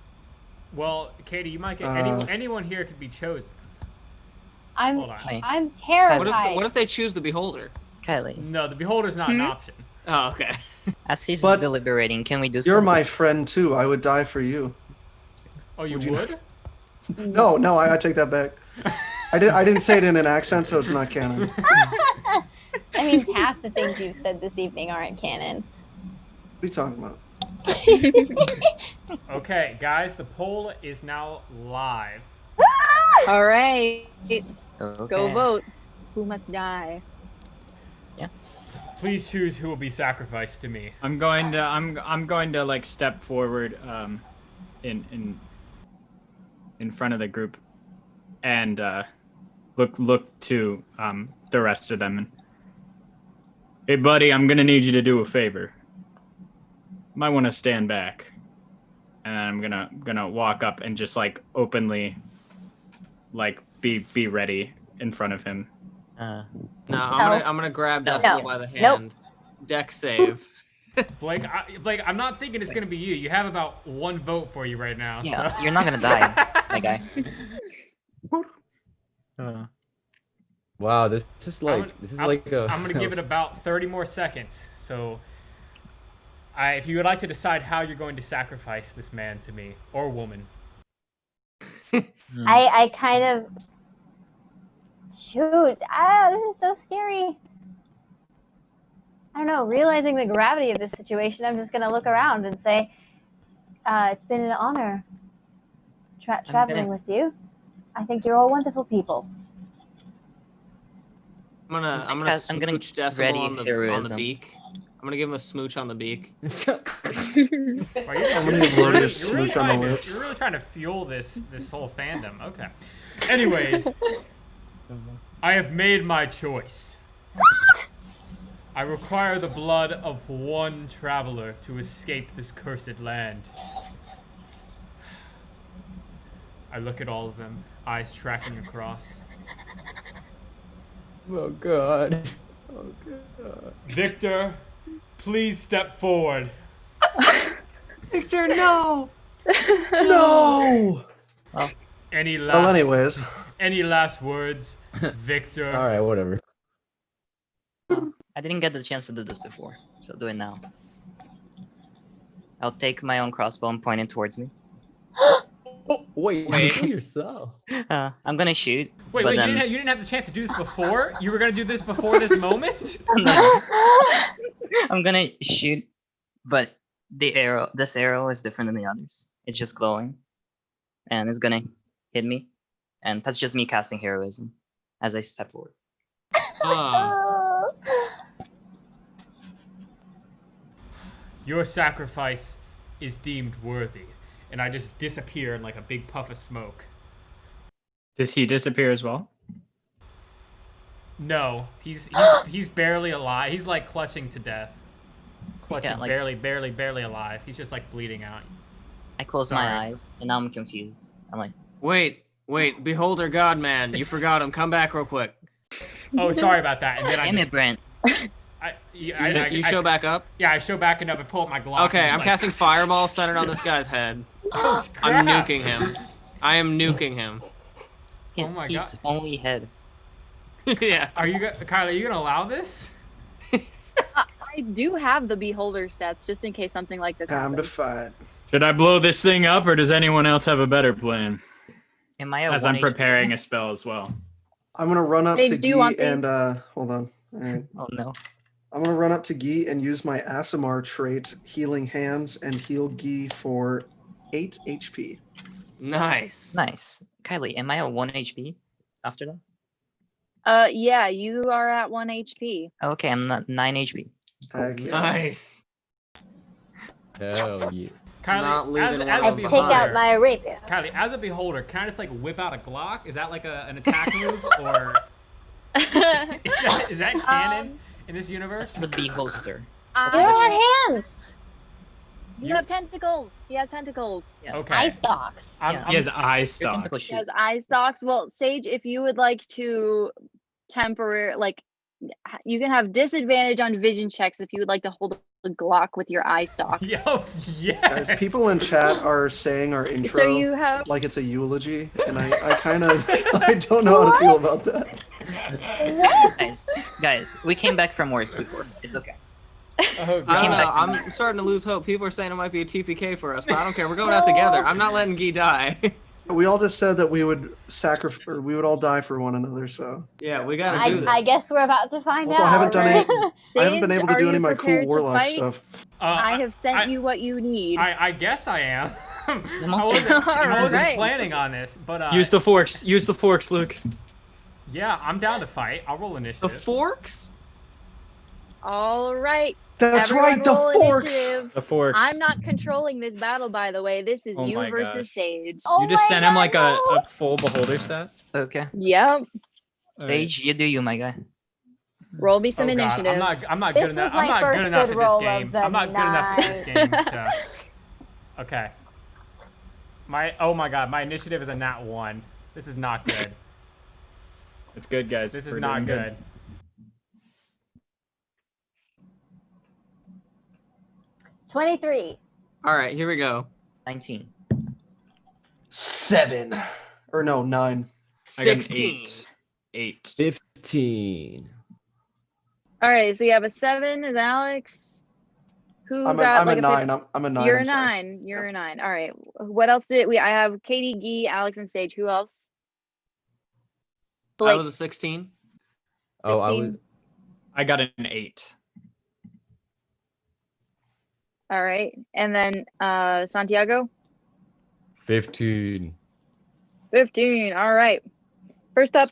Well, Katie, you might get anyone here could be chosen. I'm Hold on. I'm terrified. What if they choose the beholder? Kylie, No, the beholder's not an option. Oh, okay. as he's But deliberating, can we do you're something? my friend too. I would die for you. Oh, you Would you- would? No, I take that back. I didn't say it in an accent, so it's not canon. That means half the things you've said this evening aren't canon. What are you talking about? Okay, guys, the poll is now live. All right. Okay. Go vote. Who must die? Please choose who will be sacrificed to me. I'm going to like step forward in front of the group and look to the rest of them and hey buddy, I'm gonna need you to do a favor. Might want to stand back. And then I'm gonna walk up and just like openly like be ready in front of him. No, I'm gonna grab No. Decibel No. by the Nope. hand. Deck save. Blake, I'm not thinking it's gonna be you. You have about one vote for you right now. Yeah, So. you're not gonna die. my guy. Wow, this is like I'm gonna give it about 30 more seconds. So, if you would like to decide how you're going to sacrifice this man to me or woman. I kind of shoot. This is so scary. I don't know. Realizing the gravity of this situation, I'm just gonna look around and say, "It's been an honor traveling with you. I think you're all wonderful people." I'm gonna smooch Decibel on the beak. I'm gonna give him a smooch on the beak. Wow, you're really trying to fuel this whole fandom. Okay. Anyways, I have made my choice. I require the blood of one traveler to escape this cursed land. I look at all of them, eyes tracking across. Oh God. Oh God. Victor, please step forward. Victor, no! No! Any last anyways. Any last words, Victor? All right, whatever. I didn't get the chance to do this before, so do it now. I'll take my own crossbow and point it towards me. Oh, wait, kill yourself. I'm gonna shoot. Wait, you didn't have the chance to do this before? You were gonna do this before this moment? No. I'm gonna shoot, but this arrow is different than the others. It's just glowing, and it's gonna hit me, and that's just me casting heroism as I step forward. Your sacrifice is deemed worthy, and I just disappear in like a big puff of smoke. Does he disappear as well? No, he's barely alive. He's like clutching to death. Clutching, yeah, barely alive. He's just like bleeding out. I close my eyes, and now I'm confused. I'm like, wait, Beholder God-man, you forgot him. Come back real quick. Oh, sorry about that. And then damn it, Brent. You show back up? Yeah, I show back up and pull up my Glock. Okay, I'm casting Fireball centered on this guy's head. Oh, I'm nuking him. I am nuking him. Oh my God. He's only head. Yeah. Kylie, are you gonna allow this? I do have the Beholder stats just in case something like this happens. Time to fight. Should I blow this thing up, or does anyone else have a better plan? Am I as I'm preparing a spell as well. I'm gonna run up to Guy and hold on. All right. Oh no. I'm gonna run up to Guy and use my Aasimar trait, Healing Hands, and heal Guy for 8 HP. Nice. Nice. Kylie, am I at 1 HP after that? Yeah, you are at 1 HP. Okay, I'm not 9 HP. Okay. Nice. Hell yeah. Kylie, as a beholder, take out my rapier. Kylie, as a beholder, can I just like whip out a Glock? Is that like an attack move, or is that canon in this universe? That's the beholster. You don't have hands. You have tentacles. He has tentacles. Yeah. Okay. Eye stalks. He has eye stalks. He has eye stalks. Well, Sage, if you would like to you can have disadvantage on vision checks if you would like to hold a Glock with your eye stalks. Yo, yes. Guys, people in chat are saying our intro So you have like it's a eulogy, and I kind of I don't know how to feel about that. Guys, we came back from worse before. It's okay. Oh, I don't know. back from I'm starting to lose hope. People are saying it might be a TPK for us, but I don't care. We're going out together. I'm not letting Guy die. We all just said that we would we would all die for one another. So yeah, we gotta do this. I guess we're about to find also, out. I haven't done right? I haven't been able to Sage, do are any of my you cool prepared to warlock fight? stuff. I have sent you what you need. I guess I am. I All wasn't right. planning on this, but Use the forks. Use the forks, Luke. yeah, I'm down to fight. I'll roll initiative. The forks? All right. That's Everyone right, the roll forks. initiative. The forks. I'm not controlling this battle, by the way. This is Oh you my versus gosh. Sage. Oh You just my sent him God, like no. a full beholder stat. Okay. Yep. Stage, you do you, my guy. Roll me some Oh, God, initiative. I'm not This good enough. was my I'm not first good enough good at this roll game. of the I'm not good enough at this game to. Okay. Oh my God, my initiative is a nat 1. This is not good. It's good, guys. This is We're not doing good. 23. All right, here we go. 19. 7. Or no, 9. I got an 16. 8. 15. All right, so you have a 7 is Alex. Who I'm got a like 9. I'm a 9. You're I'm a sorry. 9. You're a 9. All right. What else did we? I have Katie, Gee, Alex, and Sage. Who else? I Blake, was a 16. Oh, I was 16. I got an 8. All right, and then Santiago, 15. 15. All right. First up,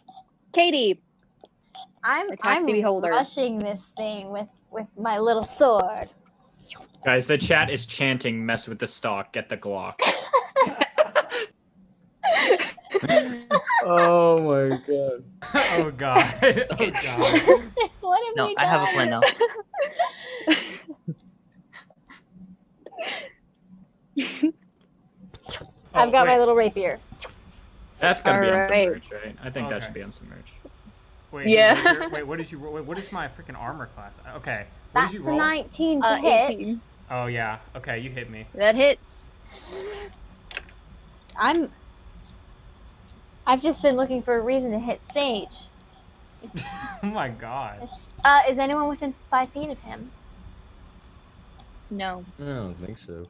Katie. I'm Attack the beholder. rushing this thing with my little sword. Guys, the chat is chanting, mess with the stock, get the Glock. Oh my god. Oh god. Oh god. What have No, we I have a plan done? now. I've got my wait. little rapier. That's gotta be on some Alright. merch, right? I think that Okay. should be on some merch. Wait, Yeah. Wait, what did you roll? Wait, what is my freaking armor class? Okay. What That's did you a roll? 19 to hit. 18. Oh yeah. Okay, you hit me. That hits. I've just been looking for a reason to hit Sage. Oh my god. Is anyone within 5 feet of him? No. I don't think so.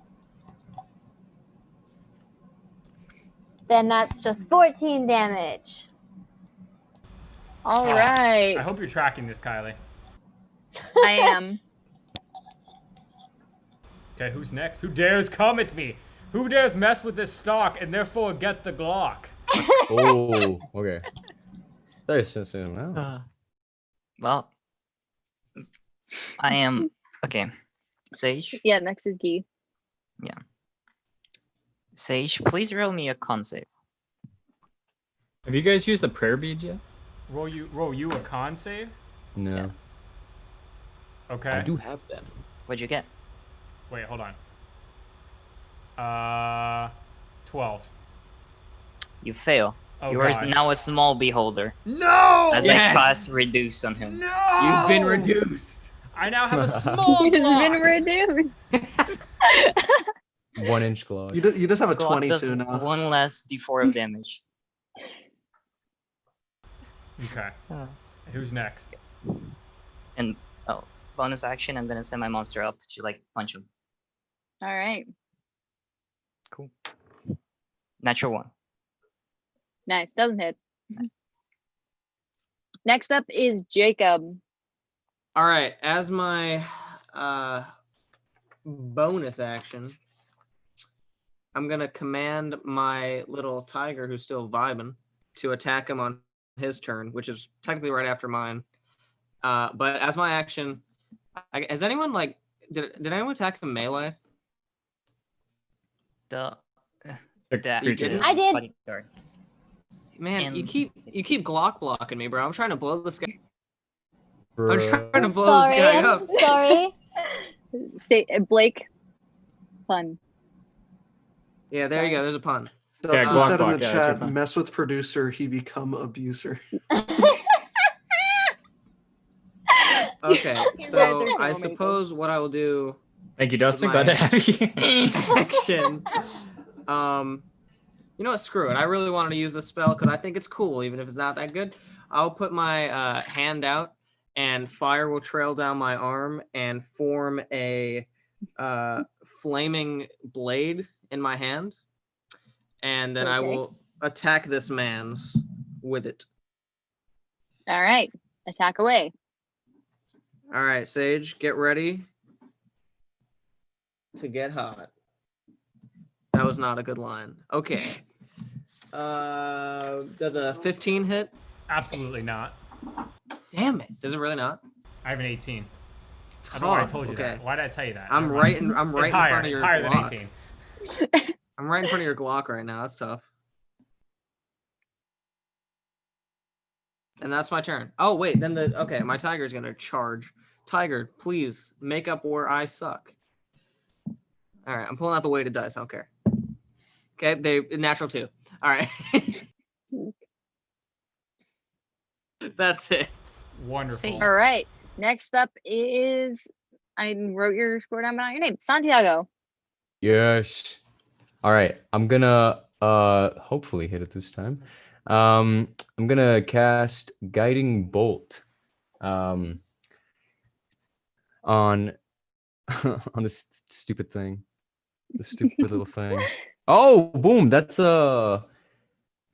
Then that's just 14 damage. All I right. hope you're tracking this, Kylie. I am. Okay, who's next? Who dares come at me? Who dares mess with this stock and therefore get the Glock? Oh, okay. That is sensitive now. Well, I am okay. Sage, Yeah, next is Gee. Sage, please roll me a con save. Have you guys used the prayer beads yet? Roll you a con save? No. Okay. I do have them. What'd you get? Wait, hold on. 12. You fail. Oh you are god. now a small beholder. No! As Yes! a class reduced on him. No! You've been reduced. I now have a small It's been Glock. reduced. 1-inch claw. You just have a Glock does 22 now. one less d4 of damage. Okay. Who's next? And bonus action, I'm gonna send my monster up to like punch him. All right. Cool. Natural 1. Nice. Doesn't hit. Next up is Jacob. All right, as my bonus action, I'm gonna command my little tiger who's still vibing to attack him on his turn, which is technically right after mine. But as my action, has anyone did anyone attack him melee? The creature. I did. bodyguard. Man, you And- keep Glock blocking me, bro. I'm trying to blow this guy. I'm Bruh. trying to I'm blow sorry. this guy I'm up. sorry. Blake. Fun. Yeah, there you go. There's a pun. Dustin Glock said in block, the yeah, chat, that's fine. mess with producer, he become abuser. Okay, You so guys are I so suppose what I will do Thank you, Dustin. My- Glad to have you here. action. You know what? Screw it. I really wanted to use this spell because I think it's cool, even if it's not that good. I'll put my hand out, and fire will trail down my arm and form a flaming blade in my hand, and then I Okay. will attack this man's with it. All right. Attack away. All right, Sage, get ready to get hot. That was not a good line. Okay. Does a 15 hit? Absolutely not. Damn it. Does it really not? I have an 18. I don't know why I Tough. told you Okay. that. Why did I tell you that? I'm Never right mind. in I'm right It's in higher. front of It's your higher than Glock. 18. I'm right in front of your Glock right now. That's tough. And that's my turn. Oh wait, then okay, my tiger's gonna charge. Tiger, please make up where I suck. All right, I'm pulling out the weighted dice. I don't care. Okay, they natural 2. All right. That's it. Wonderful. All right. Next up is I wrote your score down, but not your name. Santiago. Yes. All right. I'm gonna Hopefully hit it this time. I'm gonna cast Guiding Bolt on on this stupid thing. The stupid little thing. Oh, boom. That's a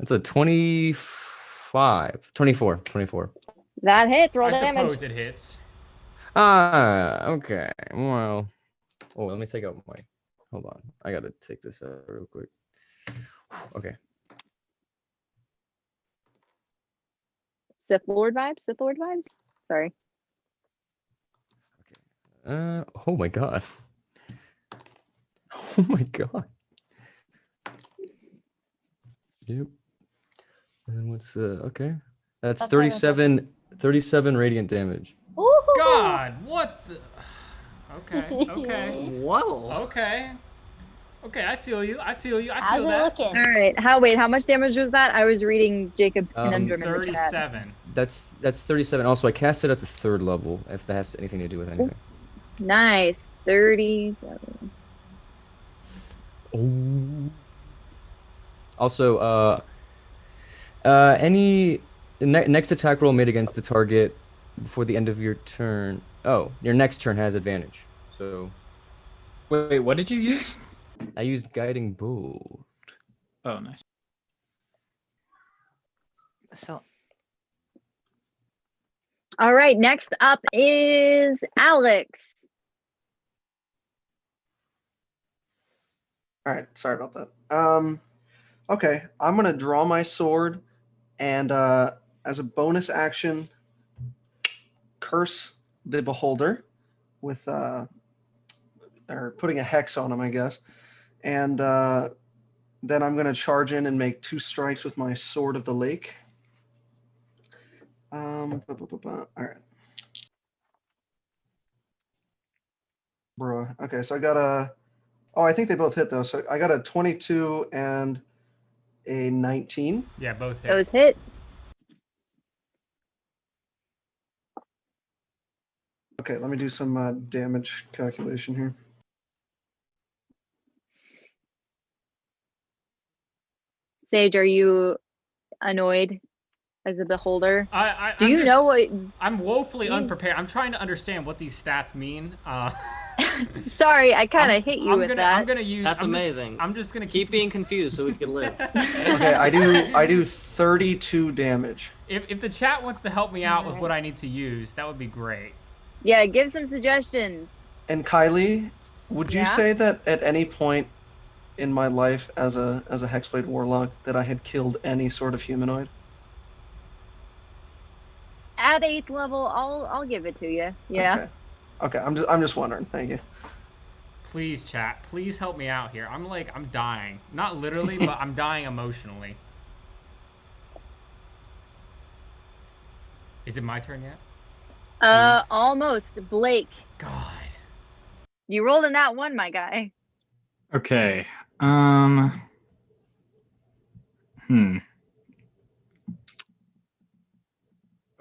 24. That hits. Roll I damage. suppose it hits. Okay. Well, let me take out my. Hold on. I gotta take this out real quick. Okay. Sith Lord vibes. Sorry. Oh my god. Oh my god. Yep. And what's okay? That's 37 radiant damage. Ooh. God, what the? Okay. Whoa. Okay, I feel you. I feel How's it that. looking? All right. How much damage was that? I was reading Jacob's conundrum in the chat. 37. That's 37. Also, I cast it at the 3rd level. If that has anything to do with anything. Nice. 37. Oh. Also, any next attack roll made against the target before the end of your turn. Oh, your next turn has advantage. So. Wait, what did you use? I used Guiding Bolt. Oh, nice. So All right. Next up is Alex. All right, sorry about that. Okay, I'm gonna draw my sword, and as a bonus action, curse the beholder with or putting a hex on him, I guess, and then I'm gonna charge in and make 2 strikes with my sword of the lake. All right. Bruh. Okay, so I got a. Oh, I think they both hit though. So I got a 22 and a 19. Yeah, both hit. Those hit. Okay, let me do some damage calculation here. Sage, are you annoyed as a beholder? Do I'm you just- know what? I'm woefully unprepared. I'm trying to understand what these stats mean. Sorry, I kind of hit you with that. I'm gonna use. That's I'm just- amazing. I'm just gonna Keep being confused so we can live. Okay, I do 32 damage. If the chat wants to help me out with what I need to use, that would be great. Yeah, give some suggestions. And Kylie, would you Yeah? say that at any point in my life as a Hexblade Warlock that I had killed any sort of humanoid? At 8th level, I'll give it to you. Yeah. Okay, I'm just wondering. Thank you. Please, chat. Please help me out here. I'm dying. Not literally, but I'm dying emotionally. Is it my turn yet? Please. Almost. Blake, God. you rolled in that one, my guy. Okay.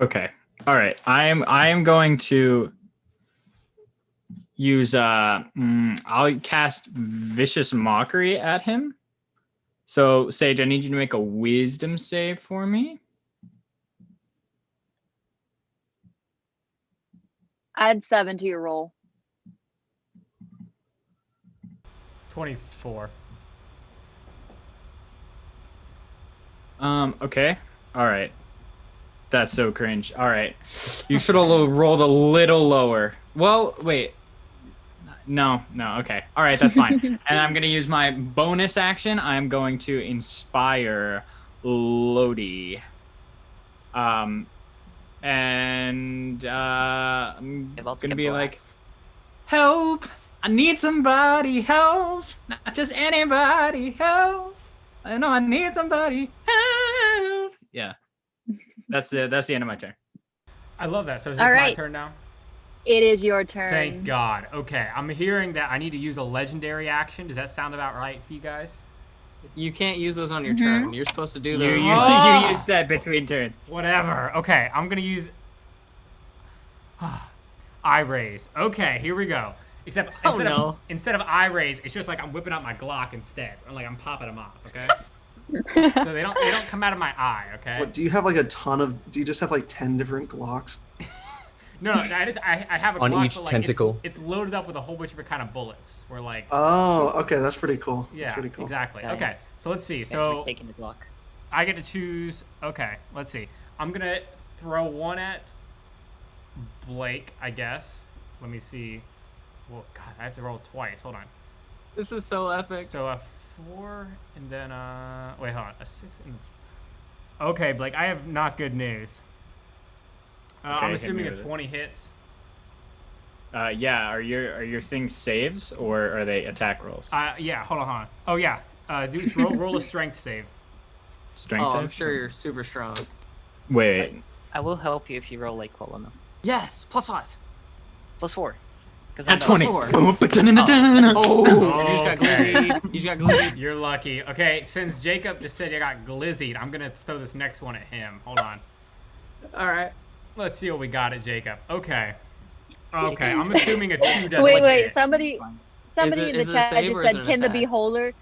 Okay. All right. I am going to use I'll cast Vicious Mockery at him. So Sage, I need you to make a wisdom save for me. Add 7 to your roll. 24. Okay. All right. That's so cringe. All right. You should have rolled a little lower. Well, wait. No. Okay. All right, that's fine. And I'm going to use my bonus action. I'm going to inspire Lodi. I'm going to be like, help! I need somebody, help! Not just anybody, help! I know I need somebody, help! Yeah. That's the end of my turn. I love that. So is this All my right. turn now? It is your turn. Thank God. Okay, I'm hearing that I need to use a legendary action. Does that sound about right to you guys? You can't use those on your turn. You're supposed to do You those. use that between turns. Whatever. Okay, I'm gonna use eye raise. Okay, here we go. Except instead of eye raise, it's just like I'm whipping out my Glock instead. Or like I'm popping them off. Okay. So they don't come out of my eye. Okay. What, do you have like a ton of? Do you just have like 10 different Glocks? No, I have a On Glock, each but, like, tentacle. It's loaded up with a whole bunch of different kind of bullets. We're like. Oh, okay, that's pretty cool. Yeah, That's pretty cool. exactly. Nice. Okay, so let's see. Thanks So for taking the Glock. I get to choose. Okay, let's see. I'm gonna throw one at Blake, I guess. Let me see. Well, God, I have to roll twice. Hold on. This is so epic. So a 4 and then wait, hold on. A 6 and okay, Blake. I have not good news. I'm hit me assuming a with it. 20 hits. Yeah. Are your things saves or are they attack rolls? Yeah. Hold on. Oh yeah. Dude, roll a strength save. Strength Oh, save. I'm sure you're super strong. Wait. I will help you if you roll like well enough. Yes, +5. +4. Because At 20. Four. Oh, Oh, you just got Okay. glizzied. You just got glizzied. You're lucky. Okay, since Jacob just said you got glizzied, I'm gonna throw this next one at him. Hold on. All right. Let's see what we got at Jacob. Okay. Okay, I'm assuming a 2 doesn't Wait, hit. somebody Is in it the a chat save just or is said, it an "Can the attack?" beholder?"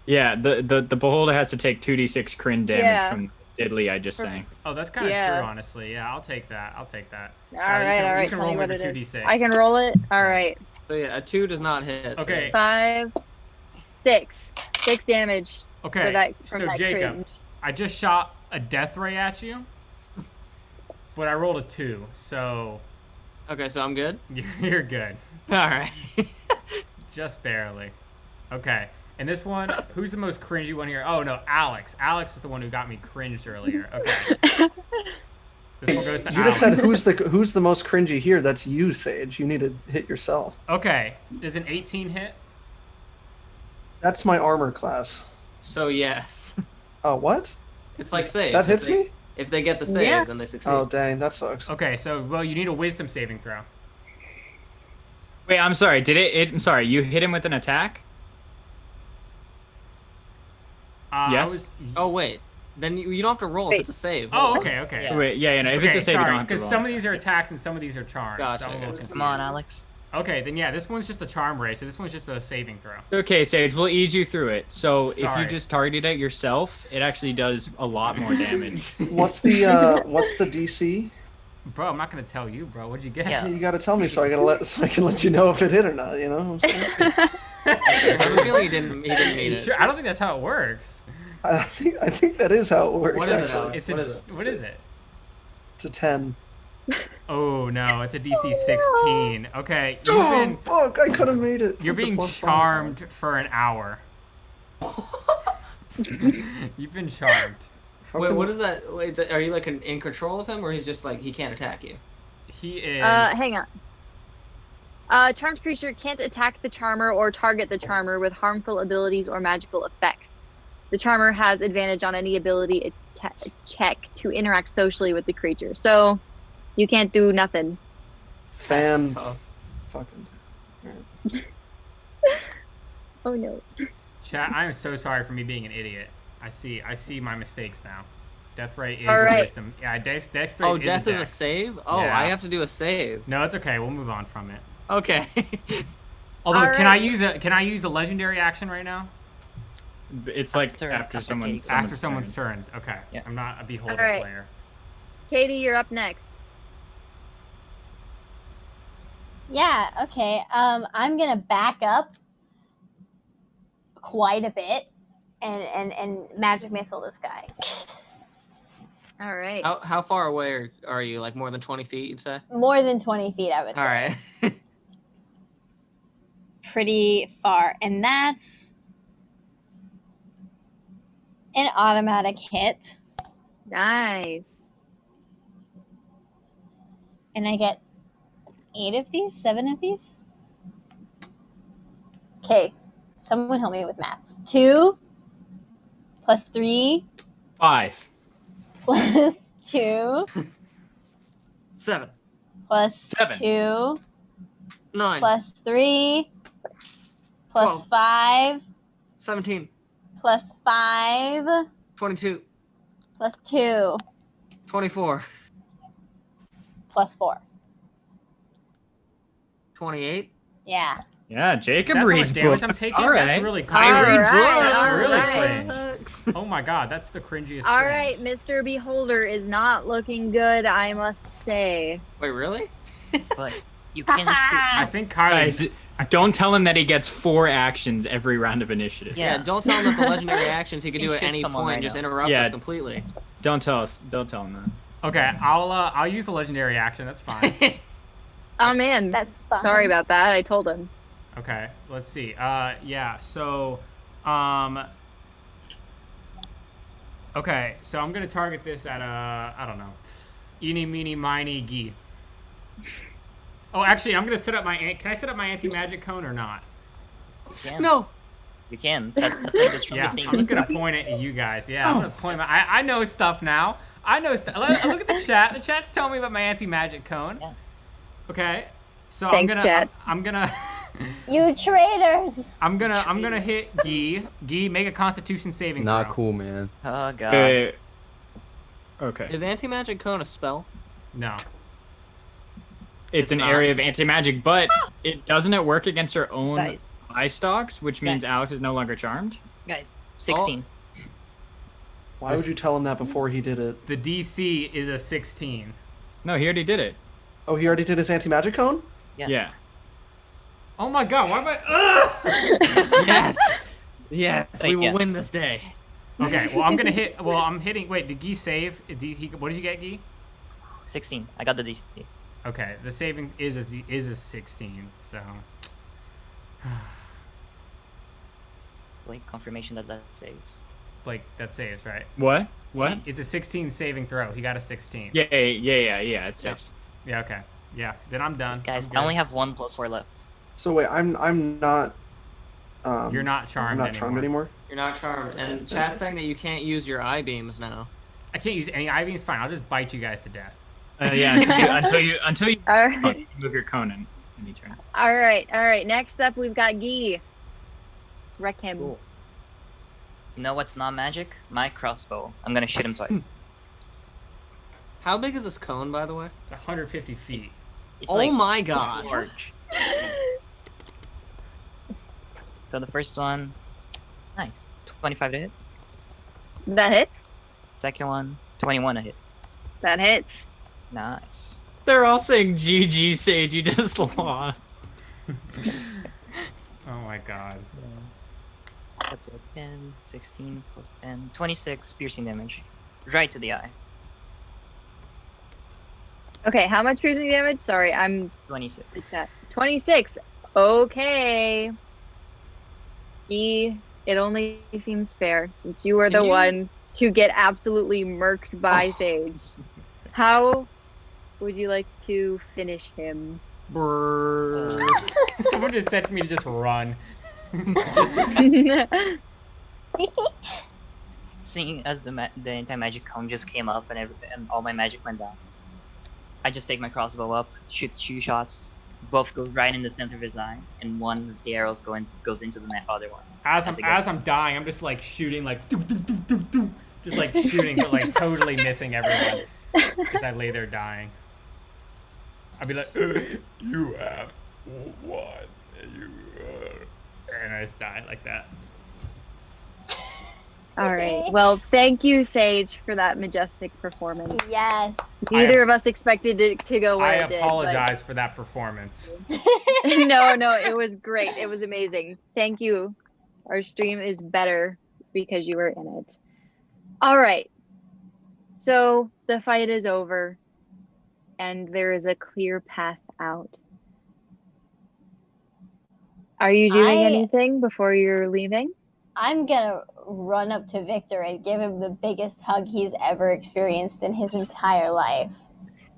Yeah, the beholder has to take 2d6 crin damage Yeah. from diddly I just sang. Oh, that's kind of Yeah. true, honestly. Yeah, I'll take that. All All right, right. You can Tell roll me me what the it is. 2d6. I can roll it. All right. So yeah, a 2 does not hit. so- Okay. 5, 6 damage for Okay, that. From so that Jacob, cringe. I just shot a death ray at you, but I rolled a 2, so Okay, so I'm good. you're good. All right. Just barely. Okay. And this one, who's the most cringy one here? Oh, no, Alex. Alex is the one who got me cringed earlier. Okay. This one goes to You Alex. just said who's the most cringy here? That's you, Sage. You need to hit yourself. Okay. Does an 18 hit? That's my armor class. So yes, Oh, what? it's like save. That hits me? If they get the save, Yeah. then they succeed. Oh, dang, that sucks. Okay, so, well, you need a wisdom saving throw. Wait, I'm sorry. I'm sorry. You hit him with an attack? Yes? Oh wait, then you don't have to roll if Wait. it's a save. Oh, Hold on. okay, okay. Yeah. Wait, yeah, no. If Okay, it's a save, you don't sorry, have to because roll some an of these are attack. attacks and some of these are charms. Gotcha, So I'm a little gotcha. confused. Come on, Alex. Okay, then yeah, this one's just a charm ray, so this one's just a saving throw. Okay, Sage, we'll ease you through it. So if Sorry. you just target it yourself, it actually does a lot more damage. What's the DC? Bro, I'm not gonna tell you, bro. What'd you get? Yeah. You gotta tell me so I can let you know if it hit or not. You know what I'm saying? I have a feeling he didn't You mean it. sure? I don't think that's how it works. I think that is how it works. What is it, actually, Alex? It's What a, is it? What is it? it's a 10. Oh no, it's a DC 16. Okay, you've Oh, been fuck! I could have made it. you're with the being +5. charmed for an hour. You've been charmed. How Wait, can- what is that? Wait, are you like in control of him, or he's just like he can't attack you? He is. Hang on. Charmed creature can't attack the charmer or target the charmer with harmful abilities or magical effects. The charmer has advantage on any ability check to interact socially with the creature. So you can't do nothing. Fan. Tough. Fucking. Oh no. Chat, I am so sorry for me being an idiot. I see my mistakes now. Death ray is All a right. wisdom. Yeah, dex 3 Oh, is death a is a dex. save. Oh, Yeah. I have to do a save. No, it's okay. We'll move on from it. Okay. Although, All can I right. use a legendary action right now? It's like After- after after someone's Katie. After someone's turn. turns. Okay. Yeah. I'm not a beholder All right. player. Katie, you're up next. Yeah, okay. I'm gonna back up quite a bit and magic missile this guy. All right. How far away are you? Like more than 20 feet, you'd say? More than 20 feet, I would say. All right. Pretty far. And that's an automatic hit. Nice. And I get 8 of these? 7 of these? Okay. Someone help me with math. 2 plus 3 5. plus 2 7, plus 7. 2 9, plus 3 plus 12. 5 17, plus 5 22, plus 2 24, plus 4. 28. Yeah. Yeah, Jacob That's how reads much damage books. I'm taking. All That's right. really All cringe. right, That's all really right. cringe. Oh my god, that's the cringiest. All cringe. right, Mr. Beholder is not looking good, I must say. Wait, really? But you can shoot. I think Kylie. Guys, don't tell him that he gets 4 actions every round of initiative. Yeah. Yeah, don't tell him that the legendary actions he can You do at shoot any someone point right just now. interrupt Yeah. us completely. Don't tell him that. Okay, I'll use a legendary action. That's fine. Oh man, That's fun. sorry about that. I told him. Okay, let's see. Yeah. So, okay. So I'm gonna target this at I don't know, eeny meeny miny gee. Oh, actually, I'm gonna set up my. Can I set up my anti-magic cone or not? You can. No. You can. That's like the Yeah, strongest thing. I'm just gonna point it at you guys. Yeah, I'm gonna point my. I know stuff now. I know stuff. Look at the chat. The chat's telling me about my anti-magic cone. Yeah. Okay. So Thanks, I'm gonna. chat. I'm gonna. You traitors! I'm gonna hit Gee. Gee, make a Constitution saving throw. Not cool, man. Oh god. Okay. Is anti-magic cone a spell? No. It's an not. area of anti-magic, but doesn't it work against our own Guys, eye stalks, which means Guys. Alex is no longer charmed? guys, 16. Why would you tell him that before he did it? The DC is a 16. No, he already did it. Oh, he already did his anti-magic cone? Yeah. Oh my god, why am I? Yes. Yes, we will Yeah. win this day. Okay, well I'm gonna hit. Well, I'm hitting. Wait, did Gee save? What did you get, Gee? 16. I got the DC. Okay, the saving is a 16. So. Like confirmation that saves. Blake, that saves, right? What? What? It's a 16 saving throw. He got a 16. Yeah. It saves. Yeah. Okay. Yeah. Then I'm done. Guys, I'm I only good. have 1 + 4 left. So wait, I'm not. You're not I'm charmed. not charmed anymore. You're not charmed. And chat's saying that you can't use your eye beams now. I can't use any ivy. It's fine. I'll just bite you guys to death. Yeah, until you All right. move your cone in any turn. All right. Next up, we've got Gee. Wreck him. Cool. You know what's not magic? My crossbow. I'm gonna shoot him twice. How big is this cone, by the way? It's 150 feet. It's Oh like my god. large. So the first one, nice. 25 to hit. That hits. Second one, 21 to hit. That hits. Nice. They're all saying GG, Sage. You just lost. Oh my god. That's a 10, 16 plus 10, 26 piercing damage. Right to the eye. Okay, how much piercing damage? Sorry, I'm 26. chat. 26. Okay. Gee, it only seems fair since you were the Can you- one to get absolutely murked by Sage. How would you like to finish him? Brrr. Someone just said for me to just run. Seeing as the anti-magic cone just came up and all my magic went down, I just take my crossbow up, shoot 2 shots, both go right in the center of his eye, and one of the arrows goes into the other one. As it goes. I'm dying, I'm just like shooting like doo, doo, doo, doo, doo. Just like shooting, but like totally missing everyone as I lay there dying. I'd be like, you have won, and I just die like that. All right. Well, thank you, Sage, for that majestic performance. Yes. Neither of us expected it to go where I it did. apologize for that performance. But... no, it was great. It was amazing. Thank you. Our stream is better because you were in it. All right. So the fight is over, and there is a clear path out. Are you doing anything before you're leaving? I'm gonna run up to Victor and give him the biggest hug he's ever experienced in his entire life.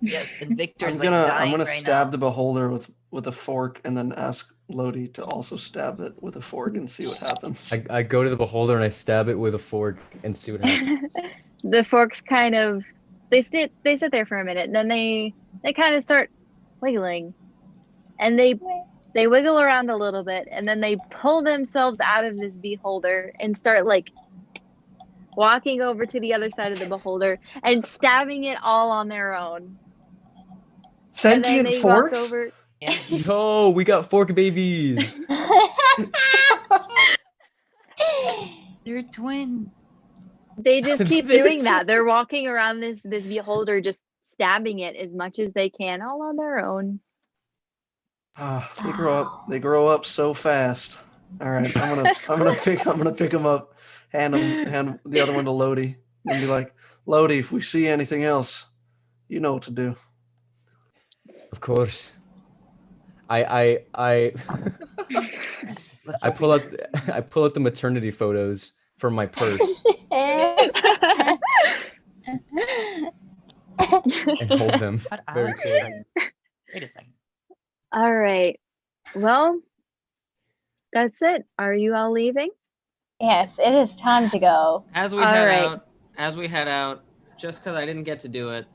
Yes, and Victor's I'm gonna dying right stab now. the beholder with a fork and then ask Lodi to also stab it with a fork and see what happens. I go to the beholder and I stab it with a fork and see what happens. The forks kind of they sit there for a minute, and then they kind of start wiggling, and they wiggle around a little bit, and then they pull themselves out of this beholder and start like walking over to the other side of the beholder and stabbing it all on their own. And then Sentient they forks? walk over. Yeah. Yo, we got fork babies. They're twins. They just keep doing It's- that. They're walking around this beholder, just stabbing it as much as they can, all on their own. They grow up so fast. All right, I'm gonna pick them up, hand the other one to Lodi, and be like, Lodi, if we see anything else, you know what to do. Of course. I Let's I hope pull we- out the maternity photos from my purse and hold them But very Alex, close. wait a second. All right. Well, that's it. Are you all leaving? Yes, it is time to go. As we All head right. out, just because I didn't get to do it,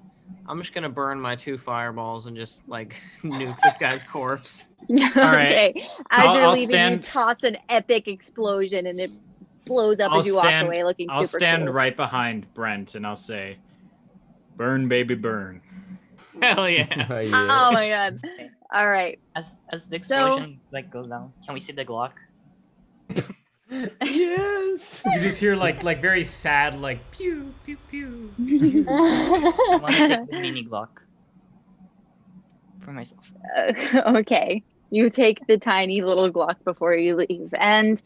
I'm just gonna burn my 2 fireballs and just like nuke this guy's corpse. Okay. As I'll- you're I'll leaving, you stand- toss an epic explosion and it blows up as you walk away looking I'll super stand cool. right behind Brent and I'll say, "Burn, baby, burn." Hell yeah! Oh, Oh yeah. my god. All right. As the So- explosion like goes down, can we see the Glock? Yes. You just hear like very sad like pew pew pew. I want to take the mini Glock for myself. Okay. You take the tiny little Glock before you leave. And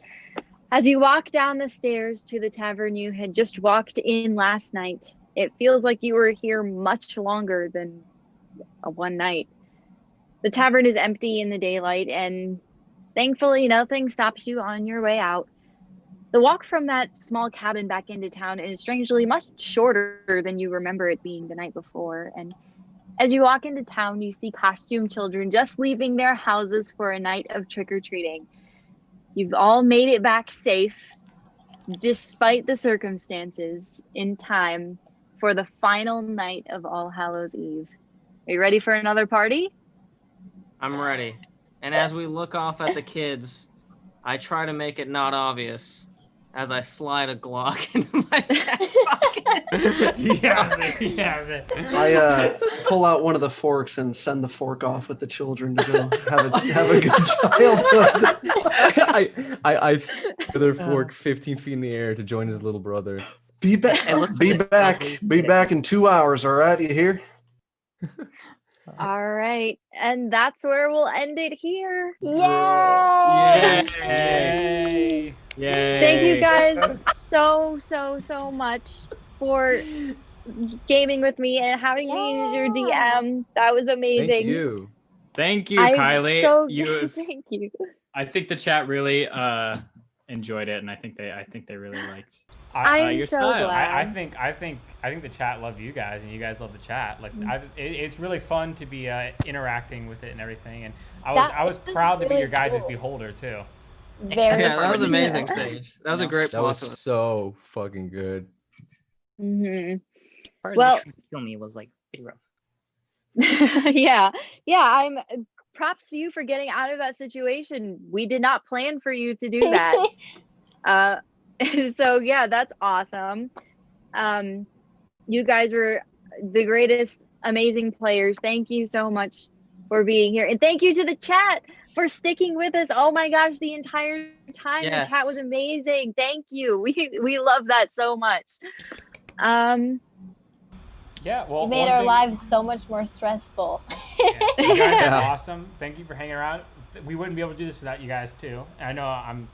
as you walk down the stairs to the tavern you had just walked in last night, it feels like you were here much longer than one night. The tavern is empty in the daylight, and thankfully nothing stops you on your way out. The walk from that small cabin back into town is strangely much shorter than you remember it being the night before. And as you walk into town, you see costumed children just leaving their houses for a night of trick-or-treating. You've all made it back safe, despite the circumstances, in time for the final night of All Hallows Eve. Are you ready for another party? I'm ready. And as we look off at the kids, I try to make it not obvious as I slide a Glock into my back pocket. He has it. I pull out one of the forks and send the fork off with the children to go have a good childhood. I threw their fork 15 feet in the air to join his little brother. Be back. Be back in 2 hours. All right, you hear? All right. And that's where we'll end it here. Yay! Yay! Yay! Thank you guys so much for gaming with me and having me as your DM. That was amazing. Thank you. Thank you, I'm Kylie. so You thank you. I think the chat really enjoyed it, and I think they really liked I'm your so style. glad. I think the chat loved you guys, and you guys love the chat. Like, it's really fun to be interacting with it and everything. And I was That is proud to be really your guys' cool. beholder too. Very Yeah, that was cool. amazing, Sage. That was a great That plot was twist. so fucking good. Hmm. Part Well- of the film me was like pretty rough. yeah. I'm props to you for getting out of that situation. We did not plan for you to do that. So yeah, that's awesome. You guys were the greatest, amazing players. Thank you so much for being here. And thank you to the chat for sticking with us. Oh my gosh, the entire time. Yes. The chat was amazing. Thank you. We love that so much. Yeah, well, You made one our thing- lives so much more stressful. Yeah, you guys are Yeah. awesome. Thank you for hanging around. We wouldn't be able to do this without you guys too. And I know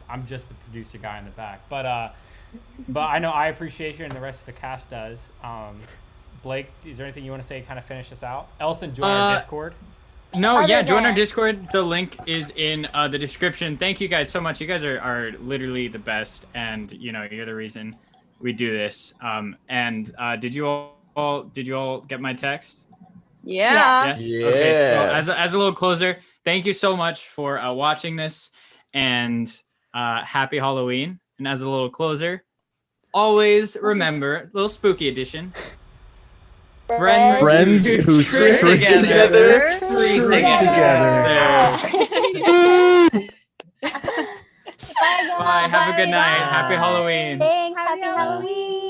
I'm just the producer guy in the back, but I know I appreciate you and the rest of the cast does. Blake, is there anything you want to say to kind of finish us out? Elston, join our Discord. No, Other yeah, join our than- Discord. The link is in the description. Thank you guys so much. You guys are literally the best, and you're the reason we do this. Did you all get my text? Yeah. Yes. Okay. So Yeah. as a little closer, thank you so much for watching this, and happy Halloween. And as a little closer, always remember, little spooky edition. Friends who trick trick together. together. Three Trick together. Bye, guys. Bye. Have a good night. Bye. Happy Halloween. Thanks. Happy Halloween.